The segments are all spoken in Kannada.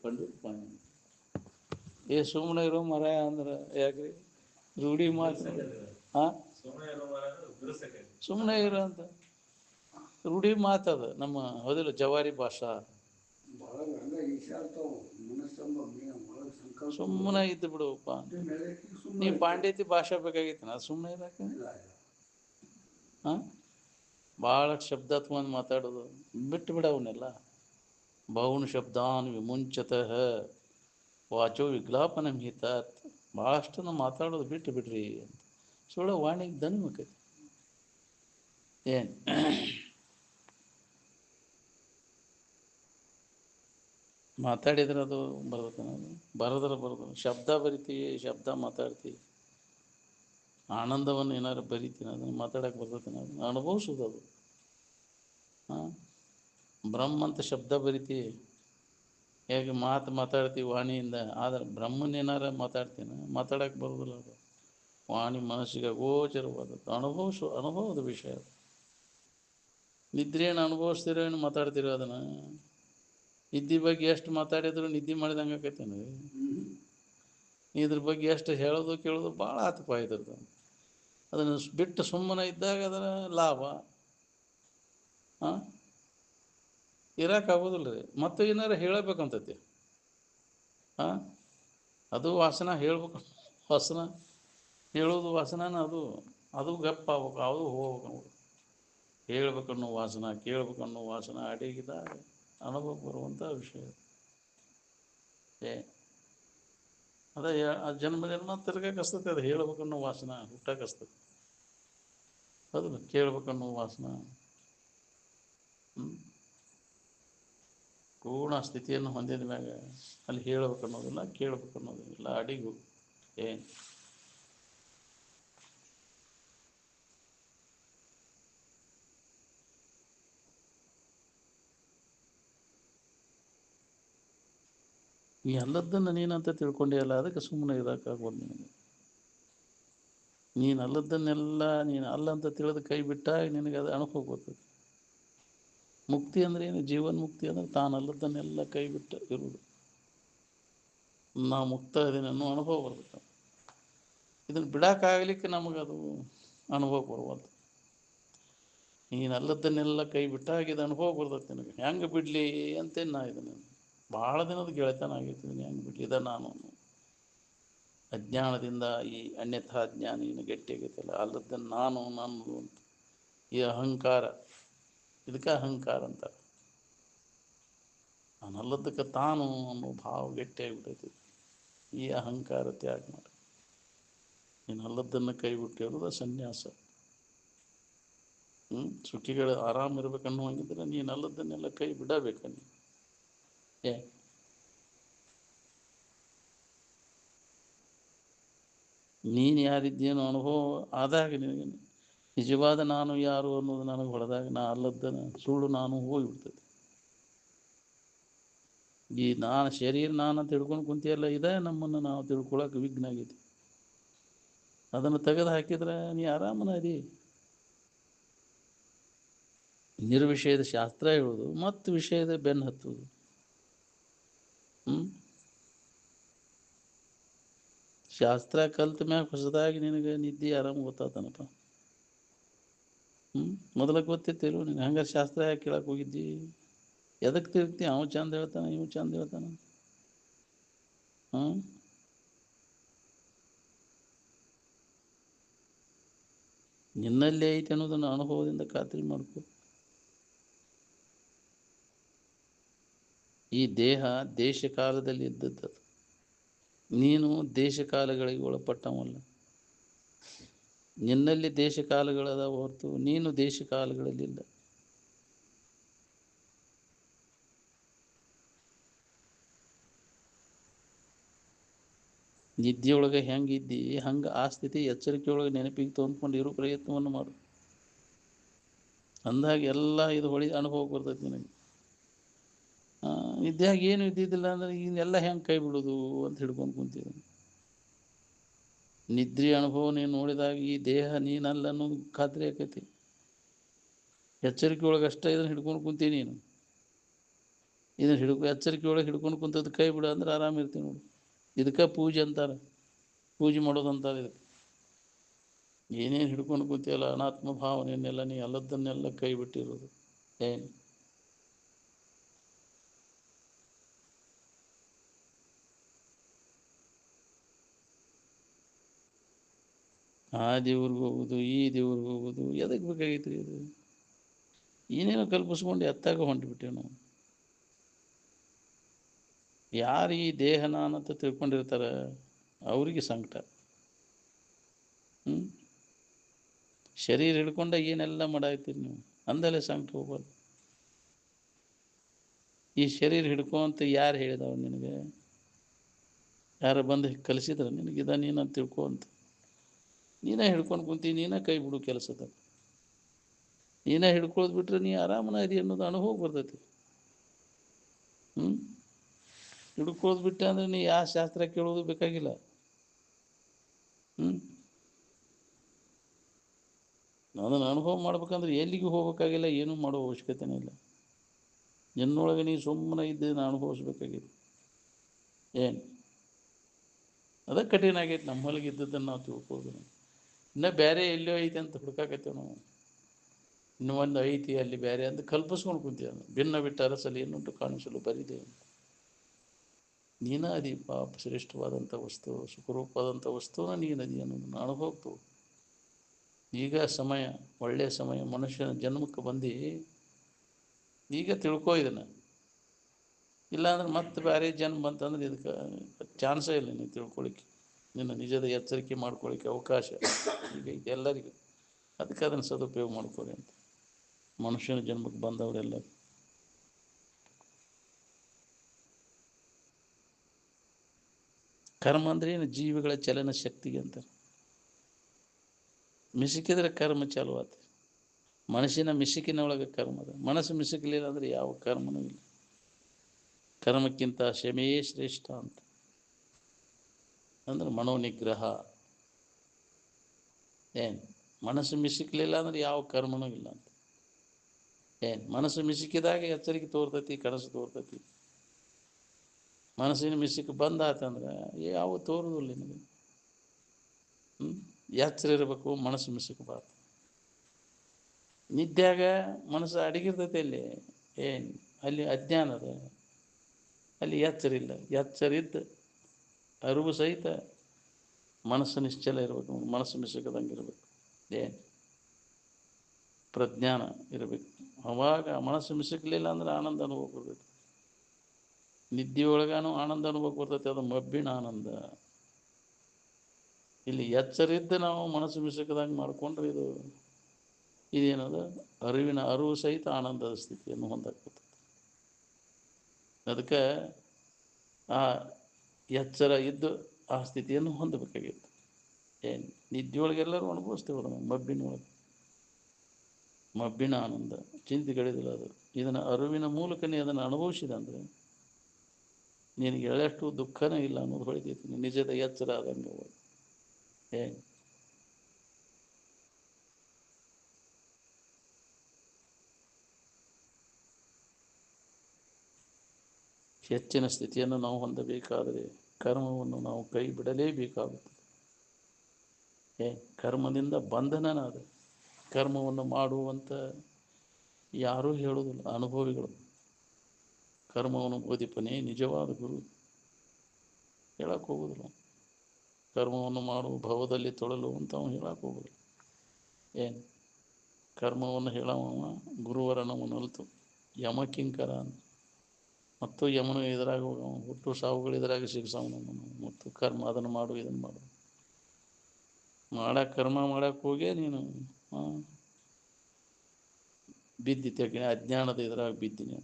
ಪಂಡಿತ್ ಪಾಣಿ ಏ ಸುಮ್ಮನೆ ಇರೋ ಮರಾಯ ಅಂದ್ರೆ ಯಾಕ್ರಿ ರೂಢಿ ಮಾತು ಹಾಂ ಸುಮ್ಮನೆ ಇರೋ ಅಂತ ರೂಢಿ ಮಾತದ ನಮ್ಮ ಹೌದಿಲ್ಲ ಜವಾರಿ ಭಾಷಾ ಸುಮ್ಮನೆ ಇದ್ದು ಬಿಡುವಪ್ಪ ನೀ ಪಾಂಡಿತಿ ಭಾಷೆ ಬೇಕಾಗಿತ್ತು ನಾ ಸುಮ್ಮನೆ ಇರಕ್ಕೆ ಹಾಂ ಭಾಳ ಶಬ್ದ ತಗೊಂಡು ಮಾತಾಡೋದು ಬಿಟ್ಟು ಬಿಡ ಅವನ್ನೆಲ್ಲ ಬೌನ್ ಶಬ್ದಾನ್ ವಿಮುಂಚತಃ ವಾಚೋ ವಿಗ್ಲಾಪನ ಹಿತಾತ್ ಭಾಳಷ್ಟು ನಾವು ಮಾತಾಡೋದು ಬಿಟ್ಟು ಬಿಡ್ರಿ ಅಂತ ಸುಳ್ಳ ವಾಣಿಗೆ ದನ್ ಮಕ್ಕೈತಿ ಏನು ಮಾತಾಡಿದ್ರೆ ಅದು ಬರ್ತದೆ ಬರೋದಿಲ್ಲ ಶಬ್ದ ಬರಿತೀವಿ ಶಬ್ದ ಮಾತಾಡ್ತೀವಿ ಆನಂದವನ್ನು ಏನಾರು ಬರಿತೀನಿ ಅದನ್ನು ಮಾತಾಡೋಕೆ ಬರ್ತೈತೆ ಅದನ್ನು ಅನುಭವಿಸೋದು ಅದು ಹಾಂ ಬ್ರಹ್ಮ ಅಂತ ಶಬ್ದ ಬರಿತೀವಿ ಹೇಗೆ ಮಾತಾಡ್ತೀವಿ ವಾಣಿಯಿಂದ ಆದರೆ ಬ್ರಹ್ಮನೇನಾರ ಮಾತಾಡೋಕೆ ಬರೋದಿಲ್ಲ ಅದು ವಾಣಿ ಮನಸ್ಸಿಗೆ ಗೋಚರವಾದದ್ದು ಅನುಭವದ ವಿಷಯ ಅದು ನಿದ್ರೆಯನ್ನು ಅನುಭವಿಸ್ತಿರೋ ಏನು ಮಾತಾಡ್ತಿರೋ ಅದನ್ನು ನಿದ್ದೆ ಬಗ್ಗೆ ಎಷ್ಟು ಮಾತಾಡಿದ್ರು ನಿದ್ದೆ ಮಾಡಿದಂಗೆ ಆಕೈತೇನೆ ಇದ್ರ ಬಗ್ಗೆ ಎಷ್ಟು ಹೇಳೋದು ಕೇಳೋದು ಭಾಳ ಆತಪ ಇದ್ರದ್ದು ಅದನ್ನು ಬಿಟ್ಟು ಸುಮ್ಮನೆ ಇದ್ದಾಗ ಅದರ ಲಾಭ ಹಾಂ ಇರೋಕ್ಕಾಗೋದಿಲ್ಲ ರೀ ಮತ್ತು ಏನಾರು ಹೇಳಬೇಕಂತೈತಿ ಹಾಂ ಅದು ವಾಸನ ಹೇಳ್ಬೇಕು ವಾಸನ ಹೇಳೋದು ವಾಸನ ಅದು ಗಪ್ಪ ಆಗ್ಬೇಕು ಅದು ಹೋಗ್ಬೇಕು ಹೇಳ್ಬೇಕನ್ನೋ ವಾಸನ ಕೇಳ್ಬೇಕನ್ನೋ ವಾಸನ ಅಡಿಗಿದಾಗ ಅನುಭವ ಬರುವಂಥ ವಿಷಯ ಅದೇ ಜನ್ಮ ತಿರ್ಗಕ್ಕಸ್ತೈತೆ ಅದು ಹೇಳ್ಬೇಕನ್ನೋ ವಾಸನ ಹುಟ್ಟಕ್ಕಸ್ತೈತೆ ಅದು ಕೇಳ್ಬೇಕನ್ನೋ ವಾಸನ ಪೂರ್ಣ ಸ್ಥಿತಿಯನ್ನು ಹೊಂದಿದ ಮ್ಯಾಗ ಅಲ್ಲಿ ಹೇಳ್ಬೇಕನ್ನೋದಿಲ್ಲ ಕೇಳ್ಬೇಕನ್ನೋದಿಲ್ಲ ಅಡಿಗೂ ಏನು ನೀ ಅಲ್ಲದ್ದನ್ನು ನೀನಂತ ತಿಳ್ಕೊಂಡೇ ಅಲ್ಲ ಅದಕ್ಕೆ ಸುಮ್ಮನೆ ಇರೋಕ್ಕಾಗೋದು ನಿನಗೆ ನೀನು ಅಲ್ಲದ್ದನ್ನೆಲ್ಲ ನೀನು ಅಲ್ಲಂತ ತಿಳಿದು ಕೈ ಬಿಟ್ಟಾಗ ನಿನಗೆ ಅದು ಅನುಭವ ಬರ್ತದೆ ಮುಕ್ತಿ ಅಂದರೆ ಏನು ಜೀವನ್ ಮುಕ್ತಿ ಅಂದರೆ ತಾನಲ್ಲದ್ದನ್ನೆಲ್ಲ ಕೈ ಬಿಟ್ಟು ಇರುವುದು ನಾ ಮುಕ್ತ ಇದೀನಿ ಅನ್ನೋ ಅನುಭವ ಬರ್ತದೆ ಇದನ್ನು ಬಿಡೋಕ್ಕಾಗಲಿಕ್ಕೆ ನಮಗದು ಅನುಭವ ಬರುವಂಥ ನೀನು ಅಲ್ಲದ್ದನ್ನೆಲ್ಲ ಕೈ ಬಿಟ್ಟಾಗ ಇದು ಅನುಭವ ಬರ್ತದೆ ನಿನಗೆ ಹೆಂಗೆ ಬಿಡಲಿ ಅಂತೇನು ನಾ ಇದನ್ನು ಭಾಳ ದಿನದ ಗೆಳೆತನ ಆಗಿರ್ತೀನಿ ಹೆಂಗೆ ಬಿಡಲಿ ನಾನು ಅಜ್ಞಾನದಿಂದ ಈ ಅನ್ಯಥಾ ಜ್ಞಾನಿನ ಗಟ್ಟಿಯಾಗೈತಲ್ಲ ಅಲ್ಲದ್ದನ್ನು ನಾನು ಅಂತ ಈ ಅಹಂಕಾರ ಇದಕ್ಕೆ ಅಹಂಕಾರ ಅಂತ ನಾನಲ್ಲದಕ್ಕೆ ತಾನು ಅನ್ನೋ ಭಾವ ಗಟ್ಟಿಯಾಗಿಬಿಟ್ಟೈತಿ ಈ ಅಹಂಕಾರ ತ್ಯಾಗ ಮಾಡಿ ನೀನು ಅಲ್ಲದ್ದನ್ನು ಕೈ ಬಿಟ್ಟಿರೋದು ಸನ್ಯಾಸ ಸುಖಿಗಳು ಆರಾಮಿರ್ಬೇಕನ್ನುವಂಗಿದ್ರೆ ನೀನು ಅಲ್ಲದ್ದನ್ನೆಲ್ಲ ಕೈ ಬಿಡಬೇಕ ನೀನು ಯಾರಿದ್ದೇನೋ ಅನುಭವ ಆದಾಗ ನಿನಗೆ ನಿಜವಾದ ನಾನು ಯಾರು ಅನ್ನೋದು ನನಗೆ ಹೊಡೆದಾಗ ನಾ ಅಲ್ಲದ್ದನ್ನು ಸುಳ್ಳು ನಾನು ಹೋಗಿಬಿಡ್ತದೆ ಈ ನಾನು ಶರೀರ ನಾನು ತಿಳ್ಕೊಂಡು ಕುಂತಿಯಲ್ಲ ಇದೆ ನಮ್ಮನ್ನು ನಾವು ತಿಳ್ಕೊಳಕ್ಕೆ ವಿಘ್ನ ಆಗೈತಿ ಅದನ್ನು ತೆಗೆದು ಹಾಕಿದ್ರೆ ನೀ ಆರಾಮನ ಅದಿ ನಿರ್ವಿಷಯದ ಶಾಸ್ತ್ರ ಹೇಳೋದು ಮತ್ತು ವಿಷಯದ ಬೆನ್ನು ಹತ್ತುವುದು ಶಾಸ್ತ್ರ ಕಲ್ತ ಮ್ಯಾಗ ಹೊಸದಾಗಿ ನಿನಗೆ ನಿದ್ದೆ ಆರಾಮ ಗೊತ್ತಾತನಪ್ಪ ಮೊದಲಕ್ಕೆ ಗೊತ್ತಿತ್ತಿರು ನೀನು ಹಂಗಾರೆ ಶಾಸ್ತ್ರ ಯಾಕೆ ಕೇಳಕ್ಕೆ ಹೋಗಿದ್ದಿ ಎದಕ್ಕೆ ತಿರುಗ್ತಿ ಅವ ಚಂದ ಹೇಳ್ತಾನೆ ಇವು ಚಂದ ಹೇಳ್ತಾನೆ ನಿನ್ನಲ್ಲೇ ಐತೆ ಅನ್ನೋದನ್ನು ಅನುಭವದಿಂದ ಖಾತ್ರಿ ಮಾಡ್ಕೊ ಈ ದೇಹ ದೇಶ ಕಾಲದಲ್ಲಿ ಇದ್ದದ್ದು ನೀನು ದೇಶ ಕಾಲಗಳಿಗೆ ಒಳಪಟ್ಟವಲ್ಲ ನಿನ್ನಲ್ಲಿ ದೇಶ ಕಾಲಗಳದ ಹೊರತು ನೀನು ದೇಶ ಕಾಲಗಳಲ್ಲಿಲ್ಲ ನಿದ್ದೆಯೊಳಗೆ ಹೆಂಗಿದ್ದಿ ಹಂಗೆ ಆ ಸ್ಥಿತಿ ಎಚ್ಚರಿಕೆಯೊಳಗೆ ನೆನಪಿಗೆ ತೊಂದ್ಕೊಂಡು ಇರೋ ಪ್ರಯತ್ನವನ್ನು ಮಾಡು ಅಂದಾಗ ಎಲ್ಲ ಇದು ಹೊಳಿ ಅನುಭವ ಬರ್ತೈತಿ ನಿನಗೆ ನಿದ್ದೆಯಾಗ ಏನು ಇದ್ದಿದ್ದಿಲ್ಲ ಅಂದ್ರೆ ಇದನ್ನೆಲ್ಲ ಹೆಂಗೆ ಕೈ ಬಿಡೋದು ಅಂತ ಹಿಡ್ಕೊಂಡು ಕುಂತೀವಿ ನಿದ್ರೆ ಅನುಭವ ನೀನು ನೋಡಿದಾಗ ಈ ದೇಹ ನೀನಲ್ಲ ಅನ್ನೋದು ಖಾತ್ರಿ ಆಕೈತಿ ಎಚ್ಚರಿಕೆ ಒಳಗೆ ಅಷ್ಟೇ ಇದನ್ನು ಹಿಡ್ಕೊಂಡು ಕುಂತೀನಿ ನೀನು ಇದನ್ನು ಎಚ್ಚರಿಕೆ ಒಳಗೆ ಹಿಡ್ಕೊಂಡು ಕುಂತದ್ದು ಕೈ ಬಿಡು ಅಂದ್ರೆ ಆರಾಮಿರ್ತೀವಿ ನೋಡಿ. ಇದಕ್ಕೆ ಪೂಜೆ ಅಂತಾರೆ, ಪೂಜೆ ಮಾಡೋದು ಅಂತಾರೆ ಇದಕ್ಕೆ. ಏನೇನು ಹಿಡ್ಕೊಂಡು ಕೂತಿಯಲ್ಲ ಅನಾತ್ಮ ಭಾವನೆಯನ್ನೆಲ್ಲ ನೀ ಎಲ್ಲದನ್ನೆಲ್ಲ ಕೈ ಬಿಟ್ಟಿರೋದು ಏನು. ಆ ದೇವ್ರಿಗೆ ಹೋಗೋದು ಈ ದೇವ್ರಿಗೆ ಹೋಗೋದು ಎದಕ್ಕೆ ಬೇಕಾಗಿತ್ತು ಇದು? ಏನೇನೋ ಕಲ್ಪಿಸ್ಕೊಂಡು ಎತ್ತಾಗ ಹೊಂಟ್ಬಿಟ್ಟೇವೆ ನಾವು. ಯಾರು ಈ ದೇಹ ನಾನಂತ ತಿಳ್ಕೊಂಡಿರ್ತಾರೆ ಅವರಿಗೆ ಸಂಕಟ. ಶರೀರ ಹಿಡ್ಕೊಂಡಾಗ ಏನೆಲ್ಲ ಮಾಡಾಯ್ತೀರಿ ನೀವು, ಅಂದಲೇ ಸಂಕಟ ಹೋಗ್ಬಾರ್ದು. ಈ ಶರೀರ ಹಿಡ್ಕೊಂತ ಯಾರು ಹೇಳಿದವ ನಿನಗೆ? ಯಾರು ಬಂದು ಕಲಿಸಿದ್ರೆ ನಿನಗಿದ ನೀನು ತಿಳ್ಕೊ ಅಂತ. ನೀನೇ ಹಿಡ್ಕೊಂಡು ಕುಂತಿ, ನೀನೇ ಕೈ ಬಿಡು ಕೆಲಸದ. ನೀನೇ ಹಿಡ್ಕೊಳ್ದು ಬಿಟ್ರೆ ನೀ ಆರಾಮನ ಅದಿ ಅನ್ನೋದು ಅನುಭವ ಬರ್ತೈತಿ. ಹಿಡ್ಕೊಳ್ದು ಬಿಟ್ಟೆ ಅಂದ್ರೆ ನೀ ಯಾವ ಶಾಸ್ತ್ರ ಕೇಳೋದು ಬೇಕಾಗಿಲ್ಲ. ಅದನ್ನು ಅನುಭವ ಮಾಡ್ಬೇಕಂದ್ರೆ ಎಲ್ಲಿಗೂ ಹೋಗ್ಬೇಕಾಗಿಲ್ಲ, ಏನೂ ಮಾಡೋ ಅವಶ್ಯಕತೆನೇ ಇಲ್ಲ. ನಿನ್ನೊಳಗೆ ನೀ ಸುಮ್ಮನೆ ಇದ್ದೇನೆ ಅನುಭವಿಸ್ಬೇಕಾಗಿದೆ. ಏನು ಅದಕ್ಕೆ ಕಠಿಣ ಆಗೈತೆ ನಮ್ಮೊಳಗೆ ಇದ್ದದ್ದನ್ನು ನಾವು ತಿಳ್ಕೋದು. ಇನ್ನೂ ಬೇರೆ ಎಲ್ಲೋ ಐತಿ ಅಂತ ಹುಡುಕಾಕತ್ತೇವೆ ನಾವು. ಇನ್ನೂ ಒಂದು ಐತಿ ಅಲ್ಲಿ ಬೇರೆ ಅಂತ ಕಲ್ಪಿಸ್ಕೊಂಡು ಕುಂತೀವಿ. ಭಿನ್ನ ಬಿಟ್ಟ ಅರಸಲ್ಲಿ ಏನುಂಟು ಕಾಣಿಸಲು ಬರಿದೆ. ನೀನು ಅದಿ ಪಾಪ ಶ್ರೇಷ್ಠವಾದಂಥ ವಸ್ತು, ಸುಖರೂಪವಾದಂಥ ವಸ್ತುನ ನೀನದಿ ಅನ್ನೋದನ್ನು ಅನುಭವತ್ತು. ಈಗ ಸಮಯ, ಒಳ್ಳೆಯ ಸಮಯ, ಮನುಷ್ಯನ ಜನ್ಮಕ್ಕೆ ಬಂದು ಈಗ ತಿಳ್ಕೊ ಇದನ್ನು. ಇಲ್ಲಾಂದ್ರೆ ಮತ್ತೆ ಬೇರೆ ಜನ್ಮ ಬಂತಂದ್ರೆ ಇದಕ್ಕೆ ಚಾನ್ಸೇ ಇಲ್ಲ ನೀನು ತಿಳ್ಕೊಳಿಕ್ಕೆ. ನಿನ್ನ ನಿಜದ ಎಚ್ಚರಿಕೆ ಮಾಡ್ಕೊಳ್ಳಿಕ್ಕೆ ಅವಕಾಶ ಈಗ ಎಲ್ಲರಿಗೂ. ಅದಕ್ಕೆ ಅದನ್ನು ಸದುಪಯೋಗ ಮಾಡ್ಕೊಳ್ಳಿ ಅಂತ ಮನುಷ್ಯನ ಜನ್ಮಕ್ಕೆ ಬಂದವರೆಲ್ಲ. ಕರ್ಮ ಅಂದ್ರೆ ಏನು? ಜೀವಿಗಳ ಚಲನ ಶಕ್ತಿಗೆ ಅಂತಾರೆ. ಮಿಸುಕಿದ್ರೆ ಕರ್ಮ ಚಾಲು ಆತ. ಮನಸ್ಸಿನ ಮಿಸುಕಿನ ಒಳಗೆ ಕರ್ಮ ಅದ. ಮನಸ್ಸು ಮಿಸುಕಲಿಲ್ಲ ಅಂದ್ರೆ ಯಾವ ಕರ್ಮನೂ ಇಲ್ಲ. ಕರ್ಮಕ್ಕಿಂತ ಕ್ಷಮೆಯೇ ಶ್ರೇಷ್ಠ ಅಂತ ಅಂದ್ರೆ ಮನೋನಿಗ್ರಹ. ಏನು ಮನಸ್ಸು ಮಿಸುಕಲಿಲ್ಲ ಅಂದ್ರೆ ಯಾವ ಕರ್ಮನೂ ಇಲ್ಲ ಅಂತ. ಏನು ಮನಸ್ಸು ಮಿಸುಕಿದಾಗ ಎಚ್ಚರಿಕೆ ತೋರ್ತೈತಿ, ಕನಸು ತೋರ್ತೈತಿ. ಮನಸ್ಸಿನ ಮಿಸುಕು ಬಂದಾತಂದ್ರೆ ಯಾವ ತೋರುದಿಲ್ಲ ನಿಮಗೆ. ಎಚ್ಚರ ಇರಬೇಕು, ಮನಸ್ಸು ಮಿಸುಕಬಾರ್ದು. ನಿದ್ಯಾಗ ಮನಸ್ಸು ಅಡಗಿರ್ತೈತೆ ಅಲ್ಲಿ. ಏನು ಅಲ್ಲಿ ಅಜ್ಞಾನದ, ಅಲ್ಲಿ ಎಚ್ಚರಿಲ್ಲ. ಎಚ್ಚರಿದ್ದು ಅರಿವು ಸಹಿತ ಮನಸ್ಸು ನಿಶ್ಚಲ ಇರಬೇಕು, ಮನಸ್ಸು ಮಿಸುಕದಂಗೆ ಇರಬೇಕು. ಏನು ಪ್ರಜ್ಞಾನ ಇರಬೇಕು. ಅವಾಗ ಮನಸ್ಸು ಮಿಸುಕಲಿಲ್ಲ ಅಂದ್ರೆ ಆನಂದ ಅನುಭವ ಬರ್ತೈತಿ. ನಿದ್ದೆಯೊಳಗಾನು ಆನಂದ ಅನುಭವ ಬರ್ತೈತಿ, ಅದು ಮಬ್ಬಿನ ಆನಂದ. ಇಲ್ಲಿ ಎಚ್ಚರಿದ್ದು ನಾವು ಮನಸ್ಸು ಮಿಸುಕದಂಗೆ ಮಾಡಿಕೊಂಡ್ರೆ ಇದೇನದ ಅರಿವು ಸಹಿತ ಆನಂದದ ಸ್ಥಿತಿಯನ್ನು ಹೊಂದಕ್ತದೆ. ಅದಕ್ಕೆ ಆ ಎಚ್ಚರ ಇದ್ದು ಆ ಸ್ಥಿತಿಯನ್ನು ಹೊಂದಬೇಕಾಗಿತ್ತು. ಏನು ನಿದ್ದೆಯೊಳಗೆಲ್ಲರೂ ಅನುಭವಿಸ್ತೇವೆ ನಾವು. ಮಬ್ಬಿನ ಆನಂದ ಚಿಂತೆಗಳಿದಿಲ್ಲ. ಅದು ಇದನ್ನು ಅರಿವಿನ ಮೂಲಕನೇ ಅದನ್ನು ಅನುಭವಿಸಿದ ಅಂದರೆ ನಿನಗೆ ಎಳೆಷ್ಟು ದುಃಖನೇ ಇಲ್ಲ ಅನ್ನೋದು ಹೊಳಿತೈತಿ. ನಿಜದ ಎಚ್ಚರ ಆದಂಗೆ. ಏನು ಹೆಚ್ಚಿನ ಸ್ಥಿತಿಯನ್ನು ನಾವು ಹೊಂದಬೇಕಾದರೆ ಕರ್ಮವನ್ನು ನಾವು ಕೈ ಬಿಡಲೇಬೇಕಾಗುತ್ತದೆ. ಕರ್ಮದಿಂದ ಬಂಧನನ ಅದು. ಕರ್ಮವನ್ನು ಮಾಡುವಂಥ ಯಾರೂ ಹೇಳುವುದಿಲ್ಲ, ಅನುಭವಿಗಳು. ಕರ್ಮವನ್ನು ಬೋಧಿಪನೇ ನಿಜವಾದ ಗುರು ಹೇಳಕ್ಕೆ ಹೋಗುದಿಲ್ಲ. ಕರ್ಮವನ್ನು ಮಾಡುವ ಭವದಲ್ಲಿ ತೊಳಲು ಅಂತ ಅವನು ಹೇಳಕ್ಕೆ ಹೋಗುದಿಲ್ಲ. ಏನು ಕರ್ಮವನ್ನು ಹೇಳವ ಗುರುವರನವನು ಅಲ್ತು ಯಮಕಿಂಕರ ಅಂತ. ಮತ್ತು ಯಮನು ಎದುರಾಗ ಹುಟ್ಟು ಸಾವುಗಳು ಎದುರಾಗಿ ಶಿಕ್ಷವನು. ಮತ್ತು ಕರ್ಮ ಅದನ್ನು ಮಾಡು ಇದನ್ನು ಮಾಡು ಕರ್ಮ ಮಾಡಕ್ಕೆ ಹೋಗೇ ನೀನು ಬಿದ್ದಿತ್ತೆ. ಅಜ್ಞಾನದ ಎದುರಾಗ ಬಿದ್ದೀನಿ,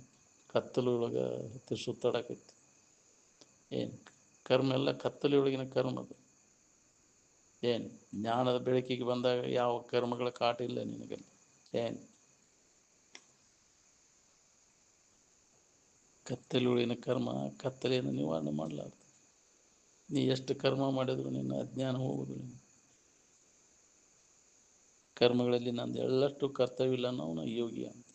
ಕತ್ತಲೊಳಗೆ ಹತ್ತಿ ಸುತ್ತಾಡಕೈತಿ. ಏನು ಕರ್ಮ ಎಲ್ಲ ಕತ್ತಲೊಳಗಿನ ಕರ್ಮ ಅದು. ಏನು ಜ್ಞಾನದ ಬೆಳಕಿಗೆ ಬಂದಾಗ ಯಾವ ಕರ್ಮಗಳ ಕಾಟ ಇಲ್ಲ ನಿನಗಲ್ಲಿ. ಏನು ಕತ್ತಲೊಳಗಿನ ಕರ್ಮ ಕತ್ತಲೆಯನ್ನು ನಿವಾರಣೆ ಮಾಡಲಾರ್ದು. ನೀ ಎಷ್ಟು ಕರ್ಮ ಮಾಡಿದ್ರು ನಿನ್ನ ಅಜ್ಞಾನ ಹೋಗುವುದಿಲ್ಲ. ಕರ್ಮಗಳಲ್ಲಿ ನಂದು ಎಳ್ಳಷ್ಟು ಕರ್ತವ್ಯ ಇಲ್ಲ ಅನ್ನೋನು ಯೋಗಿ ಅಂತ.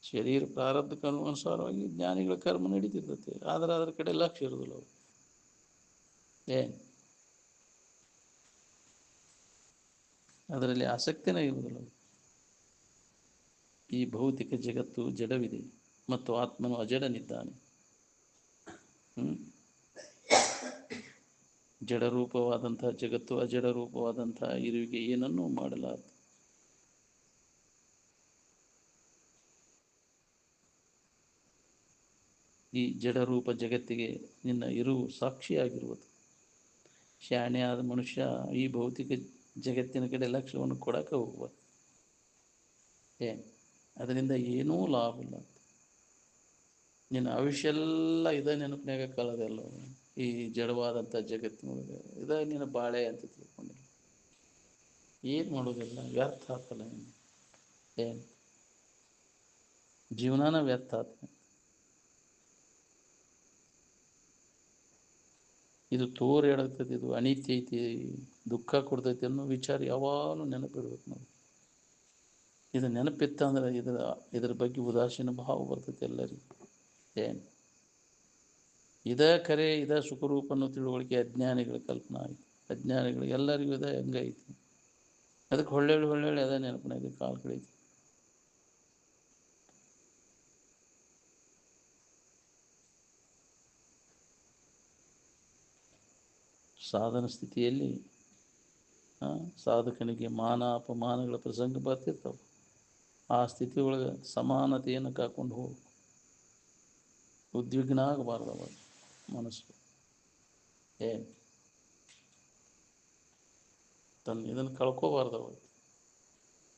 ಶರೀರ ಪ್ರಾರಬ್ಧಕ್ಕೆ ಅನುಸಾರವಾಗಿ ಜ್ಞಾನಿಗಳ ಕರ್ಮ ನಡೀತಿರ್ತೈತೆ, ಆದ್ರೆ ಅದ್ರ ಕಡೆ ಲಕ್ಷ್ಯ ಇರೋದಿಲ್ಲ ಅವ್ರು. ಏನು ಅದರಲ್ಲಿ ಆಸಕ್ತಿನೇ ಇರುವುದಿಲ್ಲ ಅವ್ರು. ಈ ಭೌತಿಕ ಜಗತ್ತು ಜಡವಿದೆ ಮತ್ತು ಆತ್ಮನು ಅಜಡನಿದ್ದಾನೆ. ಜಡರೂಪವಾದಂತಹ ಜಗತ್ತು ಅಜಡ ರೂಪವಾದಂತಹ ಇರುವಿಕೆ ಏನನ್ನೂ ಮಾಡಲಾರದು. ಈ ಜಡರೂಪ ಜಗತ್ತಿಗೆ ನಿನ್ನ ಇರುವು ಸಾಕ್ಷಿಯಾಗಿರುವುದು. ಶಾಣೆಯಾದ ಮನುಷ್ಯ ಈ ಭೌತಿಕ ಜಗತ್ತಿನ ಕಡೆ ಲಕ್ಷ್ಯವನ್ನು ಕೊಡಕ್ಕೆ ಹೋಗ್ಬಾರ್ದು. ಏನು ಅದರಿಂದ ಏನೂ ಲಾಭ ಇಲ್ಲ. ನಿನ್ನ ಆಯುಷ್ಯ ಎಲ್ಲ ಇದೇ ನೆನಪಿನಾಗ ಕಳೆದೆಲ್ಲ. ಈ ಜಡವಾದಂಥ ಜಗತ್ತಿನೊಳಗೆ ಇದೇ ನಿನ್ನ ಬಾಳೆ ಅಂತ ತಿಳ್ಕೊಂಡಿಲ್ಲ. ಏನು ಮಾಡೋದಿಲ್ಲ, ವ್ಯರ್ಥ ಆಗ್ತಲ್ಲ. ಏನು ಜೀವನಾನ ವ್ಯರ್ಥ ಆಗ್ತದೆ. ಇದು ತೋರ್ ಹೇಳಾಗ್ತದೆ, ಇದು ಅನಿತ್ಯ ಐತಿ, ದುಃಖ ಕೊಡ್ತೈತಿ ಅನ್ನೋ ವಿಚಾರ ಯಾವಾಗಲೂ ನೆನಪಿಡ್ಬೇಕು ನಾವು. ಇದು ನೆನಪಿತ್ತ ಅಂದ್ರೆ ಇದ್ರ ಬಗ್ಗೆ ಉದಾಸೀನ ಭಾವ ಬರ್ತೈತಿ ಎಲ್ಲರಿಗೂ. ಏನು ಇದೇ ಕರೆ, ಇದೇ ಸುಖರೂಪ ಅನ್ನೋ ತಿಳುವಳಿಕೆ ಅಜ್ಞಾನಿಗಳ ಕಲ್ಪನಾ ಐತಿ. ಅಜ್ಞಾನಿಗಳಿಗೆ ಎಲ್ಲರಿಗೂ ಇದೇ ಹೆಂಗೈತಿ. ಅದಕ್ಕೆ ಹೊಳ್ಳೆ ಅದೇ ನೆನಪಿನಾಗ ಕಾಲು ಕಳೀತಿ. ಸಾಧನ ಸ್ಥಿತಿಯಲ್ಲಿ ಸಾಧಕನಿಗೆ ಮಾನ ಅಪಮಾನಗಳ ಪ್ರಸಂಗ ಬರ್ತಿರ್ತಾವೆ. ಆ ಸ್ಥಿತಿ ಒಳಗೆ ಸಮಾನತೆಯನ್ನು ಕಾಕೊಂಡು ಹೋಗು. ಉದ್ವಿಗ್ನ ಆಗಬಾರ್ದವ ಮನಸ್ಸು. ಏನು ಇದನ್ನು ಕಳ್ಕೋಬಾರ್ದವ.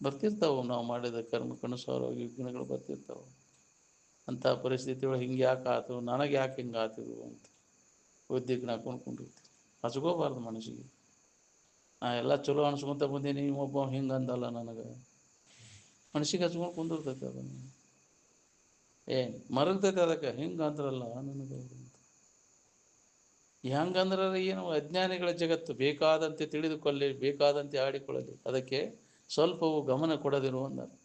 ಬರ್ತಿರ್ತಾವೆ, ನಾವು ಮಾಡಿದ ಕರ್ಮಕ್ಕನುಸಾರವಾಗಿ ವಿಘ್ನಗಳು ಬರ್ತಿರ್ತಾವೆ. ಅಂಥ ಪರಿಸ್ಥಿತಿ ಒಳಗೆ ಹಿಂಗೆ ಯಾಕೆ ಆತು, ನನಗೆ ಯಾಕೆ ಹಿಂಗೆ ಆತಿದ್ರು ಅಂತ ಉದ್ವಿಗ್ನ ಹಾಕೊಂಡ್ಕೊಂಡಿರ್ತೀವಿ. ಹಚ್ಕೋಬಾರ್ದು ಮನಸ್ಸಿಗೆ. ಎಲ್ಲ ಚಲೋ ಅನ್ಸ್ಕೊಂತ ಬಂದೀನಿ, ಒಬ್ಬ ಹಿಂಗೆ ಅಂದಲ್ಲ ನನಗೆ, ಮನಸ್ಸಿಗೆ ಹಚ್ಕೊಂಡು ಕುಂದಿರ್ತೈತೆ. ಅದನ್ನು ಏನು ಮರಗ್ತೈತೆ. ಅದಕ್ಕೆ ಹಿಂಗೆ ಅಂದ್ರಲ್ಲ ನನಗೆ ಅಂತ. ಹೆಂಗಂದ್ರೆ ಏನು ಅಜ್ಞಾನಿಗಳ ಜಗತ್ತು ಬೇಕಾದಂತೆ ತಿಳಿದುಕೊಳ್ಳಿ, ಬೇಕಾದಂತೆ ಆಡಿಕೊಳ್ಳಲಿ, ಅದಕ್ಕೆ ಸ್ವಲ್ಪವೂ ಗಮನ ಕೊಡದಿರು ಅಂದಾರೆ.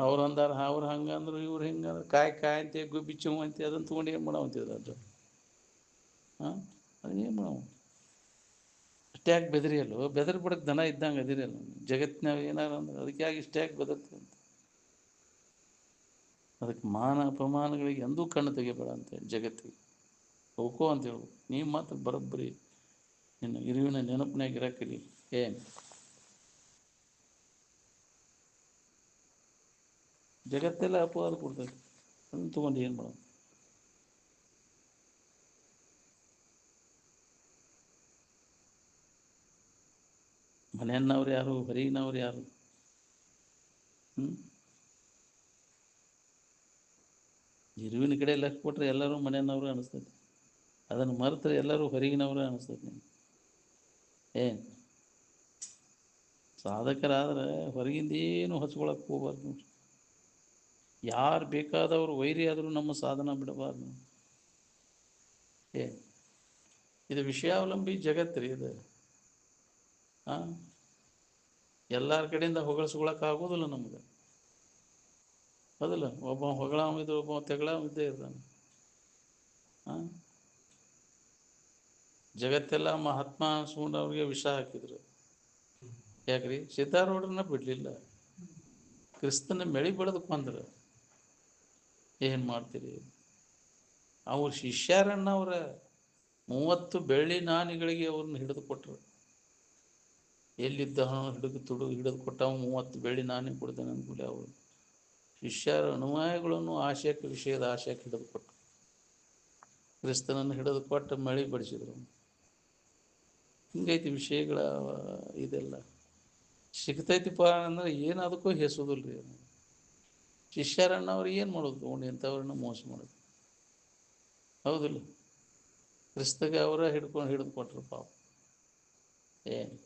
ಅವ್ರು ಅಂದಾರ, ಅವ್ರು ಹಂಗಂದ್ರು ಇವ್ರು ಹಿಂಗಂದ್ರೆ ಕಾಯಿ ಅಂತೆ ಗುಬ್ಬಿ ಚುಮ್ ಅಂತೆ ಅದನ್ನು ತೊಗೊಂಡು ಏನು ಮಾಡವಂತಿದ್ರು ಅದು. ಅದೇನು ಮಾಡವ ಅಷ್ಟೇ ಯಾಕೆ ಬೆದರಿಯಲ್ಲೋ? ಬೆದರಿ ಬಿಡಕ್ಕೆ ದನ ಇದ್ದಂಗೆ ಅದಿರಲ್ಲ ಜಗತ್ತಿನಾಗ. ಏನಾರ ಅಂದ್ರೆ ಅದಕ್ಕೆ ಯಾಕೆ ಇಷ್ಟೇ ಯಾಕೆ ಬೆದರ್ತೀವಿ ಅಂತ. ಅದಕ್ಕೆ ಮಾನ ಅಪಮಾನಗಳಿಗೆ ಎಂದೂ ಕಣ್ಣು ತೆಗಿಬೇಡ ಅಂತೇಳಿ ಜಗತ್ತಿಗೆ ಹೋಗೋ ಅಂತ ಹೇಳ್ಬೇಕು. ನೀವು ಮಾತ್ರ ಬರೋಬ್ಬರಿ ನಿನ್ನ ಇರುವಿನ ನೆನಪಿನಾಗ ಇರಕ್ಕಿರಿ. ಏನು ಜಗತ್ತೆಲ್ಲ ಅಪವಾದ ಕೊಡ್ತೈತಿ, ಅದನ್ನು ತೊಗೊಂಡು ಏನು ಮಾಡೋದು? ಮನೆಯನ್ನವ್ರು ಯಾರು, ಹೊರಗಿನವ್ರು ಯಾರು? ಇರುವಿನ ಕಡೆ ಲಕ್ಷ ಕೊಟ್ಟರೆ ಎಲ್ಲರೂ ಮನೆಯನ್ನವರು ಅನಿಸ್ತೈತಿ. ಅದನ್ನು ಮರೆತರೆ ಎಲ್ಲರೂ ಹೊರಗಿನವರು ಅನಿಸ್ತೈತಿ ನಿಮ್ಗೆ. ಏನು ಸಾಧಕರಾದ್ರೆ ಹೊರಗಿಂದ ಏನು ಹಚ್ಕೊಳಕ್ಕೆ ಹೋಗ್ಬಾರ್ದು ನೋಡ್ರಿ. ಯಾರು ಬೇಕಾದವರು ವೈರಿ ಆದರೂ ನಮ್ಮ ಸಾಧನ ಬಿಡಬಾರ್ದು. ಏನು ಇದು ವಿಷಯಾವಲಂಬಿ ಜಗತ್ತು ರೀ ಇದು. ಎಲ್ಲರ ಕಡೆಯಿಂದ ಹೊಗಳಿಸ್ಕೊಳಕ್ಕಾಗೋದಿಲ್ಲ ನಮ್ಗೆ. ಹೌದಿಲ್ಲ? ಒಬ್ಬ ಹೊಗಳಾವಿದ್ದು ಒಬ್ಬ ತೆಗಳಾವಿದ್ದೇ ಇರ್ತಾನೆ. ಜಗತ್ತೆಲ್ಲ ಮಹಾತ್ಮ ಅನ್ಸ್ಕೊಂಡವ್ರಿಗೆ ವಿಷ ಹಾಕಿದ್ರು. ಯಾಕ್ರಿ? ಸಿದ್ಧಾರೂಢರನ್ನ ಬಿಡಲಿಲ್ಲ, ಕ್ರಿಸ್ತನ ಮೆಳಿ ಬೆಳೆದು ಕೊಂದ್ರು. ಏನು ಮಾಡ್ತೀರಿ? ಅವ್ರ ಶಿಷ್ಯರನ್ನ ಅವರ 30 ಬೆಳ್ಳಿ ನಾಣ್ಯಗಳಿಗೆ ಅವ್ರನ್ನ ಹಿಡಿದು ಕೊಟ್ಟರು. ಎಲ್ಲಿದ್ದ ಹಿಡಿದು ಕೊಟ್ಟವ 30 ಬೆಳ್ಳಿ ನಾಣ್ಯ ಕೊಡ್ತಾನೆ ಅಂದ್ಕೂಡಿ ಅವರು ಶಿಷ್ಯರ ಅನುಯಾಯಿಗಳನ್ನು ಆಶಯಕ್ಕೆ ವಿಷಯದ ಆಶಯಕ್ಕೆ ಹಿಡಿದು ಕೊಟ್ಟರು. ಕ್ರಿಸ್ತನನ್ನು ಹಿಡಿದು ಕೊಟ್ಟು ಮಳಿ ಬಡಿಸಿದ್ರು. ಹಿಂಗೈತಿ ವಿಷಯಗಳ ಇದೆಲ್ಲ. ಸಿಗ್ತೈತಿಪ್ಪ ಅಂದ್ರೆ ಏನು ಅದಕ್ಕೂ ಹೆಸೋದಿಲ್ಲ ರೀ. ಶಿಷ್ಯರನ್ನ ಅವ್ರು ಏನು ಮಾಡೋದು ತೊಗೊಂಡು ಎಂಥವ್ರನ್ನ ಮೋಸ ಮಾಡೋದು. ಹೌದಿಲ್ಲ? ಕ್ರಿಸ್ತಗೆ ಅವರ ಹಿಡಿದು ಕೊಟ್ಟರು ಪಾಪ. ಏನು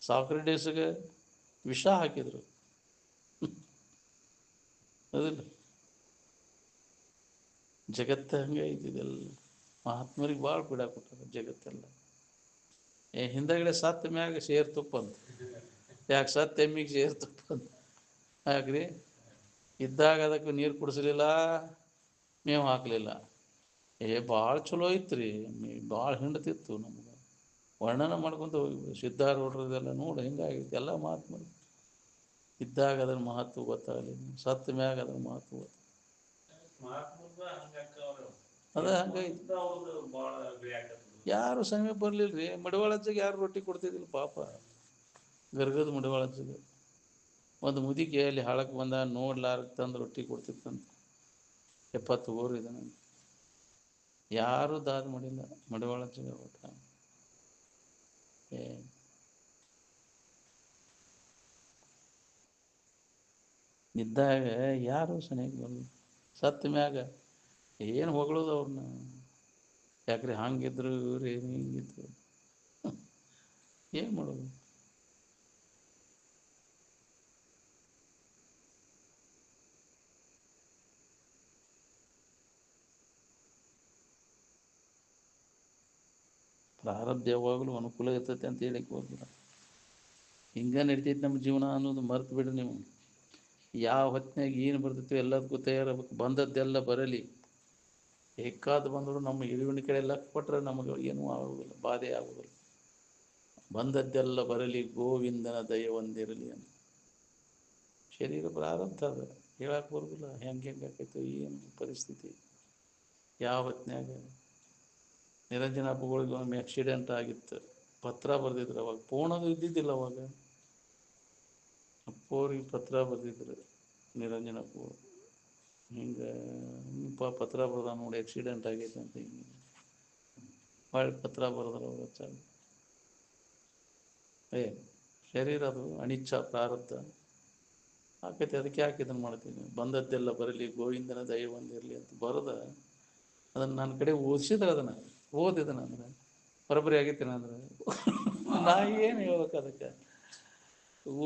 ಸಾಕ್ರೆಟೀಸ್ಗೆ ವಿಷ ಹಾಕಿದ್ರು. ಹೌದಿಲ್ಲ? ಜಗತ್ತು ಹಂಗೆ ಐತಿದೆಲ್ಲ. ಮಹಾತ್ಮರಿಗೆ ಭಾಳ ಪೀಡ ಕೊಟ್ಟರು ಜಗತ್ತೆಲ್ಲ. ಹಿಂದಗಡೆ ಸತ್ತ ಮ್ಯಾಗ ಸೇರು ತುಪ್ಪ ಅಂತ. ಯಾಕೆ ಸತ್ತ ಎಮ್ಮಿಗೆ ಸೇರು ತುಪ್ಪ ಅಂತ? ಯಾಕ್ರಿ? ಇದ್ದಾಗ ಅದಕ್ಕೆ ನೀರು ಕುಡಿಸಲಿಲ್ಲ, ಮೇವು ಹಾಕಲಿಲ್ಲ. ಭಾಳ ಚಲೋ ಐತ್ರಿ, ಭಾಳ ಹಿಂಡ್ತಿತ್ತು ನಮ್ಗೆ. ವರ್ಣನೆ ಮಾಡ್ಕೊಂತ ಹೋಗಿ ಸಿದ್ಧಾರೂಢರದೆಲ್ಲ ನೋಡಿ ಹೆಂಗಾಗಿತ್ತು ಎಲ್ಲ ಮಹಾತ್ಮ. ಇದ್ದಾಗ ಅದ್ರ ಮಹತ್ವ ಗೊತ್ತಾಗಲಿ, ಸತ್ತ ಮ್ಯಾಗ ಅದ್ರ ಮಹತ್ವ ಗೊತ್ತ. ಅದ ಹಂಗೈತಿ. ಯಾರು ಸಮಯ ಬರ್ಲಿಲ್ಲ ರೀ. ಮಡಿವಾಳಜ್ಜಿಗೆ ಯಾರು ರೊಟ್ಟಿ ಕೊಡ್ತಿದ್ದಿಲ್ಲ ಪಾಪ. ಗರ್ಗದ ಮಡಿವಾಳಜ್ಜಿಗೆ ಒಂದು ಮುದಿಗೆ ಅಲ್ಲಿ ಹಾಳಕ್ಕೆ ಬಂದ ನೋಡ್ಲಾರಕ್ಕೆ ತಂದು ರೊಟ್ಟಿ ಕೊಡ್ತಿತ್ತಂತ. 70 ಊರು ಇದನ್ನ ಯಾರು ದಾದ ಮಾಡಿಲ್ಲ ಮಡಿವಾಳಜ್ಜಿಗೆ ಊಟ. ಇದ್ದಾಗ ಯಾರು ಸನಿಗೆ ಬರಲ್ಲ, ಸತ್ತ ಮ್ಯಾಗ ಏನು ಹೊಗಳೋದು ಅವ್ರನ್ನ. ಯಾಕ್ರಿ ಹಂಗಿದ್ರು ಇವ್ರು ಏನು ಹಿಂಗಿದ್ರು, ಏನು ಮಾಡೋದು. ಪ್ರಾರಬ್ಧ ಯಾವಾಗಲೂ ಅನುಕೂಲ ಇರ್ತೈತೆ ಅಂತ ಹೇಳಿಕ್ಕೆ ಹೋಗ್ಬಿಡ. ಹಿಂಗೆ ನಡಿತೈತೆ ನಮ್ಮ ಜೀವನ ಅನ್ನೋದು ಮರ್ತು ಬಿಡ್ರಿ ನೀವು. ಯಾವ ಹೊತ್ತಿನಾಗ ಏನು ಬರ್ತೈತೋ ಎಲ್ಲದಕ್ಕೂ ತಯಾರಾಗಬೇಕು. ಬಂದದ್ದೆಲ್ಲ ಬರಲಿ, ಏಕಾದು ಬಂದರೂ ನಮ್ಮ ಇಳುವಣಿ ಕಡೆ ಲಕ್ಷ ಕೊಟ್ಟರೆ ನಮಗೆ ಏನೂ ಆಗೋದಿಲ್ಲ, ಬಾಧೆ ಆಗೋದಿಲ್ಲ. ಬಂದದ್ದೆಲ್ಲ ಬರಲಿ, ಗೋವಿಂದನ ದಯ ಒಂದಿರಲಿ ಅಂತ. ಶರೀರ ಪ್ರಾರಬ್ಧ ಅದ, ಹೇಳಕ್ಕೆ ಬರೋದಿಲ್ಲ ಹೆಂಗೆ ಆಕೈತೋ ಏನು ಪರಿಸ್ಥಿತಿ. ಯಾವ ಹೊತ್ತಿನಾಗ ನಿರಂಜನ ಹಬ್ಬಗಳಿಗೆ ಒಮ್ಮೆ ಆಕ್ಸಿಡೆಂಟ್ ಆಗಿತ್ತು. ಪತ್ರ ಬರೆದಿದ್ರು, ಅವಾಗ ಫೋನದು ಇದ್ದಿದ್ದಿಲ್ಲ. ಅವಾಗ ಅಪ್ಪೋರಿಗೆ ಪತ್ರ ಬರೆದಿದ್ರು ನಿರಂಜನಪ್ಪ. ಹಿಂಗೆ ಪತ್ರ ಬರೆದ ನೋಡಿ ಆಕ್ಸಿಡೆಂಟ್ ಆಗೈತೆ ಅಂತ. ಹಿಂಗೆ ಹೊಳ್ಳಿ ಪತ್ರ ಬರೆದ್ರೆ ಅವ್ರು ಹೆಚ್ಚಾಗಿ ಶರೀರ ಅದು ಅನಿಚ್ಛ ಪ್ರಾರಬ್ಧ ಆಕೈತೆ. ಅದಕ್ಕೆ ಯಾಕೆ ಇದನ್ನು ಮಾಡ್ತೀನಿ. ಬಂದದ್ದೆಲ್ಲ ಬರಲಿ, ಗೋವಿಂದನ ದಯ ಒಂದಿರಲಿ ಅಂತ ಬರೆದ ಅದನ್ನು ನನ್ನ ಕಡೆ ಓದಿಸಿದ್ರೆ, ಅದನ್ನು ಓದಿದೆ ಅಂದ್ರೆ ಬರೋಬ್ಬರಿ ಆಗೈತೇನೆ ಅಂದ್ರೆ ನಾ ಏನು ಹೇಳ್ಬೇಕು. ಅದಕ್ಕೆ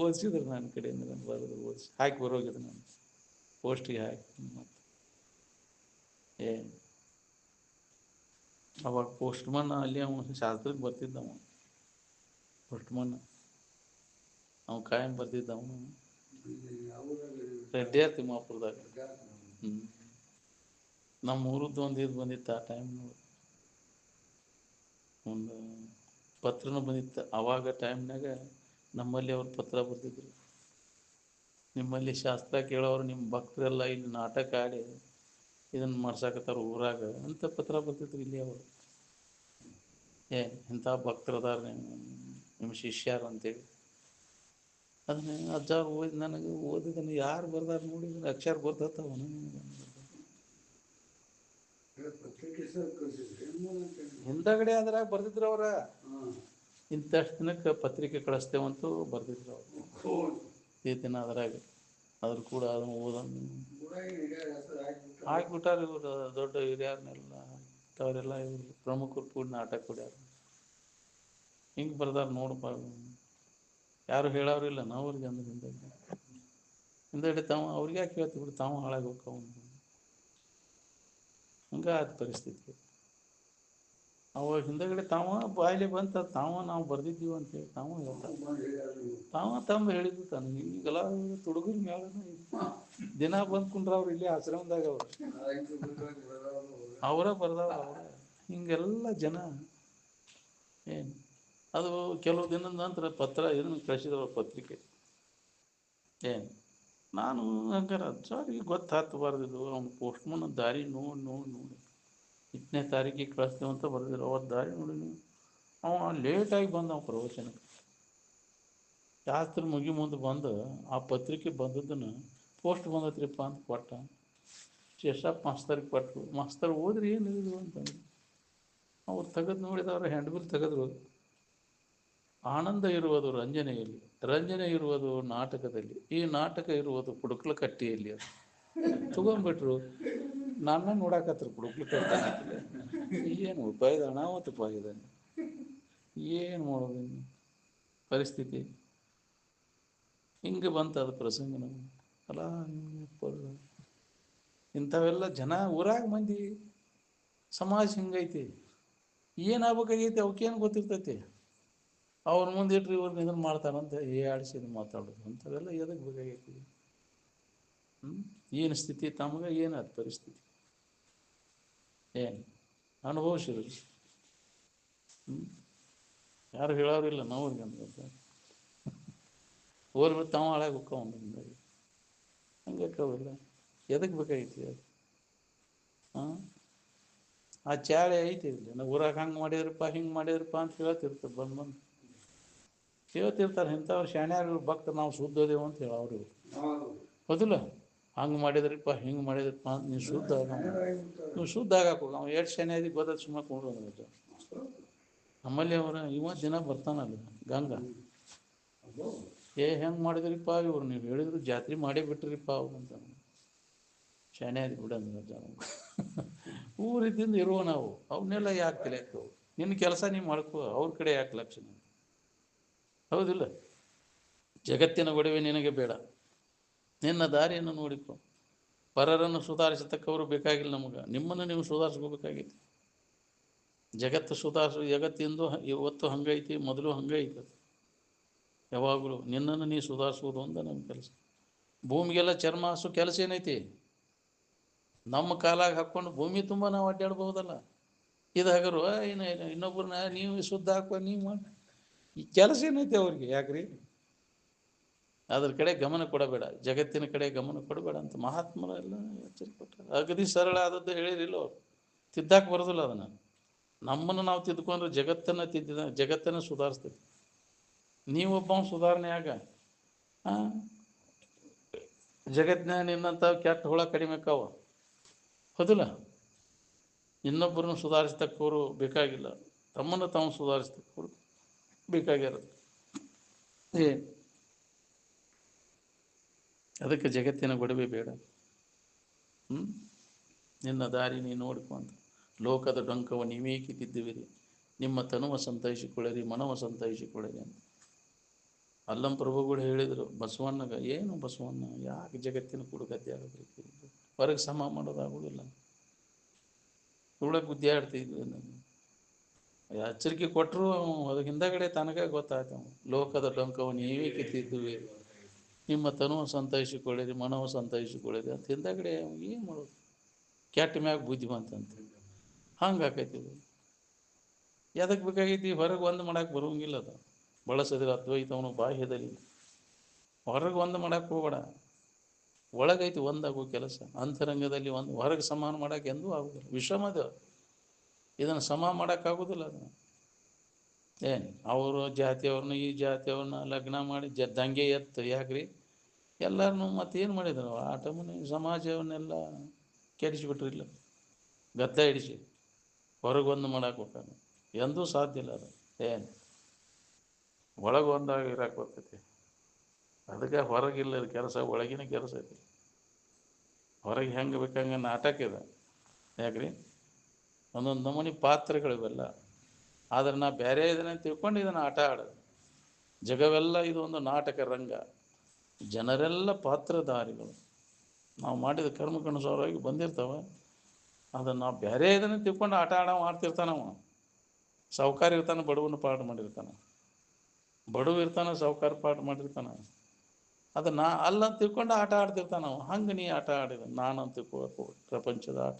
ಓದಿಸಿದ್ರು ನನ್ನ ಕಡೆಯಿಂದ, ನಾನು ಬರೋದು ಓದಿಸಿ ಹಾಕಿ ಬರೋಗಿದೆ. ನಾನು ಪೋಸ್ಟಿಗೆ ಹಾಕಿ ಮತ್ತು ಅವಾಗ ಪೋಸ್ಟ್ಮನ್ ಅಲ್ಲಿ ಅವನು ಶಾಸ್ತ್ರಕ್ಕೆ ಬರ್ತಿದ್ದವ. ಪೋಸ್ಟ್ಮನ್ ಅವ್ನು ಕಾಯಂ ಬರ್ತಿದ್ದ. ಅವನು ರೆಡ್ಡಿಯಾರ್ ತಿಮ್ಮಾಪುರದಾಗ. ನಮ್ಮ ಊರದ್ದು ಒಂದು ಇದು ಬಂದಿತ್ತು ಆ ಟೈಮ್. ಒಂದು ಪತ್ರನೂ ಬಂದಿತ್ತು ಆವಾಗ ಟೈಮ್ನಾಗ. ನಮ್ಮಲ್ಲಿ ಅವ್ರು ಪತ್ರ ಬರ್ತಿದ್ರು, ನಿಮ್ಮಲ್ಲಿ ಶಾಸ್ತ್ರ ಕೇಳೋರು ನಿಮ್ಮ ಭಕ್ತರೆಲ್ಲ ಇಲ್ಲಿ ನಾಟಕ ಆಡಿ ಇದನ್ನು ಮಾಡ್ಸಾಕತ್ತಾರ ಊರಾಗ ಅಂತ ಪತ್ರ ಬರ್ತಿದ್ರು ಇಲ್ಲಿ. ಅವರು ಇಂಥ ಭಕ್ತರದಾರ ನಿಮ್ಮ ಶಿಷ್ಯರು ಅಂತೇಳಿ. ಅದನ್ನ ಅಜ್ಜಾರು ಓದಿ ನನಗೆ ಓದಿದನ್ನು ಯಾರು ಬರ್ದಾರ ನೋಡಿದ್ರೆ ಅಕ್ಷರ ಗೊತ್ತವ. ಹಿಂದಗಡೆ ಅದ್ರಾಗ ಬರ್ದಿದ್ರು ಅವ್ರ. ಇಂಥಷ್ಟು ದಿನಕ್ಕೆ ಪತ್ರಿಕೆ ಕಳಿಸ್ತೇವಂತೂ ಬರ್ದಿದ್ರು ಅವರು. ಈ ದಿನ ಅದ್ರಾಗ ಅದ್ರ ಕೂಡ ಅದನ್ನು ಓದನ್ನು ಹಾಕ್ಬಿಟ್ಟಾರ. ಇವರು ದೊಡ್ಡ ಹಿರಿಯರನ್ನೆಲ್ಲ ಅವರೆಲ್ಲ ಇವರು ಪ್ರಮುಖರು ಕೂಡ ನಾಟಕ ಕೊಡ್ಯಾರ. ಹಿಂಗೆ ಬರ್ದಾರ ನೋಡಪ್ಪ. ಯಾರು ಹೇಳೋರಿಲ್ಲ ಅವ್ರಿಗೆ. ಅಂದ್ರೆ ಹಿಂದಗಡೆ ತಾವು ಅವ್ರಿಗೆ ಯಾಕೆ ಹೇಳ್ತಿ ಬಿಡು, ತಾವು ಹಾಳಾಗಿ ಹೋಗ್ತಾವ. ಹಂಗೆ ಆದ ಪರಿಸ್ಥಿತಿ. ಅವಾಗ ಹಿಂದಗಡೆ ತಾವ ಬಾಯಿಲೆ ಬಂತ, ನಾವು ಬರ್ದಿದ್ದೀವಿ ಅಂತೇಳಿ ತಾವು ಹೇಳ್ತಾರೆ. ತಮ್ಮ ಹೇಳಿದ್ದು ತಾನು. ಈಗೆಲ್ಲ ತುಡುಗರ ಮ್ಯಾಲ ದಿನ ಬಂದು ಕುಂಡ್ರ ಅವ್ರು ಇಲ್ಲಿ ಆಶ್ರಮದಾಗ. ಅವರ ಬರ್ದವ್ರ ಅವ್ರ. ಹಿಂಗೆಲ್ಲ ಜನ ಏನು ಅದು ಕೆಲವು ದಿನದ ನಂತರ ಪತ್ರ ಇದನ್ನು ಕಳಿಸಿದವ ಪತ್ರಿಕೆ. ನಾನು ಹಂಗಾರೆ ಅಜ್ಜಾರಿಗೆ ಗೊತ್ತಾಯ್ತು ಬರ್ದಿದ್ದು. ಅವ್ನು ಪೋಸ್ಟ್ಮನ್ ದಾರಿ ನೋಡಿ 2ನೇ ತಾರೀಕಿಗೆ ಕಳಿಸ್ತೇವೆ ಅಂತ ಬರ್ದಿದ್ರು. ಅವತ್ತು ದಾರಿ ನೋಡಿ ಅವ ಲೇಟಾಗಿ ಬಂದ. ಅವ್ನು ಪ್ರವಚನಕ್ಕೆ ಶಾಸ್ತ್ರ ಮುಂದೆ ಬಂದು ಆ ಪತ್ರಿಕೆ ಬಂದದ್ದನ್ನು ಪೋಸ್ಟ್ ಬಂದತ್ರಿಪ್ಪ ಅಂತ ಕೊಟ್ಟ. ಶೇಷಪ್ಪ ಮಾಸ್ತರಿಗೆ ಕೊಟ್ಟರು. ಮಾಸ್ತರ್ ಓದ್ರಿ ಏನಿದು ಅಂತಂದ್ರು. ಅವ್ರು ತೆಗೆದು ನೋಡಿದವ್ರು ಹ್ಯಾಂಡ್ಬಿಲ್ ತೆಗೆದ್ರು. ಆನಂದ ಇರುವುದು ರಂಜನೆಯಲ್ಲಿ, ರಂಜನೆ ಇರುವುದು ನಾಟಕದಲ್ಲಿ, ಈ ನಾಟಕ ಇರುವುದು ಕುಡುಕ್ಲ ಕಟ್ಟಿಯಲ್ಲಿ. ಅದು ತಗೊಂಡ್ಬಿಟ್ರು. ನನ್ನ ನೋಡಾಕತ್ರ ಕುಡುಕ್ಲ ಕಟ್ಟಿ. ಏನು ಉಪಾಯದ ಅನಾವತ್ತು ಉಪಾಯದ. ಏನು ಮಾಡೋದು ಪರಿಸ್ಥಿತಿ ಹಿಂಗೆ ಬಂತ. ಅದು ಪ್ರಸಂಗ ನಮ್ಗೆ ಅಲ್ಲ. ಇಂಥವೆಲ್ಲ ಜನ ಊರಾಗ ಮಂದಿ ಸಮಾಜ ಹಿಂಗೈತಿ. ಏನಾಗಬೇಕಾಗೈತಿ ಅವಕ್ಕೇನು ಗೊತ್ತಿರ್ತೈತಿ. ಅವ್ರ ಮುಂದೆ ಇಟ್ರಿ ಇವ್ರನ್ನ ಇದನ್ನು ಮಾಡ್ತಾರಂತ ಆಡಿಸಿ ಮಾತಾಡೋದು ಅಂಥವೆಲ್ಲ ಎದಕ್ಕೆ ಬೇಕಾಗೈತಿ. ಏನು ಸ್ಥಿತಿ ತಮಗೆ ಏನಾದ ಪರಿಸ್ಥಿತಿ ಏನು ಅನುಭವಿಸಿದ್ರಿ. ಯಾರು ಹೇಳೋರಿಲ್ಲ ನೋವ್ರಿಗೆ ಅಂತ ಓರ್ ಬಿಟ್ಟು ತಾವು ಹಾಳಾಗಿ ಹೋಗ್ತಾವ ಹಂಗೆ ಕವಿಲ್ಲ ಎದಕ್ಕೆ ಬೇಕಾಗಿತ್ತು ಅದು? ಹಾಂ ಆ ಚಾಳೆ ಐತಿ ಇಲ್ಲಿ ನಾವು ಊರಾಗ ಹಂಗೆ ಮಾಡಿದ್ರಪ್ಪ ಹಿಂಗೆ ಮಾಡಿದ್ರಪ್ಪ ಅಂತ ಹೇಳ್ತಿರ್ತಾರೆ ಬಂದು ಹೇಳ್ತಿರ್ತಾರೆ ಇಂಥವ್ರು ಶಾಣ್ಯಾರು ಭಕ್ತರು ನಾವು ಶುದ್ಧದೇವು ಅಂತ ಹೇಳಿ ಅವರು ಹೌದಿಲ್ಲ. ಹಂಗೆ ಮಾಡಿದ್ರಪ್ಪ ಹಿಂಗೆ ಮಾಡಿದ್ರಪ್ಪ ಅಂತ ನೀವು ಶುದ್ಧ ನೀವು ಶುದ್ಧ ಆಗಕ್ಕೆ ನಾವು ಎಷ್ಟು ಶಾನೆ ಅದಕ್ಕೆ ಗೊತ್ತಾದ ಸುಮ್ಮನೆ ಕೊಂಡ್ರು ನಮ್ಮಲ್ಲಿ ಅವರ ದಿನ ಬರ್ತಾನಲ್ಲ ಗಂಗಾ ಹೆಂಗೆ ಮಾಡಿದ್ರಿಪ್ಪ ಇವ್ರು ನೀವು ಹೇಳಿದ್ರು ಜಾತ್ರೆ ಮಾಡೇ ಬಿಟ್ರಿಪ್ಪ ಅವ್ರು ಅಂತ ಶಾನೆ ಅದು ಬಿಡಂದ್ರೆ ಜನ ಊರಿದ್ದಿಂದ ಇರುವ ನಾವು ಅವನ್ನೆಲ್ಲ ಯಾಕೆ ತಲೆಯಾಗ್ತವೆ? ನಿನ್ನ ಕೆಲಸ ನೀವು ಮಾಡ್ಕೋ, ಅವ್ರ ಕಡೆ ಯಾಕೆ ಲಕ್ಷ? ಹೌದಿಲ್ಲ. ಜಗತ್ತಿನ ಒಡವೆ ನಿನಗೆ ಬೇಡ, ನಿನ್ನ ದಾರಿಯನ್ನು ನೋಡಿಕೊ. ಪರರನ್ನು ಸುಧಾರಿಸತಕ್ಕವರು ಬೇಕಾಗಿಲ್ಲ ನಮಗೆ, ನಿಮ್ಮನ್ನು ನೀವು ಸುಧಾರಿಸ್ಕೋಬೇಕಾಗಿತ್ತು. ಜಗತ್ತಿಂದು ಇವತ್ತು ಹಂಗೈತಿ, ಮೊದಲು ಹಂಗೈತಿ. ಯಾವಾಗಲೂ ನಿನ್ನನ್ನು ನೀ ಸುಧಾರಿಸೋದು ಅಂತ ನಮ್ಮ ಕೆಲಸ. ಭೂಮಿಗೆಲ್ಲ ಚರ್ಮ ಹಾಸು ಕೆಲಸ ಏನೈತಿ? ನಮ್ಮ ಕಾಲಾಗ ಹಾಕ್ಕೊಂಡು ಭೂಮಿ ತುಂಬ ನಾವು ಅಡ್ಡಾಡ್ಬಹುದಲ್ಲ. ಇದು ಹಾಗರು ಇನ್ನೊಬ್ಬರನ್ನ ನೀವು ಶುದ್ಧ ಹಾಕುವ ನೀವು ಮಾಡಿ ಈ ಕೆಲಸ ಏನೈತಿ ಅವ್ರಿಗೆ? ಯಾಕ್ರಿ ಅದ್ರ ಕಡೆ ಗಮನ ಕೊಡಬೇಡ, ಜಗತ್ತಿನ ಕಡೆ ಗಮನ ಕೊಡಬೇಡ ಅಂತ ಮಹಾತ್ಮರೆಲ್ಲ ಎಚ್ಚರಿಕೆ ಕೊಟ್ಟರು. ಅಗದಿ ಸರಳ ಆದದ್ದು ಹೇಳಿರಿಲ್ಲೋ, ತಿದ್ದಾಕೆ ಬರೋದಿಲ್ಲ ಅದನ್ನು. ನಮ್ಮನ್ನು ನಾವು ತಿದ್ಕೊಂಡ್ರೆ ಜಗತ್ತನ್ನು ಸುಧಾರಿಸ್ತೈತಿ. ನೀವೊಬ್ಬ ಸುಧಾರಣೆ ಆಗ ಜಗತ್ತಿನ ನಿನ್ನಂಥ ಕೆಟ್ಟ ಹುಳ ಕಡಿಮೆ ಆಕಾವ. ಹೌದಿಲ್ಲ. ಇನ್ನೊಬ್ಬರನ್ನು ಸುಧಾರಿಸ್ತಕ್ಕವರು ಬೇಕಾಗಿಲ್ಲ, ತಮ್ಮನ್ನು ತಾವು ಸುಧಾರಿಸ್ತಕ್ಕವರು ಬೇಕಾಗಿರೋದು. ಅದಕ್ಕೆ ಜಗತ್ತಿನ ಗೊಡವೆ ಬೇಡ. ನಿನ್ನ ದಾರಿ ನೀನು ನೋಡ್ಕೊಂತ ಲೋಕದ ಡೊಂಕವ ನೀವೇಕೆ ತಿದ್ದುವಿರಿ, ನಿಮ್ಮ ತನುವ ಸಂತೈಸಿಕೊಳ್ಳಿರಿ, ಮನವ ಸಂತೈಸಿಕೊಳ್ಳಿರಿ ಅಂತ ಅಲ್ಲಂ ಪ್ರಭುಗಳು ಹೇಳಿದರು ಬಸವಣ್ಣಗ. ಏನು ಬಸವಣ್ಣ ಯಾಕೆ ಜಗತ್ತಿನ ಕುಡುಗದ್ದೆ ಆಗಬೇಕು, ಹೊರಗೆ ಸಮ ಮಾಡೋದಾಗುವುದಿಲ್ಲ, ಉಳಕ್ಕೆ ಗುದ್ದಾಡ್ತಿದ್ವಿ. ಎಚ್ಚರಿಕೆ ಕೊಟ್ಟರು ಅದು ಹಿಂದಗಡೆ ತನಗೆ ಗೊತ್ತಾಯ್ತು. ಲೋಕದ ಡೊಂಕವ ನೀವೇಕೆ ತಿದ್ದುವಿರಿ, ನಿಮ್ಮ ತನುವ ಸಂತೈಸಿಕೊಳ್ಳಿರಿ, ಮನವ ಸಂತೈಸಿಕೊಳ್ಳಿರಿ ಅಂತ ಹಿಂದಗಡೆ ಏನು ಮಾಡೋದು? ಕೆಟ್ಟ ಮ್ಯಾಗ ಬುದ್ಧಿ ಬಂತಂತ ಹಂಗೆ ಆಕೈತಿದು. ಎದಕ್ಕೆ ಬೇಕಾಗೈತಿ? ಹೊರಗೆ ಒಂದು ಮಾಡಕ್ಕೆ ಬರೋಂಗಿಲ್ಲ. ಅದು ಬಳಸಿದ್ರೆ ಅದ್ವೈತವನು ಬಾಹ್ಯದಲ್ಲಿ, ಹೊರಗೆ ಒಂದು ಮಾಡಕ್ಕೆ ಹೋಗಬೇಡ. ಒಳಗೈತಿ ಒಂದಾಗೋ ಕೆಲಸ. ಅಂತರಂಗದಲ್ಲಿ ಒಂದು, ಹೊರಗೆ ಸಮಾನ ಮಾಡೋಕೆ ಎಂದೂ ಆಗೋದಿಲ್ಲ. ವಿಷಮದ ಇದನ್ನು ಸಮ ಮಾಡೋಕ್ಕಾಗೋದಿಲ್ಲ. ಅದನ್ನು ಏನು ಅವರು ಜಾತಿಯವ್ರನ್ನ ಈ ಜಾತಿಯವ್ರನ್ನ ಲಗ್ನ ಮಾಡಿ ದಂಗೆ ಎತ್ತು ಯಾಕ್ರಿ ಎಲ್ಲರನ್ನೂ ಮತ್ತೇನು ಮಾಡಿದ್ರು? ಆಟ ಮನೆ ಸಮಾಜವನ್ನೆಲ್ಲ ಕೆಡಿಸಿಬಿಟ್ರಿಲ್ಲ, ಗದ್ದ ಹಿಡಿಸಿ ಹೊರಗೊಂದು ಮಾಡಕ್ಕೆ ಹೋಗ್ತಾನೆ. ಎಂದೂ ಸಾಧ್ಯ ಇಲ್ಲ ಅದು. ಏನು ಒಳಗೆ ಒಂದಾಗ ಇರಕ್ಕೆ ಬರ್ತೈತಿ. ಅದಕ್ಕೆ ಹೊರಗಿಲ್ಲ ಕೆಲಸ, ಒಳಗಿನ ಕೆಲಸ ಐತಿ. ಹೊರಗೆ ಹೆಂಗೆ ಬೇಕಂಗೆ ನಾಟಕ ಇದೆ. ಯಾಕ್ರಿ ಒಂದೊಂದು ನಮೂನಿ ಪಾತ್ರಗಳಿವೆಲ್ಲ. ಆದರೆ ನಾ ಬೇರೆ ಇದನ್ನ ತಿಳ್ಕೊಂಡು ಇದನ್ನು ಆಟ ಆಡೋದು. ಜಗವೆಲ್ಲ ಇದು ಒಂದು ನಾಟಕ ರಂಗ, ಜನರೆಲ್ಲ ಪಾತ್ರಧಾರಿಗಳು. ನಾವು ಮಾಡಿದ ಕರ್ಮಕ್ಕನುಸಾರವಾಗಿ ಬಂದಿರ್ತಾವೆ. ಅದನ್ನು ನಾವು ಬೇರೆ ಇದನ್ನು ತಿಳ್ಕೊಂಡು ಆಟ ಮಾಡ್ತಿರ್ತಾನವ. ಸಾಹುಕಾರ ಇರ್ತಾನೆ, ಬಡವನ ಪಾಠ ಮಾಡಿರ್ತಾನೆ, ಬಡವ ಇರ್ತಾನೆ, ಸಾಹುಕಾರ ಪಾಠ ಮಾಡಿರ್ತಾನೆ. ಅದನ್ನು ಅಲ್ಲ ತಿಳ್ಕೊಂಡು ಆಟ ಆಡ್ತಿರ್ತಾನವ. ಹಂಗೆ ನೀ ಆಟ ಆಡಿದ ನಾನಂತ ತಿಳ್ಕೊಳಕ್ಕೆ ಹೋಗ್ಬೇಡ. ಪ್ರಪಂಚದ ಆಟ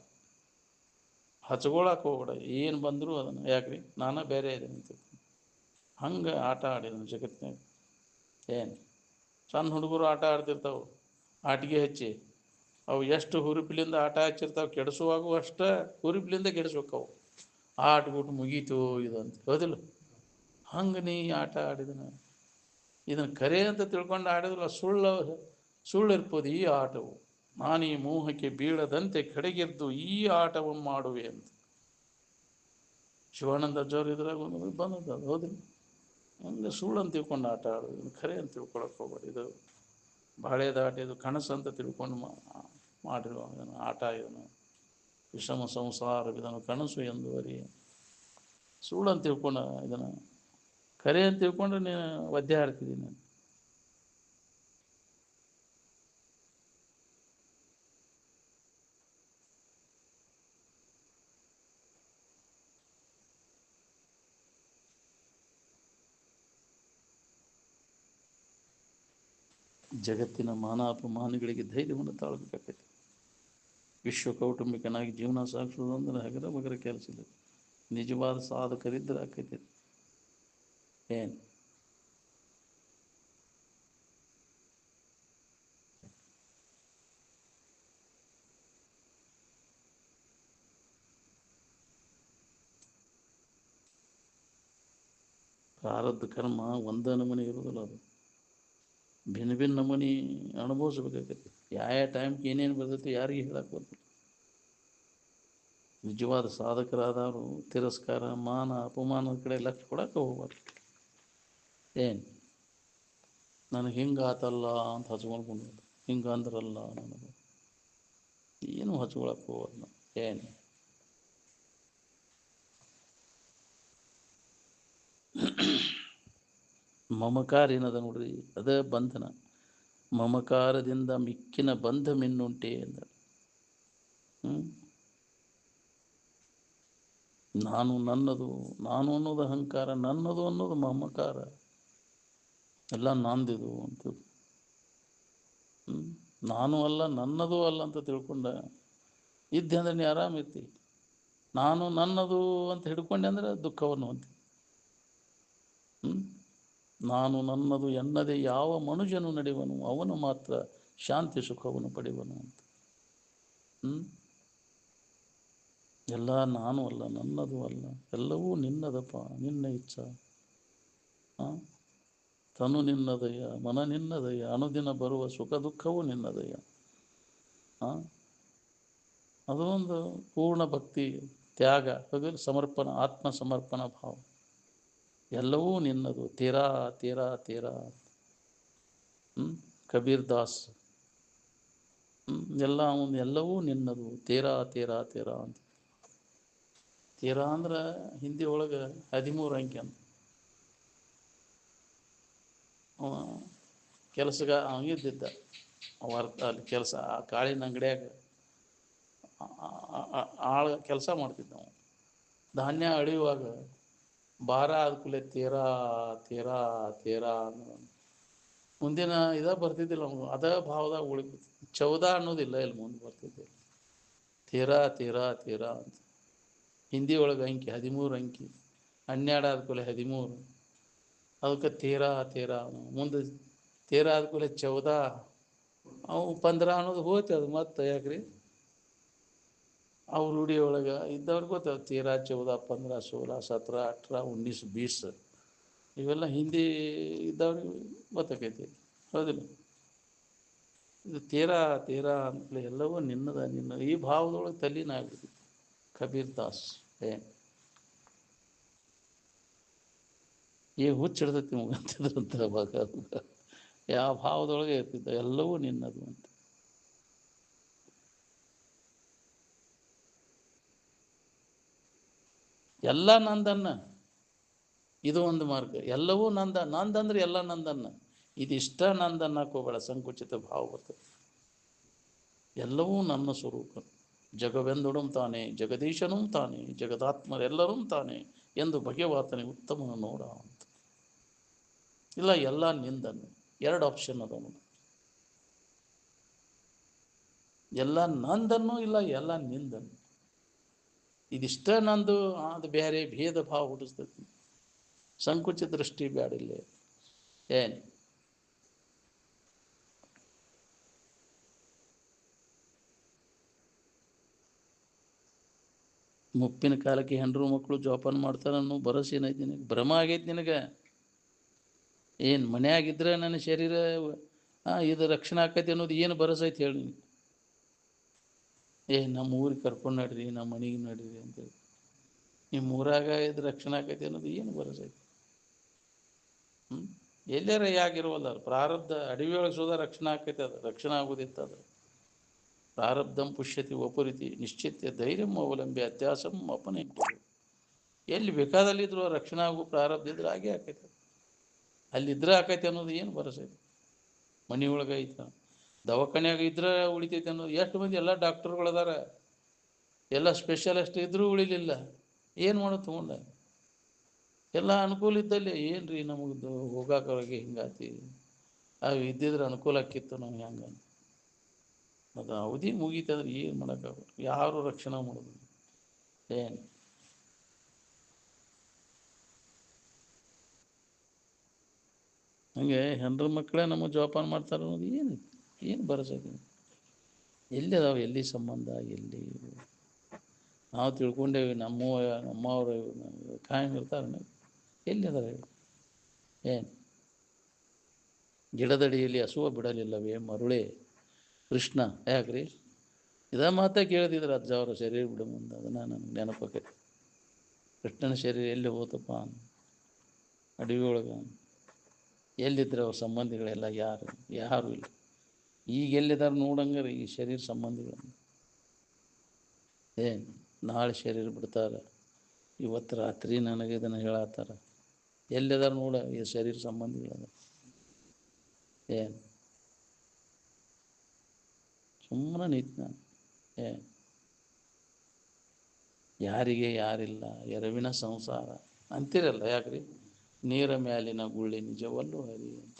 ಹಚ್ಕೊಳಕ್ಕೆ ಹೋಗ್ಬೇಡ. ಏನು ಬಂದರೂ ಅದನ್ನು ಯಾಕ್ರಿ ನಾನು ಬೇರೆ ಇದ್ದೀನಿ ಅಂತ ಹಂಗೆ ಆಟ ಆಡಿದನು ಜಗತ್ತಿನಾಗ. ಏನು ಸಣ್ಣ ಹುಡುಗರು ಆಟ ಆಡ್ತಿರ್ತಾವೆ ಆಟಿಗೆ ಹಚ್ಚಿ, ಅವು ಎಷ್ಟು ಹುರುಪಿಲಿಂದ ಆಟ ಹಚ್ಚಿರ್ತಾವೆ, ಕೆಡಿಸುವಾಗೂ ಅಷ್ಟೇ ಹುರುಪಿಲಿಂದ ಕೆಡಿಸ್ಬೇಕವು. ಆಟಬಿಟ್ಟು ಮುಗೀತು ಇದಂತ. ಹೌದಿಲ್ಲ. ಹಂಗೆ ನೀ ಆಟ ಆಡಿದನ ಇದನ್ನು ಕರೆ ಅಂತ ತಿಳ್ಕೊಂಡು ಆಡಿದ್ರಲ್ಲ, ಸುಳ್ಳು ಇರ್ಬೋದು ಈ ಆಟವು. ನಾನು ಈ ಮೋಹಕ್ಕೆ ಬೀಳದಂತೆ ಕಡೆಗೆದ್ದು ಈ ಆಟವನ್ನು ಮಾಡುವೆ ಅಂತ ಶಿವಾನಂದ ಅಜ್ಜವ್ರು ಇದ್ರಾಗ ಒಂದು ಬಂದದ್ದು. ಅದು ಹೌದಿಲ್ಲ. ಹಂಗೆ ಸುಳ್ಳು ಅಂತ ತಿಳ್ಕೊಂಡು ಆಟ ಆಡೋದು, ಇದನ್ನು ಖರೆ ಅಂತ ತಿಳ್ಕೊಳಕ್ಕೆ ಹೋಗ್ಬೇಡಿ. ಇದು ಬಾಳೆದ ಆಟ, ಇದು ಕನಸು ಅಂತ ತಿಳ್ಕೊಂಡು ಮಾಡಿರುವ ಇದನ್ನು ಆಟ. ಇದನ್ನು ವಿಷಮ ಸಂಸಾರ ಇದನ್ನು ಕನಸು ಎಂದುವರಿ. ಸುಳ್ಳು ಅಂತ ತಿಳ್ಕೊಂಡು ಇದನ್ನು ಖರೆ ಅಂತ ತಿಳ್ಕೊಂಡ್ರೆ ನೀನು ಒದ್ದೆ ಆಡ್ತಿದ್ದೀನಿ. ಜಗತ್ತಿನ ಮಾನ ಅಪಮಾನಗಳಿಗೆ ಧೈರ್ಯವನ್ನು ತಾಳ್ಬೇಕಾಗ್ತೈತಿ. ವಿಶ್ವ ಕೌಟುಂಬಿಕನಾಗಿ ಜೀವನ ಸಾಗಿಸೋದಂದ್ರೆ ಹಗರ ಬಗರ ಕೆಲಸ ಇಲ್ಲ. ನಿಜವಾದ ಸಾಧಕರಿದ್ರೆ ಆಕೈತಿ. ಏನು ಪ್ರಾರಬ್ಧ ಕರ್ಮ ಒಂದೇ ನಮೂನೆ ಇರೋದಿಲ್ಲ, ಅದು ಭಿನ್ನ ಭಿನ್ನ ನಮೂನೆ ಅನುಭವಿಸ್ಬೇಕಾಗೈತಿ. ಯಾವ ಟೈಮ್ಗೆ ಏನೇನು ಬರ್ತೈತಿ ಯಾರಿಗೆ ಹೇಳಕ್ಕೆ ಬರ್ತದೆ. ನಿಜವಾದ ಸಾಧಕರಾದವರು ತಿರಸ್ಕಾರ ಮಾನ ಅಪಮಾನದ ಕಡೆ ಲಕ್ಷ್ಯ ಕೊಡಕ್ಕೆ ಹೋಗ್ಬಾರ್ದು. ಏನು ನನಗೆ ಹಿಂಗೆ ಆತಲ್ಲ ಅಂತ ಹಚ್ಕೊಳ್ಕೊಂಡು ಹಿಂಗೆ ಅಂದ್ರಲ್ಲ ನನಗೆ ಏನು ಹಚ್ಕೊಳಕ್ಕೆ ಹೋಗೋದು ನಾವು. ಏನು ಮಮಕಾರ ಏನದ ನೋಡ್ರಿ, ಅದೇ ಬಂಧನ. ಮಮಕಾರದಿಂದ ಮಿಕ್ಕಿನ ಬಂಧ ಮಿನ್ನುಂಟೆ ಎಂದ. ನಾನು ನನ್ನದು, ನಾನು ಅನ್ನೋದು ಅಹಂಕಾರ, ನನ್ನದು ಅನ್ನೋದು ಮಮಕಾರ, ಎಲ್ಲ ನಂದಿದು ಅಂತ. ನಾನು ಅಲ್ಲ ನನ್ನದು ಅಲ್ಲ ಅಂತ ತಿಳ್ಕೊಂಡ ಇದ್ದೆ ಅಂದ್ರೆ ನೀ ಆರಾಮಿರ್ತಿ. ನಾನು ನನ್ನದು ಅಂತ ಹಿಡ್ಕೊಂಡೆ ಅಂದ್ರೆ ದುಃಖವನ್ನು ಹೊಂದಿ. ನಾನು ನನ್ನದು ಎನ್ನದೇ ಯಾವ ಮನುಜನು ನಡೆಯುವನು, ಅವನು ಮಾತ್ರ ಶಾಂತಿ ಸುಖವನ್ನು ಪಡೆಯುವನು ಅಂತ. ಎಲ್ಲ ನಾನು ಅಲ್ಲ, ನನ್ನದು ಅಲ್ಲ, ಎಲ್ಲವೂ ನಿನ್ನದಪ್ಪ, ನಿನ್ನ ಇಚ್ಛ. ತನು ನಿನ್ನದಯ್ಯ, ಮನ ನಿನ್ನದಯ್ಯ, ಅನುದಿನ ಬರುವ ಸುಖ ದುಃಖವೂ ನಿನ್ನದಯ್ಯ. ಅದು ಒಂದು ಪೂರ್ಣ ಭಕ್ತಿ, ತ್ಯಾಗ, ಸಮರ್ಪಣ, ಆತ್ಮ ಸಮರ್ಪಣ ಭಾವ. ಎಲ್ಲವೂ ನಿನ್ನದು, ತೀರಾ ತೀರಾ ತೀರಾ. ಕಬೀರ್ ದಾಸ್ ಎಲ್ಲ ಎಲ್ಲವೂ ನಿನ್ನದು, ತೀರಾ ತೀರಾ ತೀರಾ ಅಂತ. ತೀರಾ ಅಂದ್ರೆ ಹಿಂದಿ ಒಳಗೆ 13 ಅಂಕೆ ಅಂತ. ಕೆಲಸಗ ಇದ್ದಿದ್ದ ಅಲ್ಲಿ ಕೆಲಸ, ಕಾಳಿನ ಅಂಗಡಿಯಾಗ ಕೆಲಸ ಮಾಡ್ತಿದ್ದ. ಧಾನ್ಯ ಅಳಿಯುವಾಗ ಭಾರ ಆದ್ಕೂಲೆ ತೀರಾ ತೀರಾ ತೀರಾ ಮುಂದಿನ ಬರ್ತಿದ್ದಿಲ್ಲ ನಮ್ಗೆ. ಅದ ಭಾವದಾಗ ಉಳಿಬಿಡ್ತು. 14 ಅನ್ನೋದಿಲ್ಲ ಇಲ್ಲಿ ಮುಂದೆ ಬರ್ತಿದ್ದಿಲ್ಲ. ತೀರಾ ತೀರಾ ತೀರಾ ಅಂತ ಹಿಂದಿ ಒಳಗೆ ಅಂಕಿ 13 ಅಂಕಿ. 12 ಆದ್ಕೂಲೆ 13, ಅದಕ್ಕೆ ತೀರಾ ತೀರಾ. ಮುಂದೆ ತೀರಾ ಆದ್ಕೂಲೆ 14, ಅವು 15 ಅನ್ನೋದು ಹೋಯ್ತು. ಅದು ಮತ್ತೆ ಯಾಕ್ರಿ ಅವ್ರ ರೂಢಿ ಒಳಗೆ ಇದ್ದವ್ರಿಗೆ ಗೊತ್ತಾಗ ತೀರಾ 14, 15, 16, 17, 18, 19, 20 ಇವೆಲ್ಲ ಹಿಂದಿ ಇದ್ದವ್ರಿಗೆ ಗೊತ್ತಾಕೈತಿ. ಹೌದಿಲ್ಲ? ಇದು ತೀರಾ ತೀರಾ ಅಂತಲೇ ಎಲ್ಲವೂ ನಿನ್ನದ ನಿನ್ನ ಈ ಭಾವದೊಳಗೆ ತಲೀನ ಆಗ್ಬಿಟ್ಟಿದೆ ಕಬೀರ್ ದಾಸ್. ಹುಚ್ಚಿಡ್ತೈತಿ ನಿಮಗಂತಿದ್ರಂತ ಅವಾಗ. ಯಾವ ಭಾವದೊಳಗೆ ಇರ್ತಿದ್ದ, ಎಲ್ಲವೂ ನಿನ್ನದು ಅಂತ. ಎಲ್ಲ ನಂದನ್ನ, ಇದು ಒಂದು ಮಾರ್ಗ. ಎಲ್ಲವೂ ನಂದ, ನಂದಂದ್ರೆ ಎಲ್ಲ ನಂದನ್ನ. ಇದಿಷ್ಟ ನಂದನ್ನಕ್ಕೆ ಹೋಗಬೇಡ, ಸಂಕುಚಿತ ಭಾವ ಬರ್ತದೆ. ಎಲ್ಲವೂ ನನ್ನ ಸ್ವರೂಪ, ಜಗವೆಂದೊಡಂ ತಾನೇ, ಜಗದೀಶನೂ ತಾನೇ, ಜಗದಾತ್ಮರೆಲ್ಲರೂ ತಾನೇ ಎಂದು ಭಗವಾತನೇ ಉತ್ತಮ ನೋಡ ಅಂತ. ಇಲ್ಲ ಎಲ್ಲ ನಿಂದನ್ನು, 2 ಆಪ್ಷನ್ ಅದ. ಎಲ್ಲ ನಂದನ್ನು, ಇಲ್ಲ ಎಲ್ಲ ನಿಂದನ್ನು. ಇದಿಷ್ಟ ನಂದು, ಅದು ಬೇರೆ ಭೇದ ಭಾವ ಹುಟ್ಟಿಸ್ತೈತಿ. ಸಂಕುಚಿತ ದೃಷ್ಟಿ ಬ್ಯಾಡಿಲ್ಲ. ಏನು ಮುಪ್ಪಿನ ಕಾಲಕ್ಕೆ ಹೆಂಡ್ರು ಮಕ್ಕಳು ಜೋಪಾನ ಮಾಡ್ತಾರೆ ಅನ್ನೋ ಭರವಸೆ ಏನೈತಿ ನಿನಗೆ? ಭ್ರಮ ಆಗೈತಿ ನಿನಗೆ. ಏನು ಮನೆಯಾಗಿದ್ರೆ ನನ್ನ ಶರೀರ ಇದು ರಕ್ಷಣೆ ಆಕೈತಿ ಅನ್ನೋದು ಏನು ಭರವಸೆ ಐತಿ ಹೇಳಿ? ನಮ್ಮ ಊರಿಗೆ ಕರ್ಕೊಂಡು ನಡ್ರಿ, ನಮ್ಮ ಮನೆಗೆ ನಡ್ರಿ ಅಂತೇಳಿ. ನಿಮ್ಮ ಊರಾಗ ಇದು ರಕ್ಷಣೆ ಆಕೈತಿ ಅನ್ನೋದು ಏನು ಭರವಸೆ ಐತಿ? ಎಲ್ಲಾರ ಯಾಗಿರುವಲ್ಲ. ಪ್ರಾರಬ್ಧ ಅಡವಿಯೊಳಗೆ ಸುದ ರಕ್ಷಣೆ ಆಕೈತಿ. ಅದು ರಕ್ಷಣೆ ಆಗೋದಿತ್ತು. ಅದು ಪ್ರಾರಬ್ಧಂ ಪುಷ್ಯತಿ ವಪುರಿತಿ ನಿಶ್ಚಿತ್ಯ ಧೈರ್ಯಂ ಅವಲಂಬಿ ಅಧ್ಯಾಸಂ ಅಪನೆ. ಎಲ್ಲಿ ಬೇಕಾದಲ್ಲಿದ್ರು ರಕ್ಷಣೆ ಆಗು ಪ್ರಾರಬ್ಧ ಇದ್ರೆ ಹಾಗೆ ಆಕೈತಿ. ಅಲ್ಲಿದ್ರೆ ಆಕೈತಿ ಅನ್ನೋದು ಏನು ಭರವಸೆ ಐತಿ? ಮನೆಯೊಳಗೆ ಐತ, ದವಾಖಾನ್ಯಾಗ ಇದ್ರೆ ಉಳಿತೈತಿ ಅನ್ನೋದು. ಎಷ್ಟು ಮಂದಿ ಎಲ್ಲ ಡಾಕ್ಟರ್ಗಳದಾರ, ಎಲ್ಲ ಸ್ಪೆಷಲಿಸ್ಟ್ ಇದ್ರೂ ಉಳಿಲಿಲ್ಲ. ಏನು ಮಾಡೋದು ತಗೊಂಡ? ಎಲ್ಲ ಅನುಕೂಲ ಇದ್ದಲ್ಲಿ ಏನ್ರಿ ನಮಗದು ಹೋಗಾಕವ್ರಿಗೆ ಹಿಂಗಾತಿ. ಅವು ಇದ್ದಿದ್ರೆ ಅನುಕೂಲ ಆಕ್ಕಿತ್ತು ನಮ್ಗೆ ಹಂಗೆ. ಅದು ಅವಧಿ ಮುಗೀತಂದ್ರೆ ಏನು ಮಾಡೋಕ್ಕಾಗಲ್ಲ, ಯಾರು ರಕ್ಷಣೆ ಮಾಡೋದು ಏನು. ಹಂಗೆ ಹೆಣ್ರ ಮಕ್ಕಳೇ ನಮಗೆ ಜೋಪಾನ ಮಾಡ್ತಾರೆ ಅನ್ನೋದು ಏನು ಭರವಸೆ ಎಲ್ಲಿ ಅದಾವೆ, ಎಲ್ಲಿ ಸಂಬಂಧ, ಎಲ್ಲಿ ನಾವು ತಿಳ್ಕೊಂಡೇವಿ ನಮ್ಮವರು ಕಾಯಂ ಇರ್ತಾರೆ, ಎಲ್ಲಿ ಅದಾರೆ ಏನು. ಗಿಡದಡಿಯಲ್ಲಿ ಹಸುವ ಬಿಡಲಿಲ್ಲವೇ ಮರುಳೇ ಕೃಷ್ಣ, ಯಾಕ್ರಿ ಇದ ಮಾತ ಕೇಳ್ತಿದ್ರು ಅಜ್ಜ ಅವರ ಶರೀರ ಬಿಡು ಮುಂದೆ. ಅದನ್ನು ನನಗೆ ನೆನಪಾಕೈತಿ. ಕೃಷ್ಣನ ಶರೀರ ಎಲ್ಲಿ ಹೋತಪ್ಪ, ಅಡವಿ ಒಳಗೆ ಎಲ್ಲಿದ್ದರೆ ಅವ್ರ ಸಂಬಂಧಿಗಳೆಲ್ಲ ಯಾರು ಇಲ್ಲ. ಈಗ ಎಲ್ಲಿದ್ದಾರೆ ನೋಡಂಗಾರೆ ಈ ಶರೀರ ಸಂಬಂಧಿಗಳನ್ನು. ಏನು ನಾಳೆ ಶರೀರ ಬಿಡ್ತಾರೆ, ಇವತ್ತು ರಾತ್ರಿ ನನಗೆ ಇದನ್ನು ಹೇಳತ್ತಾರ. ಎಲ್ಲಿದಾರ ನೋಡ ಈ ಶರೀರ ಸಂಬಂಧಿಗಳದ. ಏನು ಸುಮ್ಮನೆ ನಿಂತು ನಾನು ಯಾರಿಗೆ ಯಾರಿಲ್ಲ ಎರವಿನ ಸಂಸಾರ ಅಂತಿರಲ್ಲ, ಯಾಕ್ರಿ ನೀರ ಮ್ಯಾಲಿನ ಗುಳ್ಳಿ ನಿಜವಲ್ಲೂ ಹರಿ ಅಂತ.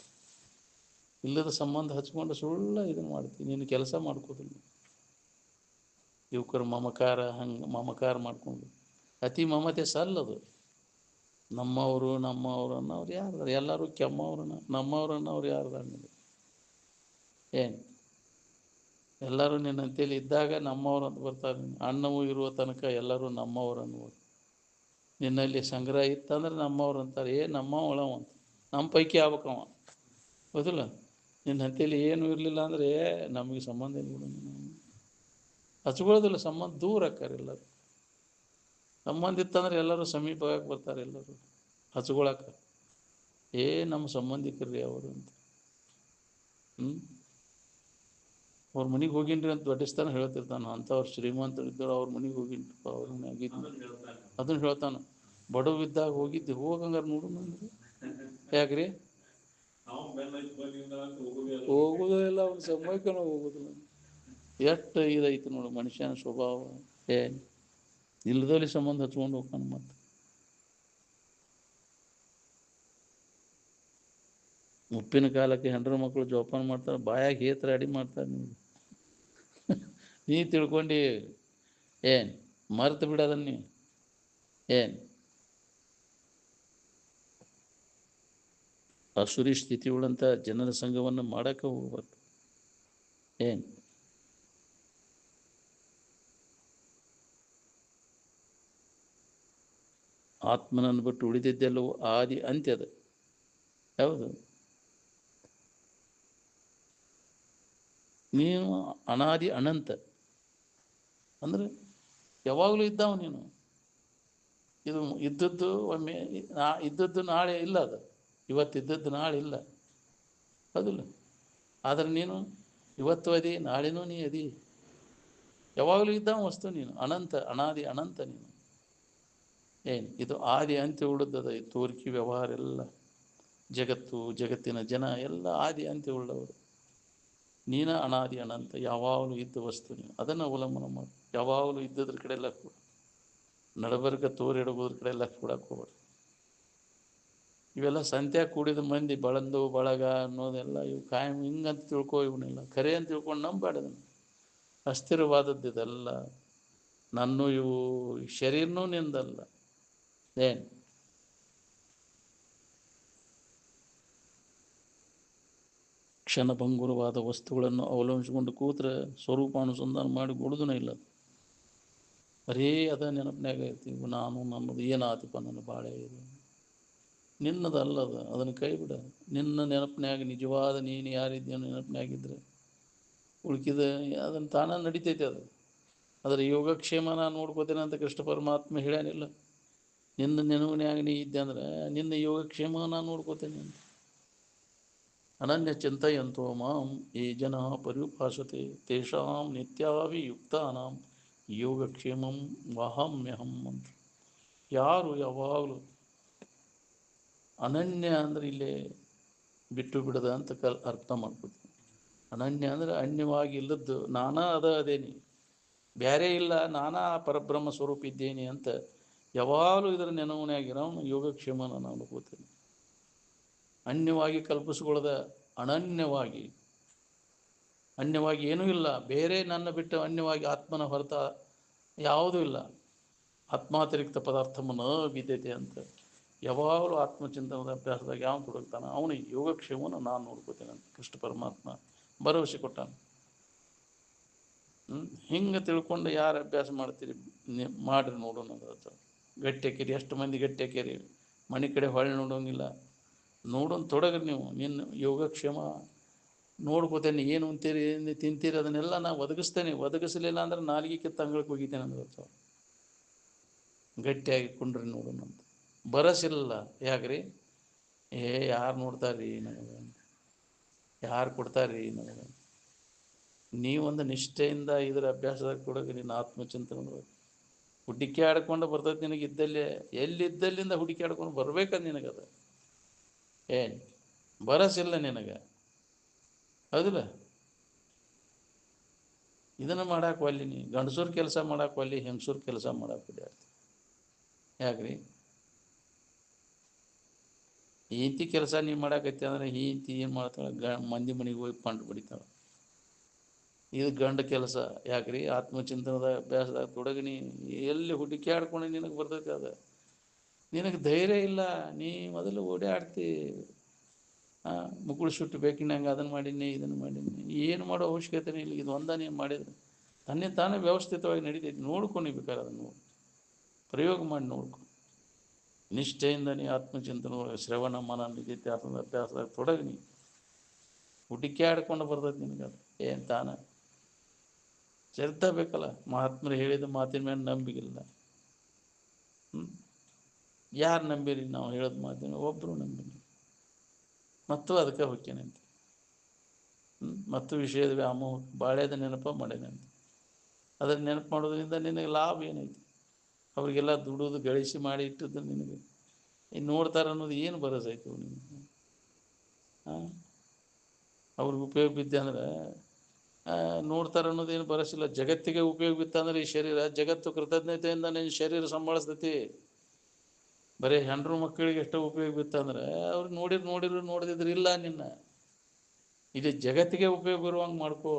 ಇಲ್ಲದ ಸಂಬಂಧ ಹಚ್ಕೊಂಡು ಸುಳ್ಳ ಇದನ್ನು ಮಾಡ್ತೀನಿ, ನೀನು ಕೆಲಸ ಮಾಡ್ಕೋದಿಲ್ಲ. ಯುವಕರು ಮಮಕಾರ ಮಾಡ್ಕೊಂಡು ಅತಿ ಮಮತೆ ಸಲ್ಲದು. ನಮ್ಮವರು ಅನ್ನೋರು ಯಾರು, ಎಲ್ಲರೂ ನಮ್ಮವ್ರನ್ನವ್ರು ಯಾರ್ದಾರ ಏನು. ಎಲ್ಲರೂ ನಿನ್ನಂತೇಳಿ ಇದ್ದಾಗ ನಮ್ಮವ್ರು ಅಂತ ಬರ್ತಾರೆ. ಅಣ್ಣವೂ ಇರುವ ತನಕ ಎಲ್ಲರೂ ನಮ್ಮವ್ರು ಅನ್ನುವರು. ನಿನ್ನಲ್ಲಿ ಸಂಗ್ರಹ ಇತ್ತಂದ್ರೆ ನಮ್ಮವ್ರು ಅಂತಾರೆ. ನಮ್ಮವಳವ ಅಂತ, ನಮ್ಮ ಪೈಕಿ ಆಗ್ಬೇಕವ, ಗೊತ್ತಿಲ್ಲ. ನಿನ್ನಂತೇಳಿ ಏನೂ ಇರಲಿಲ್ಲ ಅಂದರೆ ನಮಗೆ ಸಂಬಂಧ ಇಲ್ಲ, ಹಚ್ಕೊಳ್ಳೋದಿಲ್ಲ. ಸಂಬಂಧ ದೂರ ಆಕ್ಕಾರ ಎಲ್ಲರೂ. ಸಂಬಂಧ ಇತ್ತಂದ್ರೆ ಎಲ್ಲರೂ ಸಮೀಪವಾಗಿ ಬರ್ತಾರೆ, ಎಲ್ಲರೂ ಹಚ್ಕೊಳಕ. ನಮ್ಮ ಸಂಬಂಧಿಕರ್ರಿ ಅವರು ಅಂತ. ಅವ್ರ ಮನೆಗೆ ಹೋಗಿನ್ರಿ ಅಂತ ದೊಡ್ಡ ಸ್ಥಾನ ಹೇಳ್ತಿರ್ತಾನೆ. ಅಂಥವ್ರು ಶ್ರೀಮಂತರು ಇದ್ದರು, ಅವ್ರ ಮನೆಗೆ ಹೋಗಿನ್ರಿ, ಅವ್ರ ಮನೆಯಾಗಿದ್ದು ಅದನ್ನು ಹೇಳ್ತಾನೆ. ಬಡವಿದ್ದಾಗ ಹೋಗಿದ್ದು ಹೋಗಂಗಾರೆ ನೋಡು ಅಂದ್ರೆ ಯಾಕ್ರಿ ಹೋಗೋದು ಇಲ್ಲ, ಅವ್ನ ಸಮಯಕ್ಕೂ ಹೋಗೋದಿಲ್ಲ. ಎಷ್ಟು ಇದೈತಿ ನೋಡು ಮನುಷ್ಯನ ಸ್ವಭಾವ. ಇಲ್ಲದಲ್ಲಿ ಸಂಬಂಧ ಹಚ್ಕೊಂಡು ಹೋಗ್ತಾನೆ. ಮತ್ತೆ ಮುಪ್ಪಿನ ಕಾಲಕ್ಕೆ ಹೆಂಡ್ರ ಮಕ್ಕಳು ಜೋಪಾನ ಮಾಡ್ತಾರೆ, ಬಾಯಾಗಿ ಹೇತ್ರ ಅಡಿ ಮಾಡ್ತಾರೆ. ನೀ ತಿಳ್ಕೊಂಡು ಮರ್ತು ಬಿಡೋದನ್ನ ನೀವು ಅಸುರಿ ಸ್ಥಿತಿ ಉಳ್ಳಂಥ ಜನರ ಸಂಘವನ್ನು ಮಾಡಕ್ಕೆ ಹೋಗ್ಬಾರ್ದು. ಆತ್ಮನನ್ನು ಬಿಟ್ಟು ಉಳಿದಿದ್ದೆಲ್ಲವೂ ಆದಿ ಅಂತ್ಯದ. ಯಾವುದು ನೀನು ಅನಾದಿ ಅನಂತ ಅಂದರೆ ಯಾವಾಗಲೂ ಇದ್ದಾವ ನೀನು. ಇದು ಇದ್ದದ್ದು ಒಮ್ಮೆ ಇದ್ದದ್ದು ನಾಳೆ ಇಲ್ಲ, ಅದು ಇವತ್ತಿದ್ದದ್ದು ನಾಳೆ ಇಲ್ಲ, ಅದಿಲ್ಲ. ಆದರೆ ನೀನು ಇವತ್ತು ಅದಿ, ನಾಳೆನೂ ನೀ ಅದಿ, ಯಾವಾಗಲೂ ಇದ್ದಾವ ವಸ್ತು ನೀನು. ಅನಂತ, ಅನಾದಿ ಅನಂತ ನೀನು. ಇದು ಆದಿ ಅಂತ್ಯ ಉಳಿದದ. ಈ ತೋರಿಕೆ ವ್ಯವಹಾರ ಎಲ್ಲ, ಜಗತ್ತು, ಜಗತ್ತಿನ ಜನ ಎಲ್ಲ ಆದಿ ಅಂತ್ಯ ಉಳ್ಳವರು. ನೀನ ಅನಾದಿ ಅನಂತ, ಯಾವಾಗಲೂ ಇದ್ದ ವಸ್ತು ನೀನು. ಅದನ್ನು ಅವಲಂಬನ ಮಾಡಿ ಯಾವಾಗಲೂ ಇದ್ದದ್ರ ಕಡೆ ಎಲ್ಲ ಕೂಡ ನಡಬರ್ಕ ತೋರಿ ಹಿಡಗೋದ್ರ ಕಡೆ ಎಲ್ಲ ಕೂಡಕ್ಕೆ ಹೋಗ್ಬಾರ್ದು. ಇವೆಲ್ಲ ಸಂತ್ಯಾಗ ಕೂಡಿದ ಮಂದಿ ಬಳಂದು ಬಳಗ ಅನ್ನೋದೆಲ್ಲ ಇವು ಕಾಯಂ ಹಿಂಗಂತ ತಿಳ್ಕೊ, ಇವನ್ನೆಲ್ಲ ಖರೆ ಅಂತ ತಿಳ್ಕೊಂಡು ನಂಬಾಡದನ್ನು. ಅಸ್ಥಿರವಾದದ್ದು ಇದೆಲ್ಲ. ಇವು ಶರೀರನೂ ನಿಂದಲ್ಲ. ಕ್ಷಣಭಂಗುರವಾದ ವಸ್ತುಗಳನ್ನು ಅವಲಂಬಿಸಿಕೊಂಡು ಕೂತ್ರೆ ಸ್ವರೂಪಾನುಸಂಧಾನ ಮಾಡಿ ಕೊಡುದೂ ಇಲ್ಲ. ಬರೀ ಅದ ನೆನಪಿನಾಗ ಇರ್ತೀವಿ. ನಾನು ನನ್ನದು ಏನಾತಿಪ್ಪ, ನನ್ನ ಬಾಳೆ ಇದು ನಿನ್ನದಲ್ಲದ, ಅದನ್ನು ಕೈ ಬಿಡ. ನಿನ್ನ ನೆನಪಿನಾಗ ನಿಜವಾದ ನೀನು ಯಾರಿದ್ದೀನೋ ನೆನಪಿನಾಗಿದ್ದರೆ ಉಳ್ಕಿದ ಅದನ್ನು ತಾನ ನಡಿತೈತೆ. ಅದರ ಯೋಗಕ್ಷೇಮ ನಾನು ನೋಡ್ಕೋತೇನೆ ಅಂತ ಕೃಷ್ಣ ಪರಮಾತ್ಮ ಹೇಳ್ಯಾನಿಲ್ಲ. ನಿನ್ನ ನೆನಪಿನಾಗ ನೀ ಇದ್ದೆ ಅಂದ್ರೆ ನಿನ್ನ ಯೋಗಕ್ಷೇಮ ನಾನು ನೋಡ್ಕೋತೇನೆ ಅಂತ. ಅನನ್ಯ ಚಿಂತಯಂತೋ ಮಾಂ ಯೇ ಜನಃ ಪರ್ಯುಪಾಸತೆ ತೇಷಾಂ ನಿತ್ಯಾಭಿಯುಕ್ತಾನಾಂ ಯೋಗಕ್ಷೇಮಂ ವಹಾಮ್ಯಹಂ ಅಂತ. ಯಾರು ಯಾವಾಗಲೂ ಅನನ್ಯ ಅಂದರೆ ಇಲ್ಲೇ ಬಿಟ್ಟು ಬಿಡದ ಅಂತ ಅರ್ಥ ಮಾಡ್ಕೋತೀವಿ. ಅನನ್ಯ ಅಂದರೆ ಅನ್ಯವಾಗಿ ಇಲ್ಲದ್ದು, ನಾನಾ ಅದೇನಿ, ಬೇರೆ ಇಲ್ಲ, ನಾನಾ ಪರಬ್ರಹ್ಮ ಸ್ವರೂಪ ಇದ್ದೇನೆ ಅಂತ ಯಾವಾಗಲೂ ಇದರ ನೆನವನಾಗಿರೋ ಯೋಗಕ್ಷೇಮನ ನಾನು ಅನ್ಕೋತೀನಿ. ಅನ್ಯವಾಗಿ ಕಲ್ಪಿಸ್ಕೊಳ್ಳದ ಅನನ್ಯವಾಗಿ, ಅನ್ಯವಾಗಿ ಏನೂ ಇಲ್ಲ, ಬೇರೆ ನನ್ನ ಬಿಟ್ಟು ಅನ್ಯವಾಗಿ ಆತ್ಮನ ಹೊರತ ಯಾವುದೂ ಇಲ್ಲ. ಆತ್ಮಾತಿರಿಕ್ತ ಪದಾರ್ಥಮನ ವಿದ್ಯತೆ ಅಂತ ಯಾವಾಗಲೂ ಆತ್ಮಚಿಂತನದ ಅಭ್ಯಾಸದಾಗ ಯಾವ ತೊಡಗ್ತಾನೆ ಅವನಿಗೆ ಯೋಗಕ್ಷೇಮವನ್ನು ನಾನು ನೋಡ್ಕೋತೇನೆ ಅಂತ ಕೃಷ್ಣ ಪರಮಾತ್ಮ ಭರವಸೆ ಕೊಟ್ಟಾನೆ. ಹಿಂಗೆ ತಿಳ್ಕೊಂಡು ಯಾರು ಅಭ್ಯಾಸ ಮಾಡ್ತೀರಿ ಮಾಡ್ರಿ ನೋಡೋಣ. ಗಟ್ಟಿ ಹಾಕಿರಿ, ಎಷ್ಟು ಮಂದಿ ಗಟ್ಟಿ ಹಾಕಿರಿ, ಮನೆ ಕಡೆ ಹೊಳೆ ನೋಡೋಂಗಿಲ್ಲ. ನೋಡೋಣ ತೊಡಗ್ರಿ ನೀವು. ನಿನ್ನ ಯೋಗಕ್ಷೇಮ ನೋಡ್ಕೋತೇನೆ, ಏನು ಅಂತೀರಿ ಏನು ತಿಂತೀರಿ ಅದನ್ನೆಲ್ಲ ನಾನು ಒದಗಿಸ್ತೇನೆ. ಒದಗಿಸಲಿಲ್ಲ ಅಂದ್ರೆ ನಾಲಿಗೆ ಕಿತ್ತು ಅಂಗಳಕ್ಕೆ ಹೋಗಿದ್ದೇನೆ ಅಂದ್ರೆ ಗಟ್ಟಿಯಾಗಿ ಕುಂಡ್ರಿ ನೋಡೋಣ ಅಂತ. ಬರಸಿಲ್ಲ ಯಾಕ್ರಿ? ಯಾರು ನೋಡ್ತಾರ್ರಿ ನನಗೆ, ಯಾರು ಕೊಡ್ತಾರ್ರಿ ನನಗೆ? ನೀವೊಂದು ನಿಷ್ಠೆಯಿಂದ ಇದರ ಅಭ್ಯಾಸದಾಗ ಕೊಡೋಕೆ ನಿನ್ನ ಆತ್ಮಚಿಂತನೆ ಹುಡುಕಿ ಆಡ್ಕೊಂಡು ಬರ್ತೈತೆ ನಿನಗೆ. ಇದ್ದಲ್ಲೇ ಎಲ್ಲಿದ್ದಲ್ಲಿಂದ ಹುಡುಕಿ ಆಡ್ಕೊಂಡು ಬರ್ಬೇಕಂದ ನಿನಗದ. ಏನು ಬರಸಿಲ್ಲ ನಿನಗೆ, ಹೌದಿಲ್ಲ? ಇದನ್ನು ಮಾಡಾಕ ಒಲ್ಲಿ, ನೀ ಗಂಡಸೂರು ಕೆಲಸ ಮಾಡಾಕ ಒಲ್ಲಿ, ಹೆಂಗಸೂರು ಕೆಲಸ ಮಾಡಾಕ ಯಾಕ್ರಿ? ಈಂತಿ ಕೆಲಸ ನೀವು ಮಾಡಾಕತ್ತಿ ಅಂದ್ರೆ ಈಂತಿ ಏನು ಮಾಡ್ತಾಳೆ? ಮಂದಿ ಮನೆಗೆ ಹೋಗಿ ಪಂಡು ಬಡಿತಾಳೆ. ಇದು ಗಂಡ ಕೆಲಸ ಯಾಕ್ರಿ? ಆತ್ಮಚಿಂತನದ ಅಭ್ಯಾಸದಾಗ ತೊಡಗಿನಿ, ಎಲ್ಲಿ ಹುಡುಕಿ ಆಡ್ಕೊಂಡು ನಿನಗೆ ಬರ್ತೈತೆ ಅದು. ನಿನಗೆ ಧೈರ್ಯ ಇಲ್ಲ, ನೀ ಮೊದಲು ಓಡಾಡ್ತಿ. ಮುಗುಳು ಸುಟ್ಟು ಬೇಕಿನಂಗೆ ಅದನ್ನು ಮಾಡೀನಿ ಇದನ್ನು ಮಾಡೀನಿ. ಏನು ಮಾಡೋ ಅವಶ್ಯಕತೆ ಇಲ್ಲ. ಇದು ಒಂದ ನೀನು ಮಾಡಿದ್ರೆ ತನ್ನೇ ತಾನೇ ವ್ಯವಸ್ಥಿತವಾಗಿ ನಡೀತೈತಿ. ನೋಡ್ಕೊಂಡು ಬೇಕಾದ್ರೆ ಅದನ್ನು ಪ್ರಯೋಗ ಮಾಡಿ ನೋಡ್ಕೊ. ನಿಷ್ಠೆಯಿಂದ ನೀ ಆತ್ಮಚಿಂತನೆ ಶ್ರವಣ ಮನ ನಿಧಿತ್ಯಾತ್ಮದ ಅಭ್ಯಾಸದಾಗ ತೊಡಗಿನಿ, ಹುಡುಕಿ ಆಡ್ಕೊಂಡು ಬರ್ತೈತಿ ನಿನಗೆ ಅದು. ಏನು ತಾನ ಚರಿತ್ರೆ ಬೇಕಲ್ಲ. ಮಹಾತ್ಮರು ಹೇಳಿದ ಮಾತಿನ ಮೇಲೆ ನಂಬಿಕಿಲ್ಲ. ಯಾರು ನಂಬಿರಿ? ನಾವು ಹೇಳೋದು ಮಾತಿನ ಒಬ್ಬರು ನಂಬಿರಿ. ಮತ್ತು ಅದಕ್ಕೆ ಹೊಕ್ಕೇನಂತ ಮತ್ತು ವಿಷಯದ ವ್ಯಾಮೋಹ ಬಾಳ್ಯದ ನೆನಪ ಮಾಡೇನಂತ. ಅದನ್ನು ನೆನಪು ಮಾಡೋದ್ರಿಂದ ನಿನಗೆ ಲಾಭ ಏನೈತಿ? ಅವರಿಗೆಲ್ಲ ದುಡಿದು ಗಳಿಸಿ ಮಾಡಿ ಇಟ್ಟಿದ್ದು ನಿನಗೆ ಇನ್ನು ನೋಡ್ತಾರೆ ಅನ್ನೋದು ಏನು ಭರವಸೆ ನಿನಗೆ? ಅವ್ರಿಗೆ ಉಪಯೋಗ ಬಿದ್ದೆ ಅಂದ್ರೆ ನೋಡ್ತಾರೆ ಅನ್ನೋದೇನು ಭರವಸಿಲ್ಲ. ಜಗತ್ತಿಗೆ ಉಪಯೋಗ ಬಿತ್ತಂದ್ರೆ ಈ ಶರೀರ, ಜಗತ್ತು ಕೃತಜ್ಞತೆಯಿಂದ ನಿನ್ನ ಶರೀರ ಸಂಭಾಳಿಸ್ತೈತಿ. ಬರೀ ಹೆಂಡ್ರು ಮಕ್ಕಳಿಗೆ ಎಷ್ಟೋ ಉಪಯೋಗ ಬಿತ್ತಂದ್ರೆ ಅವ್ರಿಗೆ ನೋಡಿದ್ರು ಇಲ್ಲ. ಇದು ಜಗತ್ತಿಗೆ ಉಪಯೋಗ ಬರುವಂಗೆ ಮಾಡ್ಕೋ.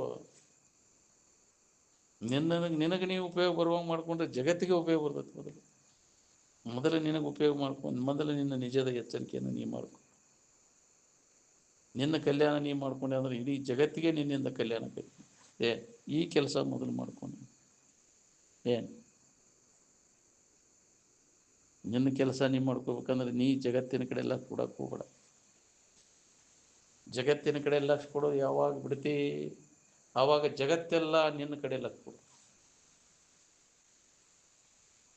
ನಿನಗೆ ನೀವು ಉಪಯೋಗ ಬರುವಂಗೆ ಮಾಡ್ಕೊಂಡ್ರೆ ಜಗತ್ತಿಗೆ ಉಪಯೋಗ ಬರ್ತೈತೆ. ಮೊದಲು ನಿನಗೆ ಉಪಯೋಗ ಮಾಡ್ಕೊಂಡು ಮೊದಲು ನಿನ್ನ ನಿಜದ ಎಚ್ಚರಿಕೆಯನ್ನು ನೀ ಮಾಡ್ಕೊ. ನಿನ್ನ ಕಲ್ಯಾಣ ನೀ ಮಾಡ್ಕೊಂಡೆ ಅಂದ್ರೆ ಇಡೀ ಜಗತ್ತಿಗೆ ನಿನ್ನಿಂದ ಕಲ್ಯಾಣ ಬೇಕು. ಈ ಕೆಲಸ ಮೊದಲು ಮಾಡ್ಕೊಂಡು ಏನು ನಿನ್ನ ಕೆಲಸ ನೀ ಮಾಡ್ಕೋಬೇಕಂದ್ರೆ ನೀ ಜಗತ್ತಿನ ಕಡೆ ಎಲ್ಲ ಕೊಡಕ್ಕೆ ಹೋಗ್ಬೇಡ. ಜಗತ್ತಿನ ಕಡೆ ಲಕ್ಷ ಕೊಡೋದು ಯಾವಾಗ ಬಿಡ್ತಿ ಆವಾಗ ಜಗತ್ತೆಲ್ಲ ನಿನ್ನ ಕಡೆ ಲಕ್ಷ ಕೊಡು.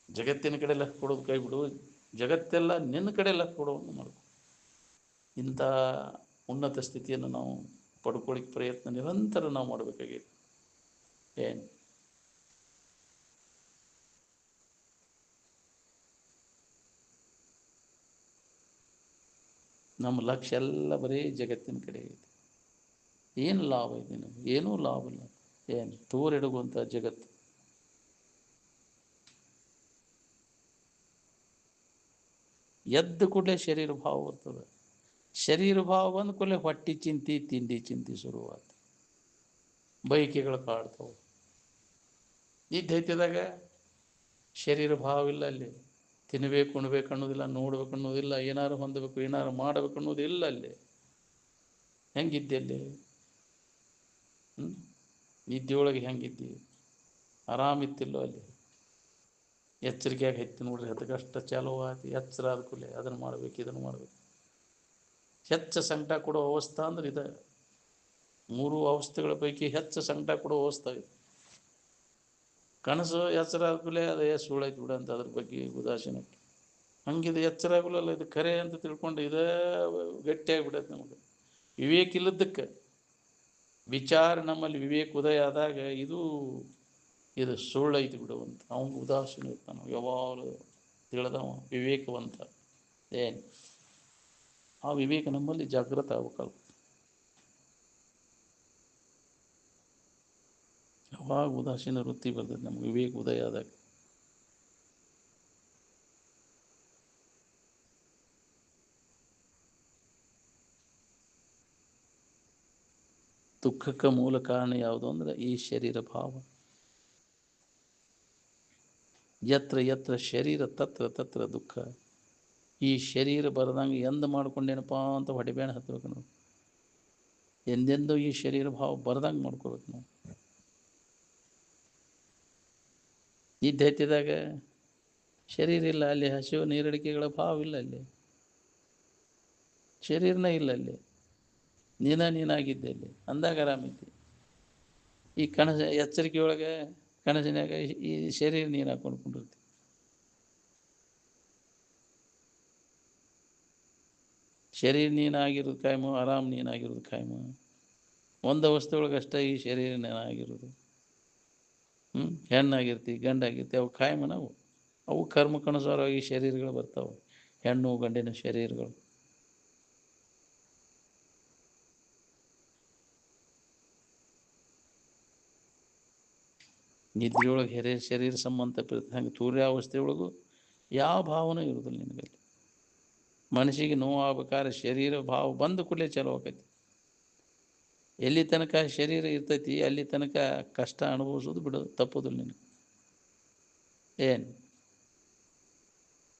ಜಗತ್ತಿನ ಕಡೆ ಲಕ್ಷ ಕೊಡೋದು ಕೈ ಬಿಡು, ಜಗತ್ತೆಲ್ಲ ನಿನ್ನ ಕಡೆ ಲಕ್ಷ ಕೊಡೋದು ಮಾಡ್ಕೊ. ಇಂಥ ಉನ್ನತ ಸ್ಥಿತಿಯನ್ನು ನಾವು ಪಡ್ಕೊಳ್ಳಿಕ್ಕೆ ಪ್ರಯತ್ನ ನಿರಂತರ ನಾವು ಮಾಡಬೇಕಾಗಿದೆ. ಏನು ನಮ್ಮ ಲಕ್ಷ್ಯ ಎಲ್ಲ ಬರೀ ಜಗತ್ತಿನ ಕಡೆ ಐತಿ. ಏನು ಲಾಭ ಇದೆ ನಿನಗೆ? ಏನೂ ಲಾಭ ಇಲ್ಲ. ಏನು ತೋರೆಡುವಂಥ ಜಗತ್ತು. ಎದ್ದು ಕೂಡಲೇ ಶರೀರ ಭಾವ ಬರ್ತದೆ. ಶರೀರ ಭಾವ ಬಂದ ಕೂಡಲೇ ಹೊಟ್ಟೆ ಚಿಂತೆ, ತಿಂಡಿ ಚಿಂತೆ ಶುರುವಾತ. ಬಯಕೆಗಳು ಕಾಡ್ತಾವೆ. ಈ ದೈತ್ಯದಾಗ ಶರೀರ ಭಾವ ಇಲ್ಲ. ಅಲ್ಲಿ ತಿನ್ನಬೇಕು ಉಣ್ಬೇಕು ಅನ್ನೋದಿಲ್ಲ, ನೋಡ್ಬೇಕು ಅನ್ನೋದಿಲ್ಲ, ಏನಾರು ಹೊಂದಬೇಕು ಏನಾರು ಮಾಡಬೇಕು ಅನ್ನೋದಿಲ್ಲ. ಅಲ್ಲಿ ಹೆಂಗಿದ್ದೆ? ಅಲ್ಲಿ ನಿದ್ದೆಯೊಳಗೆ ಹೆಂಗಿದ್ದಿ? ಆರಾಮಿತ್ತಿಲ್ಲೋ? ಅಲ್ಲಿ ಎಚ್ಚರಿಕೆಯಾಗಿ ಹೆಚ್ಚು ನೋಡ್ರಿ. ಅದಕ್ಕಷ್ಟು ಚಾಲೂ ಆಯ್ತು. ಎಚ್ಚರ ಆದ ಕೂಡಲೇ ಅದನ್ನು ಮಾಡ್ಬೇಕು ಇದನ್ನು ಮಾಡ್ಬೇಕು. ಹೆಚ್ಚು ಸಂಕಟ ಕೊಡೋ ಅವಸ್ಥೆ ಅಂದ್ರೆ ಇದೆ. 3 ಅವಸ್ಥೆಗಳ ಪೈಕಿ ಹೆಚ್ಚು ಸಂಕಟ ಕೊಡೋ ಅವಸ್ಥೆ ಇದೆ. ಕನಸು ಎಚ್ಚರ ಆದ ಕೂಡಲೇ ಅದೇ ಸುಳ್ಳಾಯ್ತು ಬಿಡ ಅಂತ ಅದ್ರ ಬಗ್ಗೆ ಉದಾಸೀನಕ್ಕೆ. ಹಂಗಿದು ಎಚ್ಚರ ಆಗಲ್ಲ. ಇದು ಖರೆ ಅಂತ ತಿಳ್ಕೊಂಡು ಇದೇ ಗಟ್ಟಿಯಾಗಿಬಿಡತ್ತೆ ನಮಗೆ. ವಿವೇಕ ಇಲ್ಲದಕ್ಕೆ ವಿಚಾರ ನಮ್ಮಲ್ಲಿ ವಿವೇಕ ಉದಯ ಆದಾಗ ಇದು ಸುಳ್ಳೈತಿ ಬಿಡುವಂತ ಅವನು ಉದಾಸೀನ ಇರ್ತಾನೆ. ಯಾವಾಗಲೂ ತಿಳಿದವ ವಿವೇಕವಂತ. ಏನು ಆ ವಿವೇಕ ನಮ್ಮಲ್ಲಿ ಜಾಗೃತ ಆಗ್ಬೇಕಲ್ಲ. ಯಾವಾಗ ಉದಾಸೀನ ವೃತ್ತಿ ಬರ್ತದೆ ನಮ್ಗೆ ವಿವೇಕ ಉದಯ ಆದಾಗ. ದುಃಖಕ್ಕೆ ಮೂಲ ಕಾರಣ ಯಾವುದು ಅಂದರೆ ಈ ಶರೀರ ಭಾವ. ಯತ್ರ ಯತ್ರ ಶರೀರ ತತ್ರ ತತ್ರ ದುಃಖ. ಈ ಶರೀರ ಬರದಂಗೆ ಎಂದ ಮಾಡ್ಕೊಂಡೇನಪ್ಪ ಅಂತ ಹೊಡೆಬೇಣ ಹತ್ಬೇಕು ನಾವು. ಎಂದೆಂದೂ ಈ ಶರೀರ ಭಾವ ಬರ್ದಂಗೆ ಮಾಡ್ಕೋಬೇಕು ನಾವು. ನಿದ್ದೆ ಹತ್ತಿದಾಗ ಶರೀರ ಇಲ್ಲ, ಅಲ್ಲಿ ಹಸಿವು ನೀರಡಿಕೆಗಳ ಭಾವ ಇಲ್ಲ, ಅಲ್ಲಿ ಶರೀರನೇ ಇಲ್ಲ, ಅಲ್ಲಿ ನೀನಾಗಿದ್ದೆ ಅಲ್ಲಿ ಅಂದಾಗ ಆರಾಮಿದ್ದೆ. ಈ ಎಚ್ಚರಿಕೆ ಒಳಗೆ ಕನಸಿನಾಗ ಈ ಶರೀರ ನೀನು ಹಾಕೊಂಡ್ಕೊಂಡಿರ್ತಿ. ಶರೀರ ನೀನಾಗಿರೋದು ಕಾಯಮ, ಆರಾಮ್ ನೀನಾಗಿರೋದು ಕಾಯಮ. ಒಂದು ಅವಸ್ಥೆ ಒಳಗೆ ಅಷ್ಟೇ ಈ ಶರೀರ ನೀನಾಗಿರೋದು. ಹೆಣ್ಣಾಗಿರ್ತಿ ಗಂಡಾಗಿರ್ತಿ ಅವು ಕಾಯಮ. ಅವು ಕರ್ಮಕ್ಕನುಸಾರವಾಗಿ ಶರೀರಗಳು ಬರ್ತಾವೆ, ಹೆಣ್ಣು ಗಂಡಿನ ಶರೀರಗಳು. ನಿದ್ರೆಯೊಳಗೆ ಶರೀರ ಸಂಬಂಧಪಟ್ಟ ಹಂಗೆ ತೂರ್ಯಾವಸ್ಥೆಯೊಳಗೂ ಯಾವ ಭಾವನೂ ಇರೋದಿಲ್ಲ ನಿನಗಲ್ಲಿ. ಮನಸ್ಸಿಗೆ ನೋವಾಗಬೇಕಾದ್ರೆ ಶರೀರ ಭಾವ ಬಂದು ಕೂಡಲೇ ಚಲೋ ಆಕೈತಿ. ಎಲ್ಲಿ ತನಕ ಶರೀರ ಇರ್ತೈತಿ ಅಲ್ಲಿ ತನಕ ಕಷ್ಟ ಅನುಭವಿಸೋದು ಬಿಡೋದು ತಪ್ಪೋದಿಲ್ಲ ನಿನಗೆ. ಏನು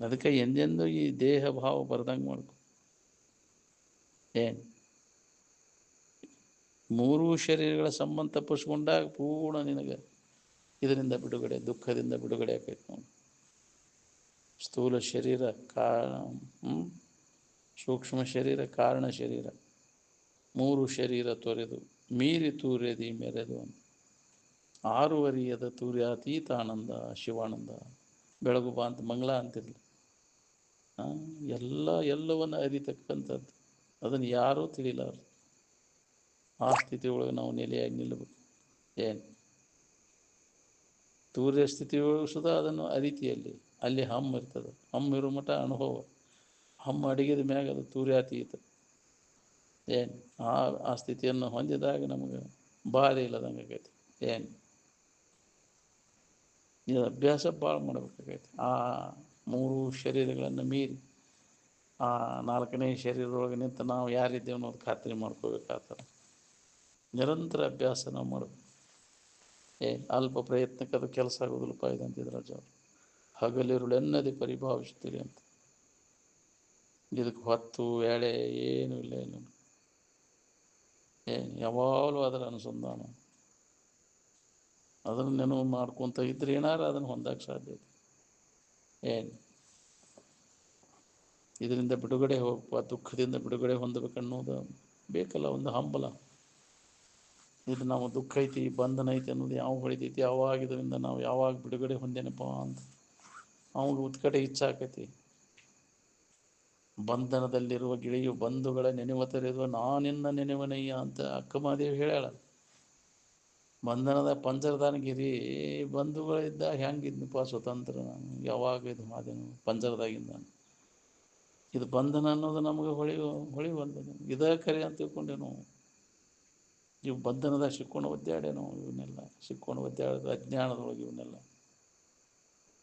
ಅದಕ್ಕೆ ಎಂದೆಂದು ಈ ದೇಹ ಭಾವ ಬರ್ದಂಗೆ ಮಾಡ್ಕೊ. ಏನು ಮೂರೂ ಶರೀರಗಳ ಸಂಬಂಧ ತಪ್ಪಿಸ್ಕೊಂಡಾಗ ಪೂರ್ಣ ನಿನಗೆ ಇದರಿಂದ ಬಿಡುಗಡೆ, ದುಃಖದಿಂದ ಬಿಡುಗಡೆ ಆಕೈತಿ ನೋಡಿ. ಸ್ಥೂಲ ಶರೀರ ಕಾರಣ, ಸೂಕ್ಷ್ಮ ಶರೀರ, ಕಾರಣ ಶರೀರ, ಮೂರು ಶರೀರ ತೊರೆದು ಮೀರಿ ತೂರ್ಯದಿ ಮೆರೆದು ಅಂತ. ಆರುವರಿಯದ ತೂರ್ಯಾತೀತ ಆನಂದ ಶಿವಾನಂದ. ಬೆಳಗು ಬಾ ಅಂತ ಮಂಗಳ ಅಂತಿರಲಿ. ಎಲ್ಲವನ್ನು ಅರಿತಕ್ಕಂಥದ್ದು, ಅದನ್ನು ಯಾರೂ ತಿಳಿಲಾರ. ಆ ಸ್ಥಿತಿಯೊಳಗೆ ನಾವು ನೆಲೆಯಾಗಿ ನಿಲ್ಲಬೇಕು. ಏನು ತೂರ್ಯ ಸ್ಥಿತಿಯೊಳಗೆ ಸುಧಾ ಅದನ್ನು ಅರಿತಿಯಲ್ಲಿ ಅಲ್ಲಿ ಹಮ್ಮು ಇರ್ತದೆ. ಹಮ್ಮು ಇರೋ ಮಟ್ಟ ಅನುಭವ. ಹಮ್ಮು ಅಡಿಗೆದ ಮ್ಯಾಗ ಅದು ತೂರ್ಯಾತೀತ. ಏನು ಆ ಸ್ಥಿತಿಯನ್ನು ಹೊಂದಿದಾಗ ನಮಗೆ ಬಾಧೆ ಇಲ್ಲದಂಗೆ ಆಗೈತಿ. ಏನು ಇದು ಅಭ್ಯಾಸ ಭಾಳ ಮಾಡಬೇಕಾಗೈತಿ. ಆ ಮೂರು ಶರೀರಗಳನ್ನು ಮೀರಿ ಆ ನಾಲ್ಕನೇ ಶರೀರದೊಳಗೆ ನಿಂತು ನಾವು ಯಾರಿದ್ದೇವೆ ಅನ್ನೋದು ಖಾತ್ರಿ ಮಾಡ್ಕೋಬೇಕಾಗ್ತದೆ. ನಿರಂತರ ಅಭ್ಯಾಸ ನಾವು ಮಾಡಬೇಕು. ಅಲ್ಪ ಪ್ರಯತ್ನಕ್ಕೆ ಅದು ಕೆಲಸ ಆಗೋದಿಲ್ಲಪ್ಪ ಇದಂತಿದ್ರು ರಾಜ ಅವರು. ಹಗಲಿರುಳೆನ್ನದೆ ಪರಿಭಾವಿಸ್ತೀರಿ ಅಂತ. ಇದಕ್ಕೆ ಹೊತ್ತು ಎಳೆ ಏನೂ ಇಲ್ಲ. ಯಾವಾಗಲೂ ಅದರ ಅನುಸಂಧಾನ, ಅದನ್ನು ನೆನಪು ಮಾಡ್ಕೊತ ಇದ್ರೆ ಏನಾರು ಅದನ್ನು ಹೊಂದಕ್ಕೆ ಸಾಧ್ಯ ಇದೆ. ಏನು ಇದರಿಂದ ಬಿಡುಗಡೆ ಹೋಗಪ್ಪ, ದುಃಖದಿಂದ ಬಿಡುಗಡೆ ಹೊಂದಬೇಕನ್ನೋದು ಬೇಕಲ್ಲ, ಒಂದು ಹಂಬಲ. ಇದು ನಾವು ದುಃಖ ಐತಿ, ಬಂಧನ ಐತಿ ಅನ್ನೋದು ಯಾವ ಹೊಳಿತೈತಿ, ಯಾವಾಗ ಇದರಿಂದ ನಾವು ಯಾವಾಗ ಬಿಡುಗಡೆ ಹೊಂದೇನಪ್ಪ ಅಂತ ಅವಾಗ ಉತ್ಕಟ ಇಚ್ಛಾಕೈತಿ. ಬಂಧನದಲ್ಲಿರುವ ಗಿಳಿಯು ಬಂಧುಗಳ ನೆನೆವತರಿರುವ ನಾನಿನ್ನ ನೆನೆವನಯ್ಯ ಅಂತ ಅಕ್ಕಮಹಾದೇವಿ ಹೇಳ್ಯಾಳ. ಬಂಧನದ ಪಂಜರದಾನಗಿರಿ ಬಂಧುಗಳಿದ್ದ ಹೆಂಗಿದ್ನಪ್ಪ ಸ್ವತಂತ್ರ, ನಾನು ಯಾವಾಗ ಇದು ಮಾದೇನು ಪಂಜರದಾಗಿಂದ. ಇದು ಬಂಧನ ಅನ್ನೋದು ನಮಗೆ ಹೊಳಿ ಬಂದನು. ಇದೇ ಕರೆ ಅಂತ ತಿಳ್ಕೊಂಡೇನು. ಇವು ಬಂಧನದಾಗ ಸಿಕ್ಕೊಂಡು ಒದ್ದಾಡೇನೋ, ಇವನ್ನೆಲ್ಲ ಸಿಕ್ಕೊಂಡು ಒದ್ದಾಡೋದು ಅಜ್ಞಾನದೊಳಗೆ. ಇವನ್ನೆಲ್ಲ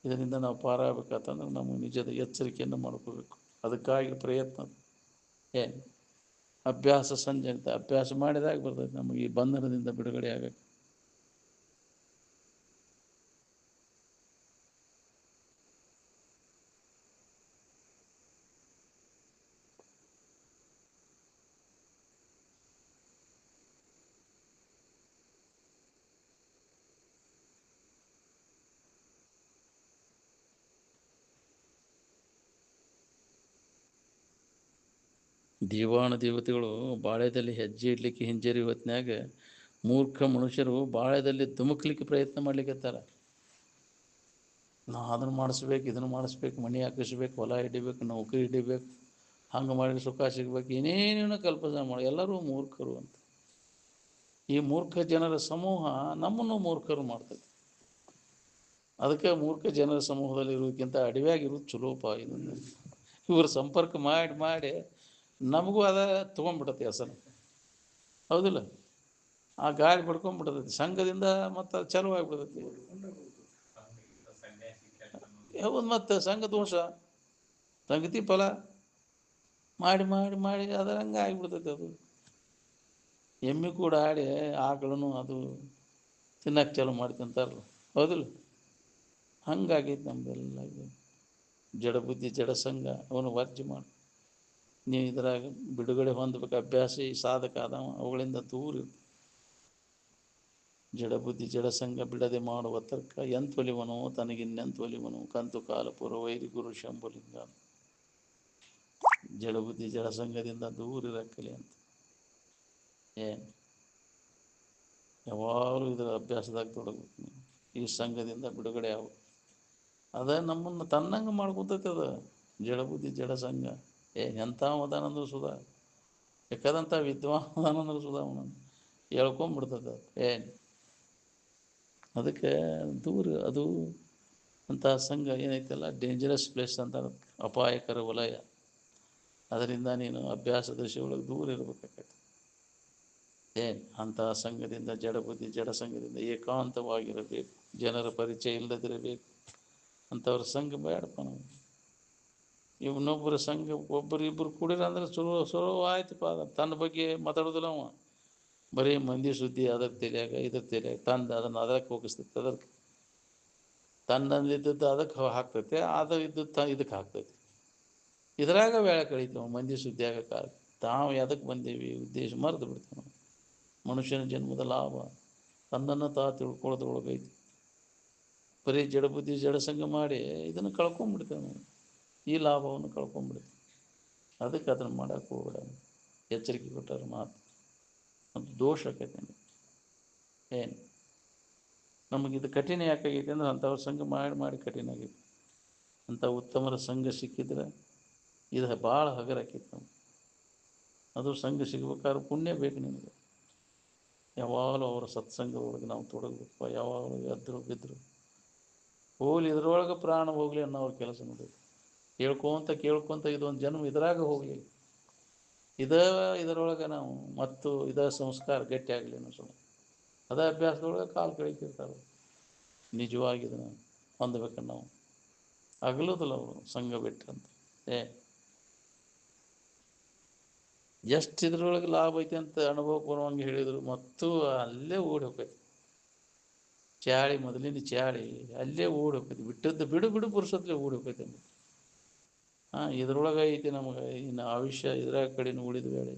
ಇದರಿಂದ ನಾವು ಪಾರಾಗಬೇಕಂತಂದ್ರೆ ನಮಗೆ ನಿಜದ ಎಚ್ಚರಿಕೆಯನ್ನು ಮಾಡ್ಕೋಬೇಕು. ಅದಕ್ಕಾಗಿ ಪ್ರಯತ್ನ. ಏನು ಅಭ್ಯಾಸ ಸಂಜನಿತ ಅಭ್ಯಾಸ ಮಾಡಿದಾಗ ಬರ್ತದೆ ನಮಗೆ ಈ ಬಂಧನದಿಂದ ಬಿಡುಗಡೆ ಆಗಕ್ಕೆ. ದೇವಾನು ದೇವತೆಗಳು ಬಾಳೆದಲ್ಲಿ ಹೆಜ್ಜೆ ಇಡ್ಲಿಕ್ಕೆ ಹಿಂಜರಿ ಹೊತ್ನ್ಯಾಗ ಮೂರ್ಖ ಮನುಷ್ಯರು ಬಾಳೆದಲ್ಲಿ ಧುಮುಕ್ಲಿಕ್ಕೆ ಪ್ರಯತ್ನ ಮಾಡ್ಲಿಕ್ಕತ್ತಾರ. ನಾ ಅದನ್ನು ಮಾಡಿಸ್ಬೇಕು, ಇದನ್ನು ಮಾಡಿಸ್ಬೇಕು, ಮನೆ ಹಾಕಿಸ್ಬೇಕು, ಹೊಲ ಹಿಡಿಬೇಕು, ನೌಕರಿ ಹಿಡಿಬೇಕು, ಹಂಗೆ ಮಾಡಿ ಸುಖ ಸಿಗ್ಬೇಕು, ಏನೇನೇನೋ ಕಲ್ಪನೆ ಮಾಡಿ. ಎಲ್ಲರೂ ಮೂರ್ಖರು ಅಂತ. ಈ ಮೂರ್ಖ ಜನರ ಸಮೂಹ ನಮ್ಮನ್ನು ಮೂರ್ಖರು ಮಾಡ್ತದೆ. ಅದಕ್ಕೆ ಮೂರ್ಖ ಜನರ ಸಮೂಹದಲ್ಲಿ ಇರೋದಕ್ಕಿಂತ ಅಡವ್ಯಾಗಿರೋದು ಚಲೋಪ. ಇದನ್ನು ಇವರು ಸಂಪರ್ಕ ಮಾಡಿ ಮಾಡಿ ನಮಗೂ ಅದ ತೊಗೊಂಡ್ಬಿಡತ್ತೆ ಹೆಸರು. ಹೌದಿಲ್ಲ? ಆ ಗಾಳಿ ಬಡ್ಕೊಂಡ್ಬಿಡ್ತೈತಿ ಸಂಘದಿಂದ, ಮತ್ತು ಅದು ಚಲೋ ಆಗಿಬಿಡ್ತೈತಿ. ಹೌದು, ಮತ್ತು ಸಂಘ ದೋಷ, ಸಂಗತಿ ಫಲ ಮಾಡಿ ಮಾಡಿ ಮಾಡಿ ಅದರಂಗೆ ಆಗಿಬಿಡ್ತೈತಿ ಅದು. ಎಮ್ಮೆ ಕೂಡ ಆಡಿ ಆಕಳನ್ನು ಅದು ತಿನ್ನಕ್ಕೆ ಚಾಲು ಮಾಡಿ ತಿಂತಾರಲ್ಲ, ಹೌದಿಲ್ಲ? ಹಂಗಾಗೈತೆ ನಮ್ದೆಲ್ಲ. ಇದು ಜಡ ಬುದ್ಧಿ ಜಡ ಸಂಘ ಅವನು ವರ್ಜಿ ಮಾಡಿ ನೀವು ಇದ್ರಾಗ ಬಿಡುಗಡೆ ಹೊಂದಬೇಕು. ಅಭ್ಯಾಸ ಈ ಸಾಧಕ ಆದವ ಅವುಗಳಿಂದ ದೂರ ಇರು. ಜಡ ಬುದ್ಧಿ ಜಡ ಸಂಘ ಬಿಡದೆ ಮಾಡುವ ತರ್ಕ ಎಂತೊಲಿವನು ತನಗಿನ್ನೆಂತೊಲಿವನು ಕಂತು ಕಾಲ ಪುರ ವೈರಿ ಗುರು ಶಂಭುಲಿಂಗ. ಜಡ ಬುದ್ಧಿ ಜಡ ಸಂಘದಿಂದ ದೂರ ಇರಕ್ಕಲಿ ಅಂತ. ಏನು ಯಾವಾಗಲೂ ಇದರ ಅಭ್ಯಾಸದಾಗ ತೊಡಗಬೇಕು ನೀವು. ಈ ಸಂಘದಿಂದ ಬಿಡುಗಡೆ ಆಗ ಅದ ನಮ್ಮನ್ನು ತನ್ನಂಗೆ ಮಾಡ್ಕೊತೈತೆ. ಅದ ಜಡ ಬುದ್ಧಿ ಜಡ ಸಂಘ. ಎಂಥ ಅದಾನಂದ್ರು ಸುಧಾ, ಬೇಕಾದಂಥ ವಿದ್ವಾನ್ ಅದಾನಂದ್ರು ಸುಧಾ ಅವನನ್ನು ಹೇಳ್ಕೊಂಬಿಡ್ತದೆ. ಏನು ಅದಕ್ಕೆ ದೂರ ಅದು ಅಂಥ ಸಂಘ ಏನೈತಲ್ಲ, ಡೇಂಜರಸ್ ಪ್ಲೇಸ್ ಅಂತ, ಅಪಾಯಕರ ವಲಯ. ಅದರಿಂದ ನೀನು ಅಭ್ಯಾಸ ದಶೆ ಒಳಗೆ ದೂರ ಇರಬೇಕಾಗತ್ತೆ. ಏನು ಅಂತಹ ಸಂಘದಿಂದ ಜಡ ಬುದ್ಧಿ ಜಡ ಸಂಘದಿಂದ ಏಕಾಂತವಾಗಿರಬೇಕು. ಜನರ ಪರಿಚಯ ಇಲ್ಲದಿರಬೇಕು. ಅಂಥವ್ರ ಸಂಘ ಬೇಡಪ್ಪ ನಾವು. ಇವನೊಬ್ಬರ ಸಂಘ ಒಬ್ಬರು ಇಬ್ಬರು ಕೂಡಿರ ಅಂದ್ರೆ ಸುಲಭ ಆಯ್ತಪ್ಪ. ತನ್ನ ಬಗ್ಗೆ ಮಾತಾಡೋದಿಲ್ಲ ಅವ. ಬರೀ ಮಂದಿ ಸುದ್ದಿ ಅದಕ್ಕೆ ತಿಳಿಯಾಗ ಇದಕ್ಕೆ ತಿಳಿಯಾಗ ತಂದು ಅದನ್ನು ಅದಕ್ಕೆ ಹೋಗಿಸ್ತೈತೆ. ಅದಕ್ಕೆ ತನ್ನಲ್ಲಿದ್ದದ್ದು ಅದಕ್ಕೆ ಹಾಕ್ತೈತೆ, ಅದು ಇದ್ದದ್ದು ಇದಕ್ಕೆ ಹಾಕ್ತೈತೆ. ಇದ್ರಾಗ ವೇಳೆ ಕಳೀತಾವ ಮಂದಿ ಸುದ್ದಿ ಆಗಕ್ಕೆ. ತಾವು ಎದಕ್ಕೆ ಬಂದೀವಿ ಉದ್ದೇಶ ಮರೆತು ಬಿಡ್ತಾವೆ. ಮನುಷ್ಯನ ಜನ್ಮದ ಲಾಭ ತನ್ನನ್ನು ತಿಳ್ಕೊಳ್ಳೋದ್ರೊಳಗೈತಿ. ಬರೀ ಜಡ ಬುದ್ಧಿ ಜಡ ಸಂಘ ಮಾಡಿ ಇದನ್ನು ಕಳ್ಕೊಂಡ್ಬಿಡ್ತೇವೆ ನಾವು. ಈ ಲಾಭವನ್ನು ಕಳ್ಕೊಂಡ್ಬಿಡ್ತೀವಿ. ಅದಕ್ಕೆ ಅದನ್ನು ಮಾಡೋಕ್ಕೆ ಹೋಗ್ಬೇಡ. ಎಚ್ಚರಿಕೆ ಕೊಟ್ಟಾರ ಮಾತು. ಅದು ದೋಷ ಆಕೈತೆ. ಏನು ನಮಗಿದು ಕಠಿಣ ಯಾಕಾಗೈತೆ ಅಂದ್ರೆ ಅಂಥವ್ರ ಸಂಘ ಮಾಡಿ ಕಠಿಣ ಆಗೈತಿ. ಅಂಥ ಉತ್ತಮರ ಸಂಘ ಸಿಕ್ಕಿದ್ರೆ ಇದು ಭಾಳ ಹಗರಾಕೈತಿ ನಮ್ಗೆ. ಅದು ಸಂಘ ಸಿಗ್ಬೇಕಾದ್ರೆ ಪುಣ್ಯ ಬೇಕು ನಿಮಗೆ. ಯಾವಾಗಲೂ ಅವರ ಸತ್ಸಂಗ ಒಳಗೆ ನಾವು ತೊಡಗಬೇಕು. ಯಾವಾಗಲೂ ಎದ್ರು ಬಿದ್ದರು ಹೋಗಲಿ, ಇದ್ರೊಳಗೆ ಪ್ರಾಣ ಹೋಗಲಿ ಅನ್ನೋ ಅವ್ರ ಕೆಲಸ ನೋಡಬೇಕು. ಕೇಳ್ಕೊತ ಇದೊಂದು ಜನ್ಮ ಇದ್ರಾಗ ಹೋಗಲಿ, ಇದರೊಳಗೆ ನಾವು ಮತ್ತು ಸಂಸ್ಕಾರ ಗಟ್ಟಿ ಆಗಲಿ ಅನ್ನೋ ಸುಮ್ಮನೆ ಅದೇ ಅಭ್ಯಾಸದೊಳಗೆ ಕಾಲು ಕಳೀತಿರ್ತಾರೆ. ನಿಜವಾಗಿ ಇದನ್ನು ಹೊಂದಬೇಕನ್ನು ನಾವು ಆಗಲೋದಿಲ್ಲ ಅವರು ಸಂಘ ಬಿಟ್ಟರಂತ. ಎಷ್ಟು ಇದ್ರೊಳಗೆ ಲಾಭ ಐತೆ ಅಂತ ಅನುಭವ ಬರುವಂಗೆ ಹೇಳಿದರು. ಮತ್ತು ಅಲ್ಲೇ ಓಡಿ ಹೋಗ್ತೈತಿ ಚಾಳಿ, ಮೊದಲಿನ ಚಾಳಿ ಅಲ್ಲೇ ಓಡಿ ಹೋಗ್ತೈತಿ. ಬಿಟ್ಟದ್ದು ಬಿಡು ಪುರುಸತ್ಲೆ ಓಡಿ ಹೋಗ್ತೈತಿ. ಇದ್ರೊಳಗೆ ಐತಿ ನಮಗೆ ಇನ್ನು ಆಯುಷ್ಯ. ಇದ್ರಾಗ ಕಡೆನೂ ಉಳಿದ ಬೇಡ.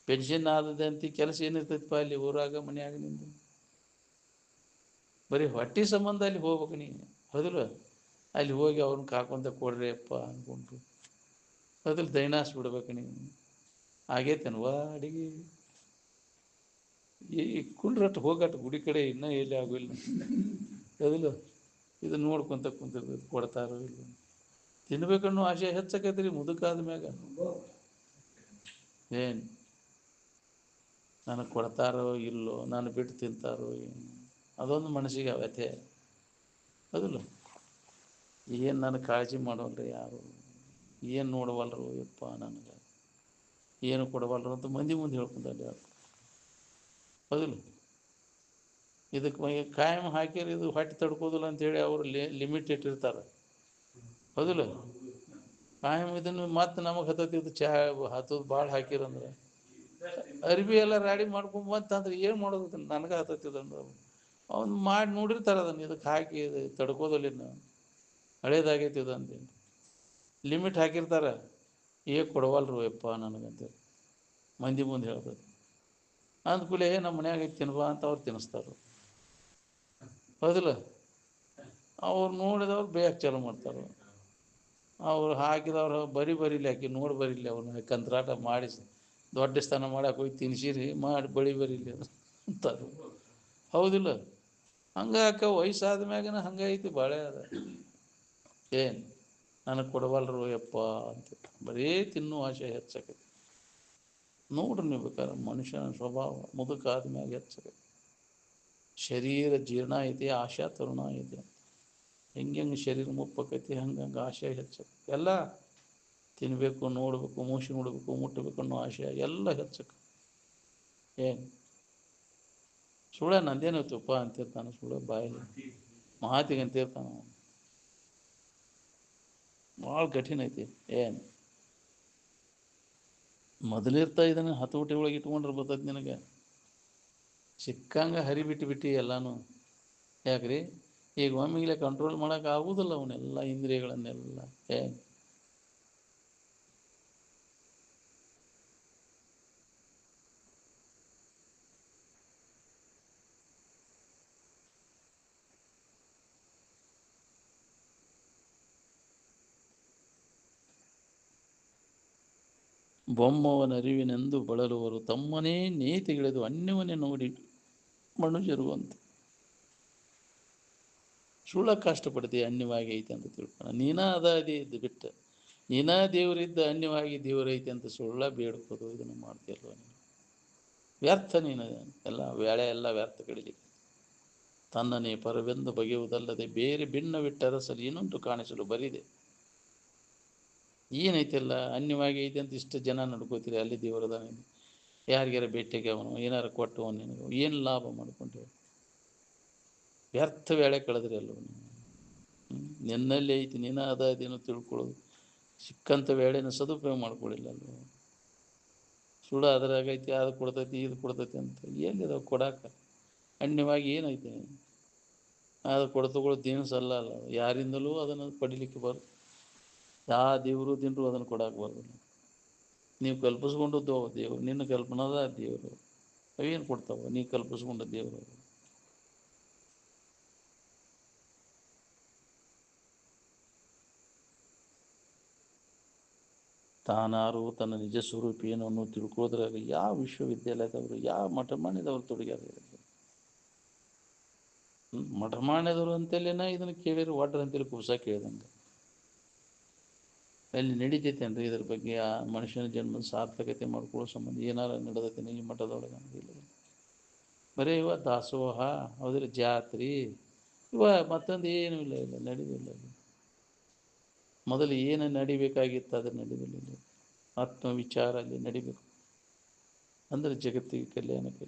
ಪೆನ್ಷನ್ ಆದದಂತ ಕೆಲಸ ಏನಿರ್ತೈತಿಪ್ಪ ಅಲ್ಲಿ ಊರಾಗ ಮನ್ಯಾಗ ನಿಂದು? ಬರೀ ಹೊಟ್ಟೆ ಸಂಬಂಧ ಅಲ್ಲಿ ಹೋಗ್ಬೇಕು ನೀನು, ಹೌದಿಲ್ಲ? ಅಲ್ಲಿ ಹೋಗಿ ಅವ್ರನ್ನ ಕಾಕೊಂತ ಕೊಡ್ರಿ ಅಪ್ಪ ಅಂದ್ಕೊಂಡ್ರು, ಹೌದಿಲ್ಲ? ದೈನಾಸ್ ಬಿಡ್ಬೇಕು ನೀವು. ಆಗೈತೇನುವ ಅಡಿಗೆ ಈ ಕುಂಡ್ರಟ್ಟು ಹೋಗಟ್ಟು ಗುಡಿ ಕಡೆ ಇನ್ನೂ ಎಲ್ಲಿ ಆಗೋಲ್ಲ, ಹೌದಿಲ್ಲ? ಇದು ನೋಡ್ಕೊಂತ ಕುಂತಿರ್ತೈತಿ ಕೊಡ್ತಾರೋ ಇಲ್ಲ. ತಿನ್ಬೇಕನ್ನೋ ಆಸೆ ಹೆಚ್ಚಾಕೈತ್ರಿ ಮುದುಕಾದ ಮ್ಯಾಗ. ಏನು ನನಗೆ ಕೊಡ್ತಾರೋ ಇಲ್ಲೋ, ನಾನು ಬಿಟ್ಟು ತಿಂತಾರೋ ಏನು, ಅದೊಂದು ಮನಸ್ಸಿಗೆ ವ್ಯಥೆ, ಹೌದಿಲ್ಲ? ಏನು ನನಗೆ ಕಾಳಜಿ ಮಾಡೋಲ್ರಿ ಯಾರು, ಏನು ನೋಡವಲ್ರು ಯಪ್ಪ, ನನಗೆ ಏನು ಕೊಡವಲ್ರು ಅಂತ ಮಂದಿ ಮುಂದೆ ಹೇಳ್ಕೊಂತಾರೆ ಯಾರು, ಹೌದಿಲ್ಲ? ಇದಕ್ಕೆ ಕಾಯಂ ಹಾಕಿರಿ ಇದು ಹೊಟ್ಟೆ ತಡ್ಕೋದಿಲ್ಲ ಅಂತೇಳಿ ಅವರು ಲಿಮಿಟ್ ಇಟ್ಟಿರ್ತಾರೆ, ಹೌದಿಲ್ಲ? ಕಾಯಂ ಇದನ್ನು ಮತ್ತೆ ನಮಗೆ ಹತ್ತತ್ತಿದ್ದು ಹತ್ತೋದು ಭಾಳ ಹಾಕಿರಂದ್ರೆ ಅರಿವಿ ಎಲ್ಲ ರೆಡಿ ಮಾಡ್ಕೊಂಬಂತಂದ್ರೆ ಏನು ಮಾಡೋದು? ನನಗೆ ಹತ್ತತ್ತಿದಂದ್ರೆ ಅವ್ನು ಮಾಡಿ ನೋಡಿರ್ತಾರೆ ಅದನ್ನು. ಇದಕ್ಕೆ ಹಾಕಿ ಇದು ತಡ್ಕೋದಲ್ಲಿನ ಹಳೇದಾಗೈತಿ ಇದು ಅಂತೇಳಿ ಲಿಮಿಟ್ ಹಾಕಿರ್ತಾರೆ. ಕೊಡವಲ್ರು ಯಪ್ಪ ನನಗಂತೇಳಿ ಮಂದಿ ಮುಂದೆ ಹೇಳ್ತದೆ. ಅಂದ್ಕೂಲೆ ನಮ್ಮ ಮನ್ಯಾಗ ತಿನ್ಬಾ ಅಂತ ಅವ್ರು ತಿನ್ನಿಸ್ತಾರೆ, ಹೌದಿಲ್ಲ? ಅವ್ರು ನೋಡಿದವ್ರು ಬೇಯಕ್ಕೆ ಚಾಲು ಮಾಡ್ತಾರೆ. ಅವ್ರು ಹಾಕಿದವ್ರು ಬರಿಲಿ ಹಾಕಿ ನೋಡಿ ಬರಿಲಿ ಅವ್ರನ್ನ ಕಂತ್ರಾಟ ಮಾಡಿಸಿ ದೊಡ್ಡ ಸ್ಥಾನ ಮಾಡಕ್ಕೆ ಹೋಗಿ ತಿನ್ಸಿರಿ ಮಾಡಿ ಬರಿಲಿ ಅಂತಾರೆ, ಹೌದಿಲ್ಲ? ಹಂಗೆ ವಯಸ್ಸಾದ ಮ್ಯಾಗನ ಹಂಗೈತಿ ಭಾಳ ಅದ. ಏನು ನನಗೆ ಕೊಡವಲ್ರು ಯಪ್ಪ ಅಂತ ಬರೀ ತಿನ್ನೋ ಆಸೆ ಹೆಚ್ಚಾಕೈತಿ. ನೋಡ್ರಿ ನೀವು ಬೇಕಾದ್ರೆ ಮನುಷ್ಯನ ಸ್ವಭಾವ ಮುದುಕಾದ ಮ್ಯಾಗ ಹೆಚ್ಚಾಕೈತಿ. ಶರೀರ ಜೀರ್ಣ ಐತಿ, ಆಶಾ ತರುಣ ಐತಿ. ಹೆಂಗೆ ಶರೀರ ಮುಪ್ಪಕೈತಿ ಹಂಗೆ ಆಶೆ ಹೆಚ್ಚಾಕೈತಿ. ಎಲ್ಲ ತಿನ್ನಬೇಕು, ನೋಡಬೇಕು, ಮೂಸಿ ನೋಡಬೇಕು, ಮುಟ್ಟಬೇಕು ಅನ್ನೋ ಆಶೆ ಎಲ್ಲ ಹೆಚ್ಚಾಕೈತಿ. ಏನು ಸುಳ್ಳ ನಂದೇನು ತುಪ್ಪ ಅಂತಿರ್ತಾನೆ, ಸುಳ್ಳ ಬಾಯಲ್ಲಿ ಮಾತಿಗೆ ಅಂತಿರ್ತಾನೆ. ಭಾಳ ಕಠಿಣ ಐತಿ. ಏನು ಮೊದಲಿರ್ತಾ ಇದನ್ನು ಹತೋಟಿ ಒಳಗೆ ಇಟ್ಕೊಂಡ್ರೆ ಬರ್ತೈತಿ ನಿನಗೆ. ಸಿಕ್ಕಂಗೆ ಹರಿಬಿಟ್ಟು ಎಲ್ಲನೂ. ಯಾಕ್ರಿ ಈಗ ಒಮ್ಮಿಗ್ಲೆ ಕಂಟ್ರೋಲ್ ಮಾಡೋಕೆ ಆಗುವುದಿಲ್ಲ ಅವನ್ನೆಲ್ಲ ಇಂದ್ರಿಯಗಳನ್ನೆಲ್ಲ. ಏನು ಬೊಮ್ಮವನ ಅರಿವಿನೆಂದು ಬಳಲುವರು ತಮ್ಮನೇ ನೇತಿಗಿಳಿದು ಅನ್ಯವನ್ನೇ ನೋಡಿ ಮನುಜರು ಅಂತ. ಸುಳ್ಳ ಕಷ್ಟಪಡ್ತೀವಿ ಅನ್ಯವಾಗಿ ಐತೆ ಅಂತ ತಿಳ್ಕೊಳ. ನೀನ ಅದ ಅದೇ ಇದ್ದು ಬಿಟ್ಟು ನೀನ ದೇವರಿದ್ದ ಅನ್ಯವಾಗಿ ದೇವರೈತೆ ಅಂತ ಸುಳ್ಳ ಬೇಡ್ಕೋದು ಇದನ್ನು ಮಾಡ್ತಿಲ್ವ ನೀನು? ವ್ಯರ್ಥ ನೀನು ಎಲ್ಲ ವೇಳೆ ಎಲ್ಲ ವ್ಯರ್ಥ ಕಡಿಲಿಕ್ಕೆ. ತನ್ನನೇ ಪರವೆಂದು ಬಗೆಯುವುದಲ್ಲದೆ ಬೇರೆ ಭಿನ್ನವಿಟ್ಟರಸಲು ಏನುಂಟು ಕಾಣಿಸಲು ಬರಿದೆ. ಏನೈತೆಲ್ಲ ಅನ್ಯವಾಗಿ ಐತೆ ಅಂತ ಇಷ್ಟು ಜನ ನಡ್ಕೋತೀರಿ. ಅಲ್ಲಿ ದೇವರದ ಯಾರಿಗಾರ ಭೇಟಿಗೆ ಅವನು ಏನಾರು ಕೊಟ್ಟು ಅವನು ನಿನಗೆ ಏನು ಲಾಭ ಮಾಡ್ಕೊಂಡ್ರಿ? ವ್ಯರ್ಥ ವೇಳೆ ಕಳೆದ್ರಿ ಅಲ್ವ ನೀವು. ನಿನ್ನಲ್ಲಿ ಐತಿ ನೀನ ಅದ ಅದೇನೋ ತಿಳ್ಕೊಳ್ಳೋದು. ಸಿಕ್ಕಂಥ ವೇಳೆನ ಸದುಪಯೋಗ ಮಾಡ್ಕೊಳ್ಳಿಲ್ಲ ಅಲ್ವ. ಸುಳ್ಳು ಅದ್ರಾಗೈತಿ ಅದು ಕೊಡ್ತೈತಿ ಇದು ಕೊಡ್ತೈತಿ ಅಂತ ಎಲ್ಲಿದಾವೆ ಕೊಡಾಕ? ಅನ್ಯವಾಗಿ ಏನೈತೆ? ಅದು ಕೊಡ್ತಗೊಳ್ಳೋ ದಿನಸಲ್ಲ ಅಲ್ಲ. ಯಾರಿಂದಲೂ ಅದನ್ನು ಪಡಿಲಿಕ್ಕೆ ಬರುತ್ತೆ. ಯಾವ ದೇವರು ದಿನರು ಅದನ್ನು ಕೊಡಕ್ಕೆ ಬರೋದಿಲ್ಲ. ನೀವು ಕಲ್ಪಿಸ್ಕೊಂಡದ್ದು ದೇವರು, ನಿನ್ನ ಕಲ್ಪನಾದ ದೇವರು. ಅವೇನು ಕೊಡ್ತಾವ? ನೀವು ಕಲ್ಪಿಸ್ಕೊಂಡ ದೇವರು. ತಾನಾರು ತನ್ನ ನಿಜ ಸ್ವರೂಪ ಏನು ಅನ್ನೋದು ತಿಳ್ಕೊಳ್ಳೋದ್ರಾಗ ಯಾವ ವಿಶ್ವವಿದ್ಯಾಲಯದವರು ಯಾವ ಮಠ ಮಾಡಿದವರು ತೊಡಗ್ಯಾರ? ಮಠ ಮಾಡಿದವರು ಅಂತೇಳಿನ ಇದನ್ನು ಕೇಳಿದ್ರು ವಾಟ್ರ್ ಅಂತೇಳಿ ಕುಬ್ಸ ಕೇಳಿದಂಗೆ. ಅಲ್ಲಿ ನಡೀತೈತೇನ್ರಿ ಇದ್ರ ಬಗ್ಗೆ? ಆ ಮನುಷ್ಯನ ಜನ್ಮದ ಸಾರ್ಥಕತೆ ಮಾಡ್ಕೊಳ್ಳೋ ಸಂಬಂಧ ಏನಾರ ನಡೆದೈತೇನೆ ಈ ಮಠದೊಳಗೆ? ಇಲ್ಲ. ಬರೀ ಇವ ದಾಸೋಹ ಹೌದ್ರ ಜಾತ್ರೆ ಇವ ಮತ್ತೊಂದು ಏನೂ ಇಲ್ಲ. ಇಲ್ಲ ನಡೀದಿಲ್ಲ. ಮೊದಲು ಏನು ನಡಿಬೇಕಾಗಿತ್ತು ಅದು ನಡೀದಿಲ್ಲ. ಆತ್ಮವಿಚಾರ ಅಲ್ಲಿ ನಡಿಬೇಕು ಅಂದ್ರೆ ಜಗತ್ತಿಗೆ ಕಲ್ಯಾಣಕ್ಕೆ.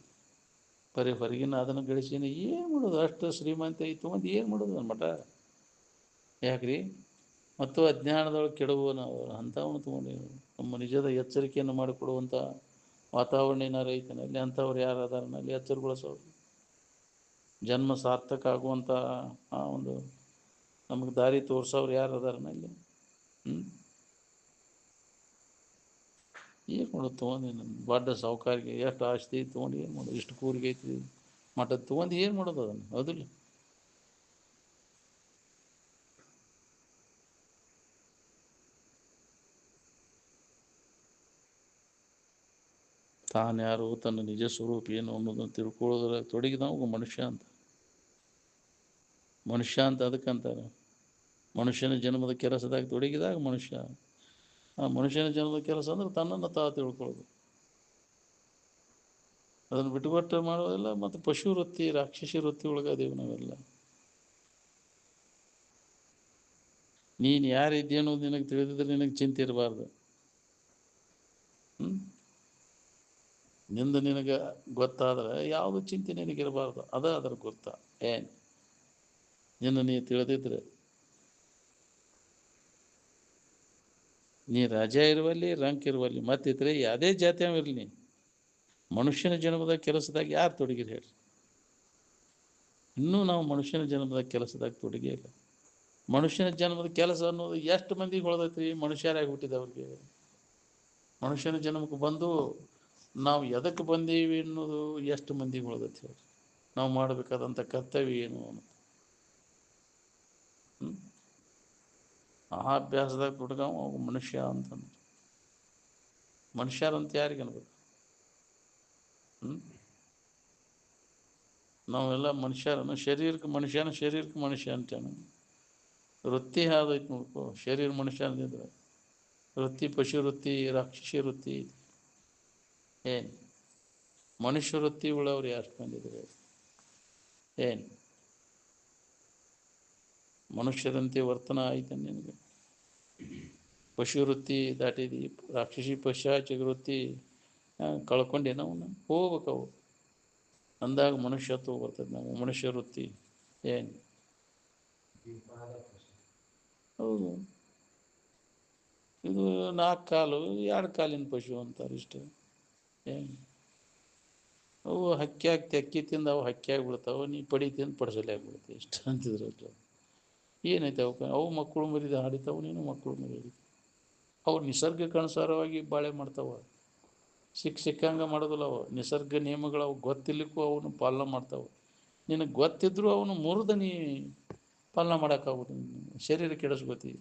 ಬರೀ ಹೊರಗಿನ ಅದನ್ನು ಗಳಿಸಿನ ಏನು ಮಾಡೋದು? ಅಷ್ಟು ಶ್ರೀಮಂತ ಇತ್ತು ಒಂದು ಏನು ಮಾಡೋದು ನನ್ನ ಮಠ? ಯಾಕ್ರಿ? ಮತ್ತು ಅಜ್ಞಾನದೊಳಗೆ ಕೆಡುವ ನಾವು ಅಂಥವನು ತೊಗೊಂಡು ನಮ್ಮ ನಿಜದ ಎಚ್ಚರಿಕೆಯನ್ನು ಮಾಡಿಕೊಡುವಂಥ ವಾತಾವರಣ ಏನಾರು ಐತನ ಅಲ್ಲಿ? ಅಂಥವ್ರು ಯಾರು ಅದಾರನ ಅಲ್ಲಿ ಎಚ್ಚರಗೊಳಿಸೋರು? ಜನ್ಮ ಸಾರ್ಥಕ ಆಗುವಂಥ ಆ ಒಂದು ನಮಗೆ ದಾರಿ ತೋರಿಸೋರು ಯಾರು ಅದಾರನ ಅಲ್ಲಿ? ಏನು ಮಾಡೋದು ತೊಗೊಂಡು? ನನ್ನ ದೊಡ್ಡ ಸಾಹುಕಾರಿಗೆ ಎಷ್ಟು ಆಸ್ತಿ ತೊಗೊಂಡು ಏನು ಮಾಡೋದು? ಇಷ್ಟು ಕೂರಿಗೆ ಐತಿ ಮಠದ ತೊಗೊಂಡು ಏನು ಮಾಡೋದು ಅದನ್ನು? ಹೌದಿಲ್ಲ? ತಾನು ಯಾರು ತನ್ನ ನಿಜ ಸ್ವರೂಪ ಏನು ಅನ್ನೋದನ್ನು ತಿಳ್ಕೊಳ್ಳೋದ್ರ ತೊಡಗಿದವ ಮನುಷ್ಯ ಅಂತ. ಮನುಷ್ಯ ಅಂತ ಅದಕ್ಕಂತಾರೆ. ಮನುಷ್ಯನ ಜನ್ಮದ ಕೆಲಸದಾಗ ತೊಡಗಿದಾಗ ಮನುಷ್ಯ. ಆ ಮನುಷ್ಯನ ಜನ್ಮದ ಕೆಲಸ ಅಂದ್ರೆ ತನ್ನನ್ನು ತಿಳ್ಕೊಳ್ಳೋದು. ಅದನ್ನು ಬಿಟ್ಟುಕೊಟ್ಟು ಮಾಡೋದಿಲ್ಲ. ಮತ್ತು ಪಶು ವೃತ್ತಿ ರಾಕ್ಷಸಿ ವೃತ್ತಿ ಒಳಗದೇವು ನಾವೆಲ್ಲ. ನೀನು ಯಾರಿದ್ದೀಯ ಅನ್ನೋದು ನಿನಗೆ ತಿಳಿದಿದ್ರೆ ನಿನಗೆ ಚಿಂತೆ ಇರಬಾರ್ದು. ನಿಂದು ನಿನಗೆ ಗೊತ್ತಾದ್ರೆ ಯಾವುದು ಚಿಂತೆ ನಿನಗಿರಬಾರ್ದು. ಅದರ ಗೊತ್ತಾ ಏನು ನಿನ್ನ ನೀ ತಿಳಿದಿದ್ರೆ ನೀ ರಾಜ ಇರುವಲ್ಲಿ ರಂಕ್ ಇರುವಲ್ಲಿ ಮತ್ತಿದ್ರೆ ಯಾವುದೇ ಜಾತಿಯವ ಇರಲಿ, ಮನುಷ್ಯನ ಜನ್ಮದ ಕೆಲಸದಾಗ ಯಾರು ತೊಡಗಿರಿ ಹೇಳಿ? ಇನ್ನೂ ನಾವು ಮನುಷ್ಯನ ಜನ್ಮದ ಕೆಲಸದಾಗ ತೊಡಗೇ ಇಲ್ಲ. ಮನುಷ್ಯನ ಜನ್ಮದ ಕೆಲಸ ಅನ್ನೋದು ಎಷ್ಟು ಮಂದಿಗೆ ಹೊಳ್ದೈತಿ? ಮನುಷ್ಯರಾಗಿ ಹುಟ್ಟಿದವ್ರಿಗೆ. ಮನುಷ್ಯನ ಜನ್ಮಕ್ಕೆ ಬಂದು ನಾವು ಎದಕ್ಕೆ ಬಂದೀವಿ ಅನ್ನೋದು ಎಷ್ಟು ಮಂದಿಗೆ ಹೊಳ್ದೈತಿ ಹೇಳಿ? ನಾವು ಮಾಡಬೇಕಾದಂಥ ಕರ್ತವ್ಯ ಏನು ಅನ್ನೋದು. ಆ ಅಭ್ಯಾಸದಾಗ ತೊಡಗವ ಮನುಷ್ಯ ಅಂತಂದ್ರೆ ಮನುಷ್ಯರಂತ ಯಾರಿಗೆ ಅನ್ಬೇಕು? ನಾವೆಲ್ಲ ಮನುಷ್ಯರನ್ನು ಶರೀರಕ್ಕೆ ಮನುಷ್ಯ ಅಂತೇನು? ವೃತ್ತಿ ಯಾವ್ದೈತೆ ನೋಡ್ಕೋ. ಶರೀರ ಮನುಷ್ಯ ಅಂದಿದ್ರೆ ವೃತ್ತಿ ಪಶು ವೃತ್ತಿ ರಾಕ್ಷಸಿ ವೃತ್ತಿ ಏನು? ಮನುಷ್ಯ ವೃತ್ತಿ ಉಳ್ಳವ್ರು ಎಷ್ಟು ಬಂದಿದ್ರು? ಏನು ಮನುಷ್ಯರಂತೆ ವರ್ತನ ಆಯ್ತು ನಿನಗೆ? ಪಶು ವೃತ್ತಿ ದಾಟಿದಿ, ರಾಕ್ಷಸಿ ಪಶಾಚಕ ವೃತ್ತಿ ಕಳ್ಕೊಂಡೇನ ಅವನ್ನ? ಹೋಗ್ಬೇಕವು ಅಂದಾಗ ಮನುಷ್ಯತ್ವ ಬರ್ತದೆ. ನಾವು ಮನುಷ್ಯ ವೃತ್ತಿ ಏನು? ಹೌದು. ಇದು 4 ಕಾಲು 2 ಕಾಲಿನ ಪಶು ಅಂತಾರೆ ಇಷ್ಟೇ. ಏನು ಅವು ಹಕ್ಕಿಯಾಗಿ ಅಕ್ಕಿ ತಿಂದು ಅವು ಹಕ್ಕಿಯಾಗಿ ಬಿಡ್ತಾವೆ, ನೀ ಪಡಿ ತಿಂದು ಪಡಿಸಲಿ ಆಗ್ಬಿಡುತ್ತೆ ಇಷ್ಟ ಅಂತಿದ್ರು. ಏನೈತೆ ಅವು ಮಕ್ಕಳು ಮರಿದ ಹಾಡಿತಾವೆ, ನೀನು ಮಕ್ಕಳು ಮರಿ ಅವು ನಿಸರ್ಗಕ್ಕನುಸಾರವಾಗಿ ಬಾಳೆ ಮಾಡ್ತಾವ. ಸಿಕ್ಕಂಗೆ ಮಾಡೋದಿಲ್ಲ ಅವು. ನಿಸರ್ಗ ನಿಯಮಗಳು ಅವು ಗೊತ್ತಿರ್ಲಿಕ್ಕೂ ಅವನು ಪಾಲನೆ ಮಾಡ್ತಾವೆ. ನಿನಗೆ ಗೊತ್ತಿದ್ರು ಅವನು ಮುರಿದ ನೀ ಪಾಲನೆ ಮಾಡೋಕ್ಕಾಗೋದು. ಶರೀರ ಕೆಡಿಸ್ಕೋತಿ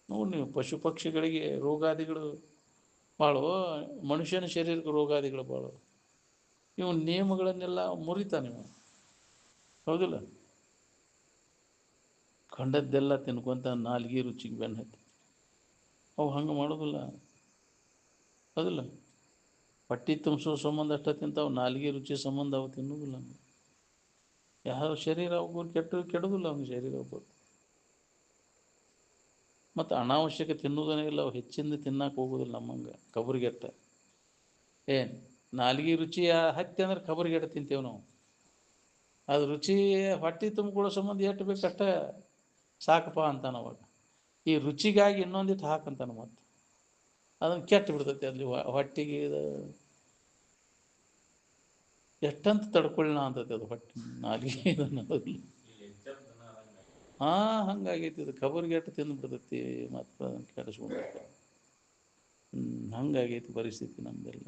ನೋಡಿ. ನೀವು ಪಶು ಪಕ್ಷಿಗಳಿಗೆ ರೋಗಾದಿಗಳು ಭಾಳು, ಮನುಷ್ಯನ ಶರೀರಕ್ಕೆ ರೋಗಾದಿಗಳು ಭಾಳು. ಇವು ನಿಯಮಗಳನ್ನೆಲ್ಲ ಮುರಿತಾನೆ ನೀವು, ಹೌದಿಲ್ಲ? ಕಂಡದ್ದೆಲ್ಲ ತಿನ್ಕೊಂತ ನಾಲ್ಗೆ ರುಚಿಗೆ ಬೆನ್ನು ಹತ್ತಿ ಅವು ಹಂಗೆ ಮಾಡೋದಿಲ್ಲ, ಹೌದಿಲ್ಲ? ಹೊಟ್ಟೆ ತುಂಬಿಸೋ ಸಂಬಂಧ ಅಷ್ಟ ತಿಂತಾವು, ನಾಲ್ಗೆ ರುಚಿ ಸಂಬಂಧ ಅವು ತಿನ್ನೋದಿಲ್ಲ. ಯಾವ ಶರೀರ ಒಬ್ಬರು ಕೆಡೋದಿಲ್ಲ ಅವ್ನ ಶರೀರ ಒಬ್ಬರು. ಮತ್ತು ಅನಾವಶ್ಯಕ ತಿನ್ನೋದನೇ ಇಲ್ಲ, ಅವು ಹೆಚ್ಚಿಂದ ತಿನ್ನಕ್ಕೆ ಹೋಗೋದಿಲ್ಲ ನಮ್ಮಂಗೆ ಕಬರಿಗೆಟ್ಟ. ಏನು ನಾಲ್ಗೆ ರುಚಿ ಹತ್ತಿ ಅಂದ್ರೆ ಕಬರಿಗೆಟ್ಟ ತಿಂತೇವೆ ನಾವು. ಅದು ರುಚಿ ಹೊಟ್ಟೆ ತುಂಬಿಕೊಳ್ಳೋ ಸಂಬಂಧ ಎಷ್ಟು ಬೇಕು ಅಷ್ಟ ಸಾಕಪ್ಪ ಅಂತಾನೆ ಅವಾಗ. ಈ ರುಚಿಗಾಗಿ ಇನ್ನೊಂದಿಟ್ಟು ಹಾಕಂತಾನೆ ಮತ್ತೆ, ಅದನ್ನು ಕೆಟ್ಟು ಬಿಡ್ತೈತೆ ಅಲ್ಲಿ ಹೊಟ್ಟಿಗೆ. ಎಷ್ಟಂತ ತಡ್ಕೊಳ್ಳೋಣ ಅಂತೈತೆ ಅದು ಹೊಟ್ಟೆ ನಾಲ್ಗೆ ಇದನ್ನು. ಹಾಂ, ಹಂಗಾಗೈತಿ ಇದು. ಕಬರಿಗೆಟ್ಟು ತಿಂದು ಬಿಡ್ತೈತಿ ಮತ್ತು ಕೆಡಿಸ್ಬಿಡ್ತೈತೆ. ಹಂಗಾಗೈತಿ ಪರಿಸ್ಥಿತಿ ನಮ್ಮದೆಲ್ಲ.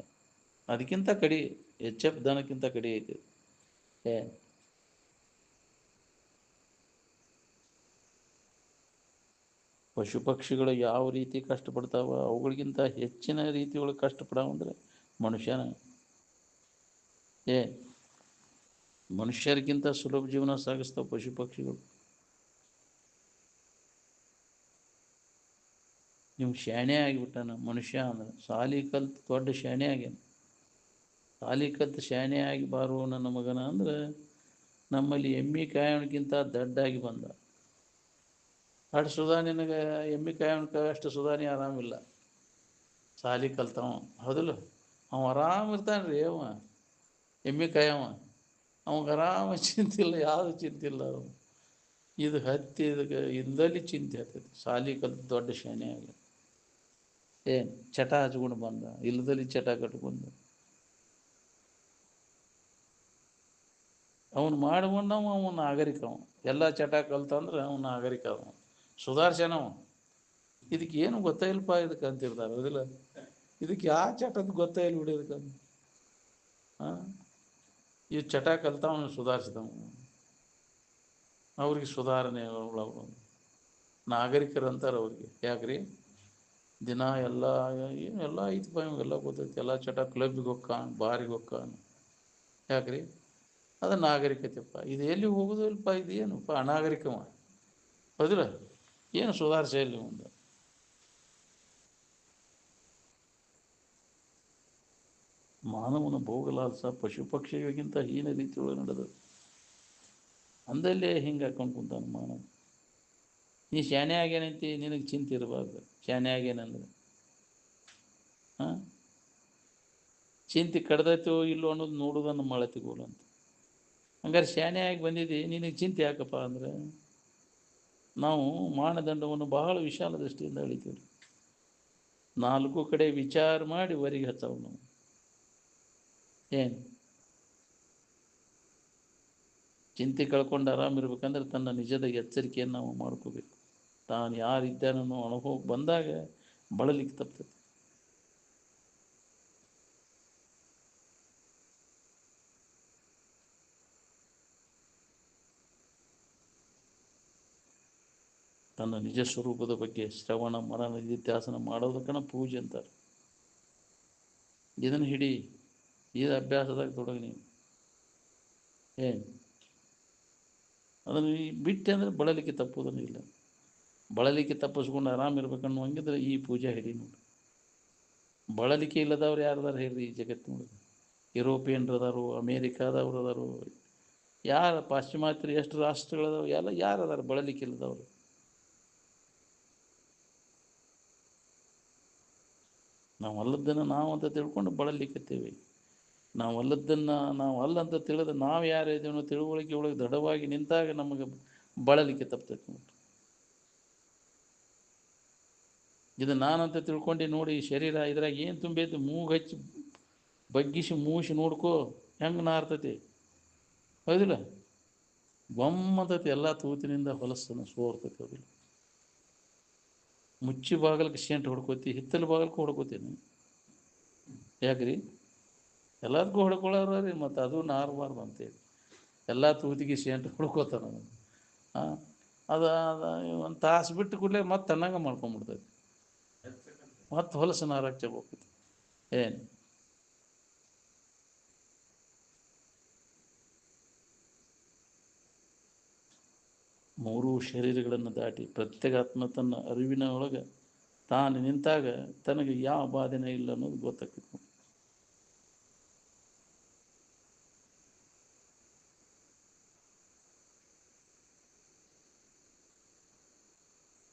ಅದಕ್ಕಿಂತ ಕಡಿ ಎಚ್.ಎಫ್ ದನಕ್ಕಿಂತ ಕಡಿ ಐತಿ. ಏ ಪಶು ಪಕ್ಷಿಗಳು ಯಾವ ರೀತಿ ಕಷ್ಟಪಡ್ತಾವ, ಅವುಗಳಿಗಿಂತ ಹೆಚ್ಚಿನ ರೀತಿಯೊಳಗೆ ಕಷ್ಟಪಡೋ ಅಂದರೆ ಮನುಷ್ಯನ. ಮನುಷ್ಯರಿಗಿಂತ ಸುಲಭ ಜೀವನ ಸಾಗಿಸ್ತಾವೆ ಪಶು ಪಕ್ಷಿಗಳು. ನೀವು ಶಾಣೆ ಆಗಿಬಿಟ್ಟಾನ ಮನುಷ್ಯ ಅಂದ್ರೆ, ಸಾಲಿ ಕಲ್ತು ದೊಡ್ಡ ಶಾಣೆ ಆಗ್ಯಾನ. ಸಾಲಿ ಕಲ್ತು ಶಾಣೆ ಆಗಿ ಬಾರೋ ನನ್ನ ಮಗನ ಅಂದ್ರೆ ನಮ್ಮಲ್ಲಿ ಎಮ್ಮೆ ಕಾಯೋಣಕ್ಕಿಂತ ದಡ್ಡಾಗಿ ಬಂದ. ಅಷ್ಟು ಸುಧಾ ನಿನಗೆ ಎಮ್ಮೆ ಕಾಯೋಣಕ್ಕೆ ಅಷ್ಟು ಸುಧಾನಿ ಆರಾಮಿಲ್ಲ. ಸಾಲಿ ಕಲ್ತವ, ಹೌದಿಲ್ಲ? ಅವ ಆರಾಮಿರ್ತಾನೆ ರೀ. ಅವ ಎಮ್ಮೆ ಕಾಯವ, ಅವಾಗ ಆರಾಮ ಚಿಂತಿಲ್ಲ, ಯಾವುದು ಚಿಂತಿಲ್ಲ. ಅವ ಇದು ಹತ್ತಿ ಇದಕ್ಕೆ ಇಂದಲ್ಲಿ ಚಿಂತೆ ಆಗ್ತೈತಿ. ಸಾಲಿ ಕಲ್ತು ದೊಡ್ಡ ಶಾಣೆ ಆಗ ಏನು ಚಟ ಹಚ್ಕೊಂಡು ಬಂದ, ಇಲ್ಲದಲ್ಲಿ ಚಟ ಕಟ್ಕೊಂಡು ಅವನು ಮಾಡ್ಕೊಂಡವ. ಅವನ ನಾಗರಿಕ, ಅವ ಎಲ್ಲ ಚಟ ಕಲ್ತಂದ್ರೆ ಅವನ ನಾಗರಿಕ, ಅವ ಸುಧಾರ್ಸನವ. ಇದಕ್ಕೆ ಏನು ಗೊತ್ತಾಯಿಲ್ಪ ಇದಕ್ಕೆ ಅಂತಿರ್ತಾರೆ, ಹೌದಿಲ್ಲ? ಇದಕ್ಕೆ ಯಾವ ಚಟದ ಗೊತ್ತಾಯಿಲ್ಲ ಬಿಡಿ ಇದಕ್ಕೆ. ಹಾಂ, ಈ ಚಟ ಕಲ್ತವನು ಸುಧಾರಿಸಿದವ, ಅವ್ರಿಗೆ ಸುಧಾರಣೆ ಒಳಗೆ ನಾಗರಿಕರು ಅಂತಾರೆ ಅವ್ರಿಗೆ. ಯಾಕ್ರಿ? ದಿನ ಎಲ್ಲ ಎಲ್ಲ ಐತಪ್ಪ ಇವೆಲ್ಲ ಗೊತ್ತೈತಿ. ಎಲ್ಲ ಚಟ ಕ್ಲಬ್ಗೆ ಹೋಗ್ಕಾನ, ಬಾರಿಗೆ ಹೋಗ್ಕಾನ. ಯಾಕ್ರಿ? ಅದು ನಾಗರಿಕತೆಪ್ಪ. ಇದು ಎಲ್ಲಿ ಹೋಗೋದು ಇಲ್ಪ, ಇದು ಏನಪ್ಪ ಅನಾಗರಿಕವ, ಹೌದಿಲ್ಲ? ಏನು ಸುಧಾರಿಸ ಇಲ್ಲಿ ಮುಂದೆ. ಮಾನವನ ಭೋಗಲಾಲಸ ಪಶು ಪಕ್ಷಿಗಳಿಗಿಂತ ಹೀನ ರೀತಿಯೊಳಗೆ ನಡೆದು ಅಂದಲ್ಲೇ ಹಿಂಗೆ ಹಾಕೊಂಡು ಕುಂತಾನ ಮಾನವ. ನೀ ಶಾಣೆ ಆಗ್ಯಾನಂತಿ, ನಿನಗೆ ಚಿಂತೆ ಇರಬಾರ್ದು. ಶಾಣೆ ಆಗ್ಯಾನಂದ್ರೆ ಹಾಂ, ಚಿಂತೆ ಕಡ್ದೈತೋ ಇಲ್ಲೋ ಅನ್ನೋದು ನೋಡೋದನ್ನು ಮಾಡತಿಗೋಲ್ಲ ಅಂತ. ಹಂಗಾರೆ ಶಾಣೆ ಆಗಿ ಬಂದಿದ್ದಿ, ನಿನಗೆ ಚಿಂತೆ ಯಾಕಪ್ಪ ಅಂದ್ರೆ ನಾವು ಮಾನದಂಡವನ್ನು ಬಹಳ ವಿಶಾಲ ದೃಷ್ಟಿಯಿಂದ ಅಳಿತೀವಿ. 4 ಕಡೆ ವಿಚಾರ ಮಾಡಿ ಹೊರಗೆ ಹತ್ತವು ನಾವು. ಏನು ಚಿಂತೆ ಕಳ್ಕೊಂಡು ಆರಾಮಿರ್ಬೇಕಂದ್ರೆ ತನ್ನ ನಿಜದ ಎಚ್ಚರಿಕೆಯನ್ನು ನಾವು ಮಾಡ್ಕೋಬೇಕು. ತಾನು ಯಾರಿದ್ದಾನೋ ಅನುಭವ ಬಂದಾಗ ಬಳಲಿಕ್ಕೆ ತಪ್ತದೆ. ತನ್ನ ನಿಜ ಸ್ವರೂಪದ ಬಗ್ಗೆ ಶ್ರವಣ ಮರಣ ನಿಧಿಧ್ಯಾಸನ ಮಾಡೋದಕ್ಕನ ಪೂಜೆ ಅಂತಾರೆ. ಇದನ್ನು ಹಿಡಿ, ಇದು ಅಭ್ಯಾಸದಾಗ ತೊಡಗಿ ನೀವು. ಏನು ಅದನ್ನು ಬಿಟ್ಟೆ ಅಂದರೆ ಬಳಲಿಕ್ಕೆ ತಪ್ಪೋದನ್ನು ಇಲ್ಲ. ಬಳಲಿಕ್ಕೆ ತಪ್ಪಿಸ್ಕೊಂಡು ಆರಾಮಿರ್ಬೇಕನ್ನೋ ಹಂಗಿದ್ರೆ ಈ ಪೂಜೆ ಹಿಡಿ ನೋಡಿ. ಬಳಲಿಕೆ ಇಲ್ಲದವ್ರು ಯಾರದಾರು ಹೇಳ್ರಿ ಈ ಜಗತ್ತು ನೋಡಿ. ಯುರೋಪಿಯನ್ರು ಅದಾರು, ಅಮೇರಿಕಾದವ್ರು ಅದಾರು, ಯಾರು ಪಾಶ್ಚಿಮಾತ್ಯರು ಎಷ್ಟು ರಾಷ್ಟ್ರಗಳದಾವ, ಎಲ್ಲ ಯಾರು ಅದಾರು ಬಳಲಿಕೆ ಇಲ್ಲದವ್ರು? ನಾವು ಅಲ್ಲದನ್ನು ನಾವು ಅಂತ ತಿಳ್ಕೊಂಡು ಬಳಲಿಕ್ಕತ್ತೇವೆ. ನಾವು ಅಲ್ಲದನ್ನು ನಾವು ಅಲ್ಲಂತ ತಿಳಿದು ನಾವು ಯಾರು ಇದೇನೋ ತಿಳುವಳಿಕೆ ಒಳಗೆ ದೃಢವಾಗಿ ನಿಂತಾಗ ನಮಗೆ ಬಳಲಿಕ್ಕೆ ತಪ್ತೈತೆ ನೋಡಿ. ಇದು ನಾನಂತ ತಿಳ್ಕೊಂಡು ನೋಡಿ, ಶರೀರ ಇದ್ರಾಗ ಏನು ತುಂಬೈತಿ ಮೂಗು ಹಚ್ಚಿ ಬಗ್ಗಿಸಿ ಮೂಸಿ ನೋಡ್ಕೋ. ಹೆಂಗೆ ನಾರ್ತೈತಿ, ಹೌದಿಲ್ಲ? ಗೊಮ್ಮತೈತಿ, ಎಲ್ಲ ತೂತಿನಿಂದ ಹೊಲಸನ್ನು ಸೋರ್ತೈತಿ, ಹೌದಿಲ್ಲ? ಮುಚ್ಚಿ ಬಾಗಲಕ್ಕೆ ಶೆಂಟ್ ಹೊಡ್ಕೋತಿ, ಹಿತ್ತಲ ಬಾಗಲಕ್ಕೆ ಹೊಡ್ಕೋತೀನಿ, ಯಾಕ್ರಿ? ಎಲ್ಲದಕ್ಕೂ ಹೊಡ್ಕೊಳ್ಳೋರ ರೀ, ಮತ್ತು ಅದು ನಾರಬಾರ್ದು ಅಂತೇಳಿ ಎಲ್ಲ ತೂತಿಗೆ ಶೆಂಟ್ ಹೊಡ್ಕೋತಾನ. ಹಾಂ, ಅದು ಒಂದು ತಾಸು ಬಿಟ್ಟು ಕೂಡಲೇ ಮತ್ತೆ ತನ್ನಂಗೆ ಮಾಡ್ಕೊಂಬಿಡ್ತೈತಿ, ಮತ್ತೆ ಹೊಲಸು ನಾರಕ್ಕೆ ಹೋಗ್ತೈತಿ. ಏನು ಮೂರೂ ಶರೀರಗಳನ್ನು ದಾಟಿ ಪ್ರತ್ಯೇಗಾತ್ಮ ತನ್ನ ಅರಿವಿನ ಒಳಗೆ ತಾನು ನಿಂತಾಗ ತನಗೆ ಯಾವ ಬಾಧೆನೇ ಇಲ್ಲ ಅನ್ನೋದು ಗೊತ್ತಾಗ್ತೈತಿ.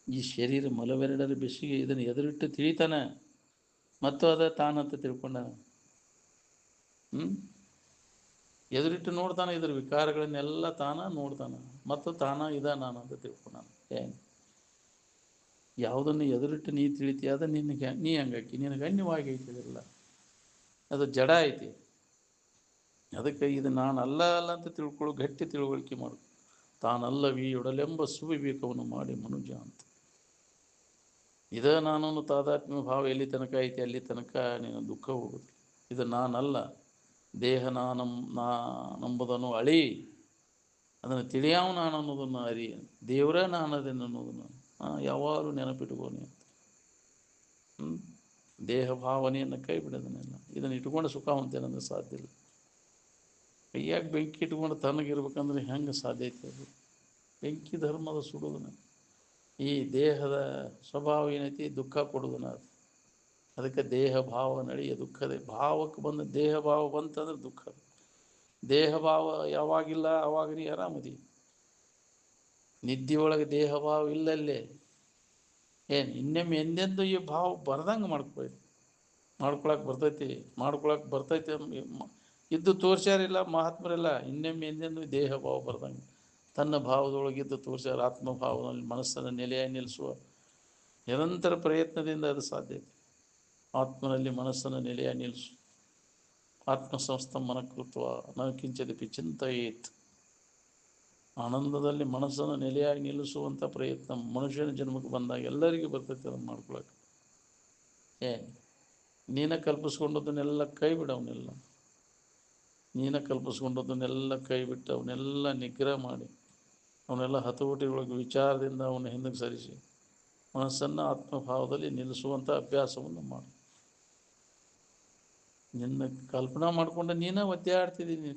ಈ ಶರೀರ ಮಲವೆರಡರ ಬೆಸಿಗೆ ಇದನ್ನು ಎದುರಿಟ್ಟು ತಿಳಿತಾನೆ, ಮತ್ತು ಅದ ತಾನಂತ ತಿಳ್ಕೊಂಡ. ಎದುರಿಟ್ಟು ನೋಡ್ತಾನೆ, ಇದ್ರ ವಿಕಾರಗಳನ್ನೆಲ್ಲ ತಾನ ನೋಡ್ತಾನೆ, ಮತ್ತು ತಾನ ನಾನಂತ ತಿಳ್ಕೊಂಡ. ಏನು ಯಾವುದನ್ನು ಎದುರಿಟ್ಟು ನೀ ತಿಳಿತೀಯ ಅದ ನಿನಗೆ ನೀ ಹಂಗಾಕಿ, ನಿನಗೆ ಗಣ್ಯವಾಗಿ ಐತಿದಿಲ್ಲ, ಅದು ಜಡ ಐತಿ. ಅದಕ್ಕೆ ಇದು ನಾನು ಅಲ್ಲ ಅಂತ ತಿಳ್ಕೊಳ್ಳೋ ಗಟ್ಟಿ ತಿಳುವಳಿಕೆ ಮಾಡು. ತಾನಲ್ಲವಿ ಒಡಲೆಂಬ ಸುವಿವೇಕವನ್ನು ಮಾಡಿ ಮನುಜ ಅಂತ. ಇದೇ ನಾನೊಂದು ತಾದಾತ್ಮ್ಯ ಭಾವ ಎಲ್ಲಿ ತನಕ ಐತಿ ಅಲ್ಲಿ ತನಕ ನೀನು ದುಃಖ ಹೋಗುದು. ಇದು ನಾನಲ್ಲ, ದೇಹ ನಾನೆಂಬುದನ್ನು ಅಳಿ, ಅದನ್ನು ತಿಳಿಯಾವ ನಾನು ಅನ್ನೋದನ್ನು ಅರಿ, ದೇವರೇ ನಾನು ಅದನ್ನು ಅನ್ನೋದನ್ನು ಯಾವಾಗಲೂ ನೆನಪಿಟ್ಕೋನಿ ಅಂತ. ದೇಹ ಭಾವನೆಯನ್ನು ಕೈ ಬಿಡೋದನ್ನೆಲ್ಲ, ಇದನ್ನು ಇಟ್ಕೊಂಡು ಸುಖ ಹೊಂತೇನಂದ್ರೆ ಸಾಧ್ಯ ಇಲ್ಲ. ಕೈಯಾಗ ಬೆಂಕಿ ಇಟ್ಕೊಂಡು ತಣ್ಣಗಿರ್ಬೇಕಂದ್ರೆ ಹೆಂಗೆ ಸಾಧ್ಯ ಐತೆ? ಅದು ಬೆಂಕಿ ಧರ್ಮದ ಸುಡುವುದನ್ನ. ಈ ದೇಹದ ಸ್ವಭಾವ ಏನೈತಿ? ದುಃಖ ಕೊಡುವುದನ್ನ. ಅದು ಅದಕ್ಕೆ ದೇಹ ಭಾವ ನಡೆಯ ದುಃಖದೇ. ಭಾವಕ್ಕೆ ಬಂದ ದೇಹ ಭಾವ ಬಂತಂದ್ರೆ ದುಃಖ. ದೇಹ ಭಾವ ಯಾವಾಗಿಲ್ಲ ಅವಾಗ ನೀ ಆರಾಮದಿ. ನಿದ್ದೆಯೊಳಗೆ ದೇಹ ಭಾವ ಇಲ್ಲಲ್ಲೇ ಏನು ಇನ್ನೊಮ್ಮೆ ಎಂದೆಂದು ಈ ಭಾವ ಬರ್ದಂಗೆ ಮಾಡ್ಕೊಳಕ್ಕೆ ಬರ್ತೈತಿ ಇದ್ದು ತೋರ್ಸ್ಯಾರಿಲ್ಲ ಮಹಾತ್ಮರೆಲ್ಲ. ಇನ್ನೊಮ್ಮೆ ಎಂದೆಂದು ದೇಹ ಭಾವ ಬರ್ದಂಗೆ ತನ್ನ ಭಾವದೊಳಗಿದ್ದು ತೋರ್ಸ್ಯಾರ. ಆತ್ಮಭಾವದಲ್ಲಿ ಮನಸ್ಸನ್ನು ನೆಲೆಯಾಗಿ ನಿಲ್ಲಿಸುವ ನಿರಂತರ ಪ್ರಯತ್ನದಿಂದ ಅದು ಸಾಧ್ಯ. ಆತ್ಮನಲ್ಲಿ ಮನಸ್ಸನ್ನು ನೆಲೆಯಾಗಿ ನಿಲ್ಲಿಸು. ಆತ್ಮಸಂಸ್ಥಂ ಮನಕೃತ್ವ ನ ಕಿಂಚಿದಪಿ ಚಿಂತೆಯೇತ್. ಆನಂದದಲ್ಲಿ ಮನಸ್ಸನ್ನು ನೆಲೆಯಾಗಿ ನಿಲ್ಲಿಸುವಂಥ ಪ್ರಯತ್ನ ಮನುಷ್ಯನ ಜನ್ಮಕ್ಕೆ ಬಂದಾಗ ಎಲ್ಲರಿಗೂ ಬರ್ತೈತೆ. ಅದನ್ನು ಮಾಡ್ಕೊಳಕ್ಕೆ ನೀನ ಕಲ್ಪಿಸ್ಕೊಂಡದನ್ನೆಲ್ಲ ಕೈ ಬಿಡು. ನೀನ ಕಲ್ಪಿಸ್ಕೊಂಡದನ್ನೆಲ್ಲ ಕೈ ಬಿಟ್ಟು ಅವನ್ನೆಲ್ಲ ನಿಗ್ರಹ ಮಾಡಿ ಅವನ್ನೆಲ್ಲ ಹತೋಟಿಯೊಳಗೆ ವಿಚಾರದಿಂದ ಅವನ್ನ ಹಿಂದಕ್ಕೆ ಸರಿಸಿ ಮನಸ್ಸನ್ನು ಆತ್ಮಭಾವದಲ್ಲಿ ನಿಲ್ಲಿಸುವಂಥ ಅಭ್ಯಾಸವನ್ನು ಮಾಡು. ನಿನ್ನ ಕಲ್ಪನಾ ಮಾಡಿಕೊಂಡು ನೀನೇ ಒದ್ದಾಡ್ತಿದ್ದೀನಿ.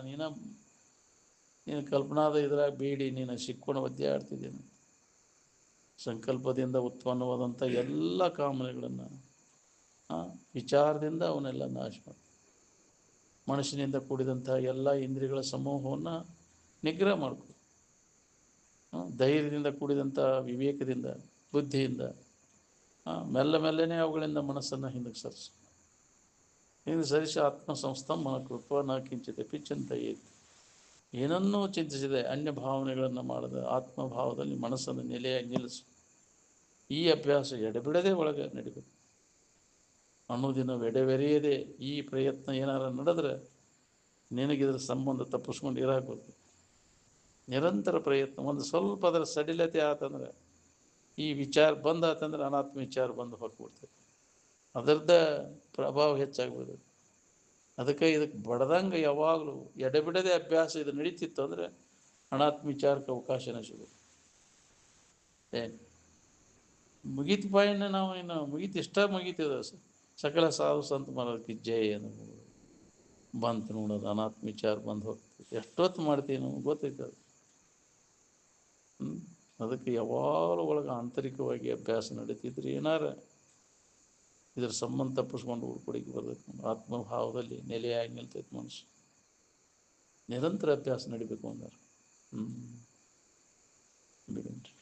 ನೀನು ಕಲ್ಪನಾದ ಇದ್ರಾಗ ಬೇಡಿ ನೀನು ಸಿಕ್ಕೊಂಡು ಒದ್ದಾಡ್ತಿದ್ದೀನಿ. ಸಂಕಲ್ಪದಿಂದ ಉತ್ಪನ್ನವಾದಂಥ ಎಲ್ಲ ಕಾಮನೆಗಳನ್ನು ವಿಚಾರದಿಂದ ಅವನ್ನೆಲ್ಲ ನಾಶ ಮಾಡಿ ಮನುಷ್ಯನಿಂದ ಕೂಡಿದಂಥ ಎಲ್ಲ ಇಂದ್ರಿಯಗಳ ಸಮೂಹವನ್ನು ನಿಗ್ರಹ ಮಾಡ್ಕೊ. ಧೈರ್ಯದಿಂದ ಕೂಡಿದಂಥ ವಿವೇಕದಿಂದ ಬುದ್ಧಿಯಿಂದ ಮೆಲ್ಲನೆ ಅವುಗಳಿಂದ ಮನಸ್ಸನ್ನು ಹಿಂದಕ್ಕೆ ಸರಿಸಿ ಆತ್ಮಸಂಸ್ಥಂ ಮನಕೃತ್ವ ನ ಕಿಂಚಿದಪಿ ಚಿಂತೆಯೇತ್. ಏನನ್ನೂ ಚಿಂತಿಸಿದೆ ಅನ್ಯ ಭಾವನೆಗಳನ್ನು ಮಾಡದ ಆತ್ಮಭಾವದಲ್ಲಿ ಮನಸ್ಸನ್ನು ನೆಲೆಯಾಗಿ ನಿಲ್ಲಿಸು. ಈ ಅಭ್ಯಾಸ ಎಡೆಬಿಡದೆ ಒಳಗೆ ನಡಿಬೇಕು. ಅನ್ನೋದಿನ ಎಡೆವೆರೆಯದೆ ಈ ಪ್ರಯತ್ನ ಏನಾರ ನಡೆದ್ರೆ ನಿನಗಿದ್ರ ಸಂಬಂಧ ತಪ್ಪಿಸ್ಕೊಂಡು ಇರಾಕಬೇಕು. ನಿರಂತರ ಪ್ರಯತ್ನ. ಒಂದು ಸ್ವಲ್ಪ ಅದರ ಸಡಿಲತೆ ಆತಂದ್ರೆ ಈ ವಿಚಾರ ಬಂದಾತಂದ್ರೆ ಅನಾತ್ಮ ವಿಚಾರ ಬಂದು ಹೊರಬಿಡ್ತದೆ. ಅದರದ್ದ ಪ್ರಭಾವ ಹೆಚ್ಚಾಗ್ಬೋದು. ಅದಕ್ಕೆ ಇದಕ್ಕೆ ಬಡ್ದಂಗೆ ಯಾವಾಗಲೂ ಎಡೆಬಿಡದೆ ಅಭ್ಯಾಸ ಇದು ನಡೀತಿತ್ತು ಅಂದರೆ ಅನಾತ್ಮ ವಿಚಾರಕ್ಕೆ ಅವಕಾಶನೇ ಸಿಗೋದು. ಮುಗೀತು ಪಾಯಿನ ನಾವು ಇನ್ನು ಮುಗೀತು ಇಷ್ಟ ಮುಗೀತಿದ ಸಕಲ ಸಾಧು ಸಂತ ಮಾಡೋದಕ್ಕೆ ಜಯ ಅನ್ನೋದು ಬಂತು ನೋಡೋದು. ಅನಾತ್ಮ ವಿಚಾರ ಬಂದು ಹೋಗ್ತದೆ. ಎಷ್ಟೊತ್ತು ಮಾಡ್ತೀವಿ ನಾವು ಗೊತ್ತೈತೆ ಅದು. ಅದಕ್ಕೆ ಯಾವಾಗಲೂ ಒಳಗೆ ಆಂತರಿಕವಾಗಿ ಅಭ್ಯಾಸ ನಡೀತಿದ್ರೆ ಏನಾರ ಇದ್ರ ಸಂಬಂಧ ತಪ್ಪಿಸ್ಕೊಂಡು ಉಳ್ಕೊಡಿಗೆ ಬರ್ತೈತೆ. ಆತ್ಮಭಾವದಲ್ಲಿ ನೆಲೆಯಾಗಿ ನಿಲ್ತೈತೆ ಮನುಷ್ಯ. ನಿರಂತರ ಅಭ್ಯಾಸ ನಡಿಬೇಕು ಅಂದಾರೆ. ಬಿಡುಂಟ್ರಿ.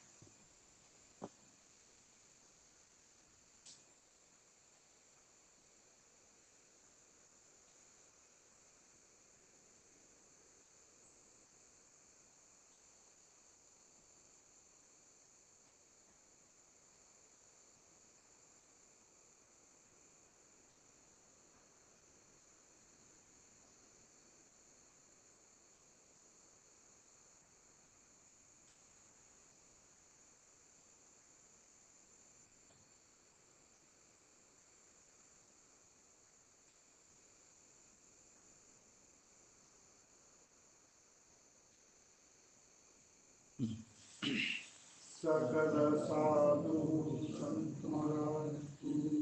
सकल साधु संत महाराज की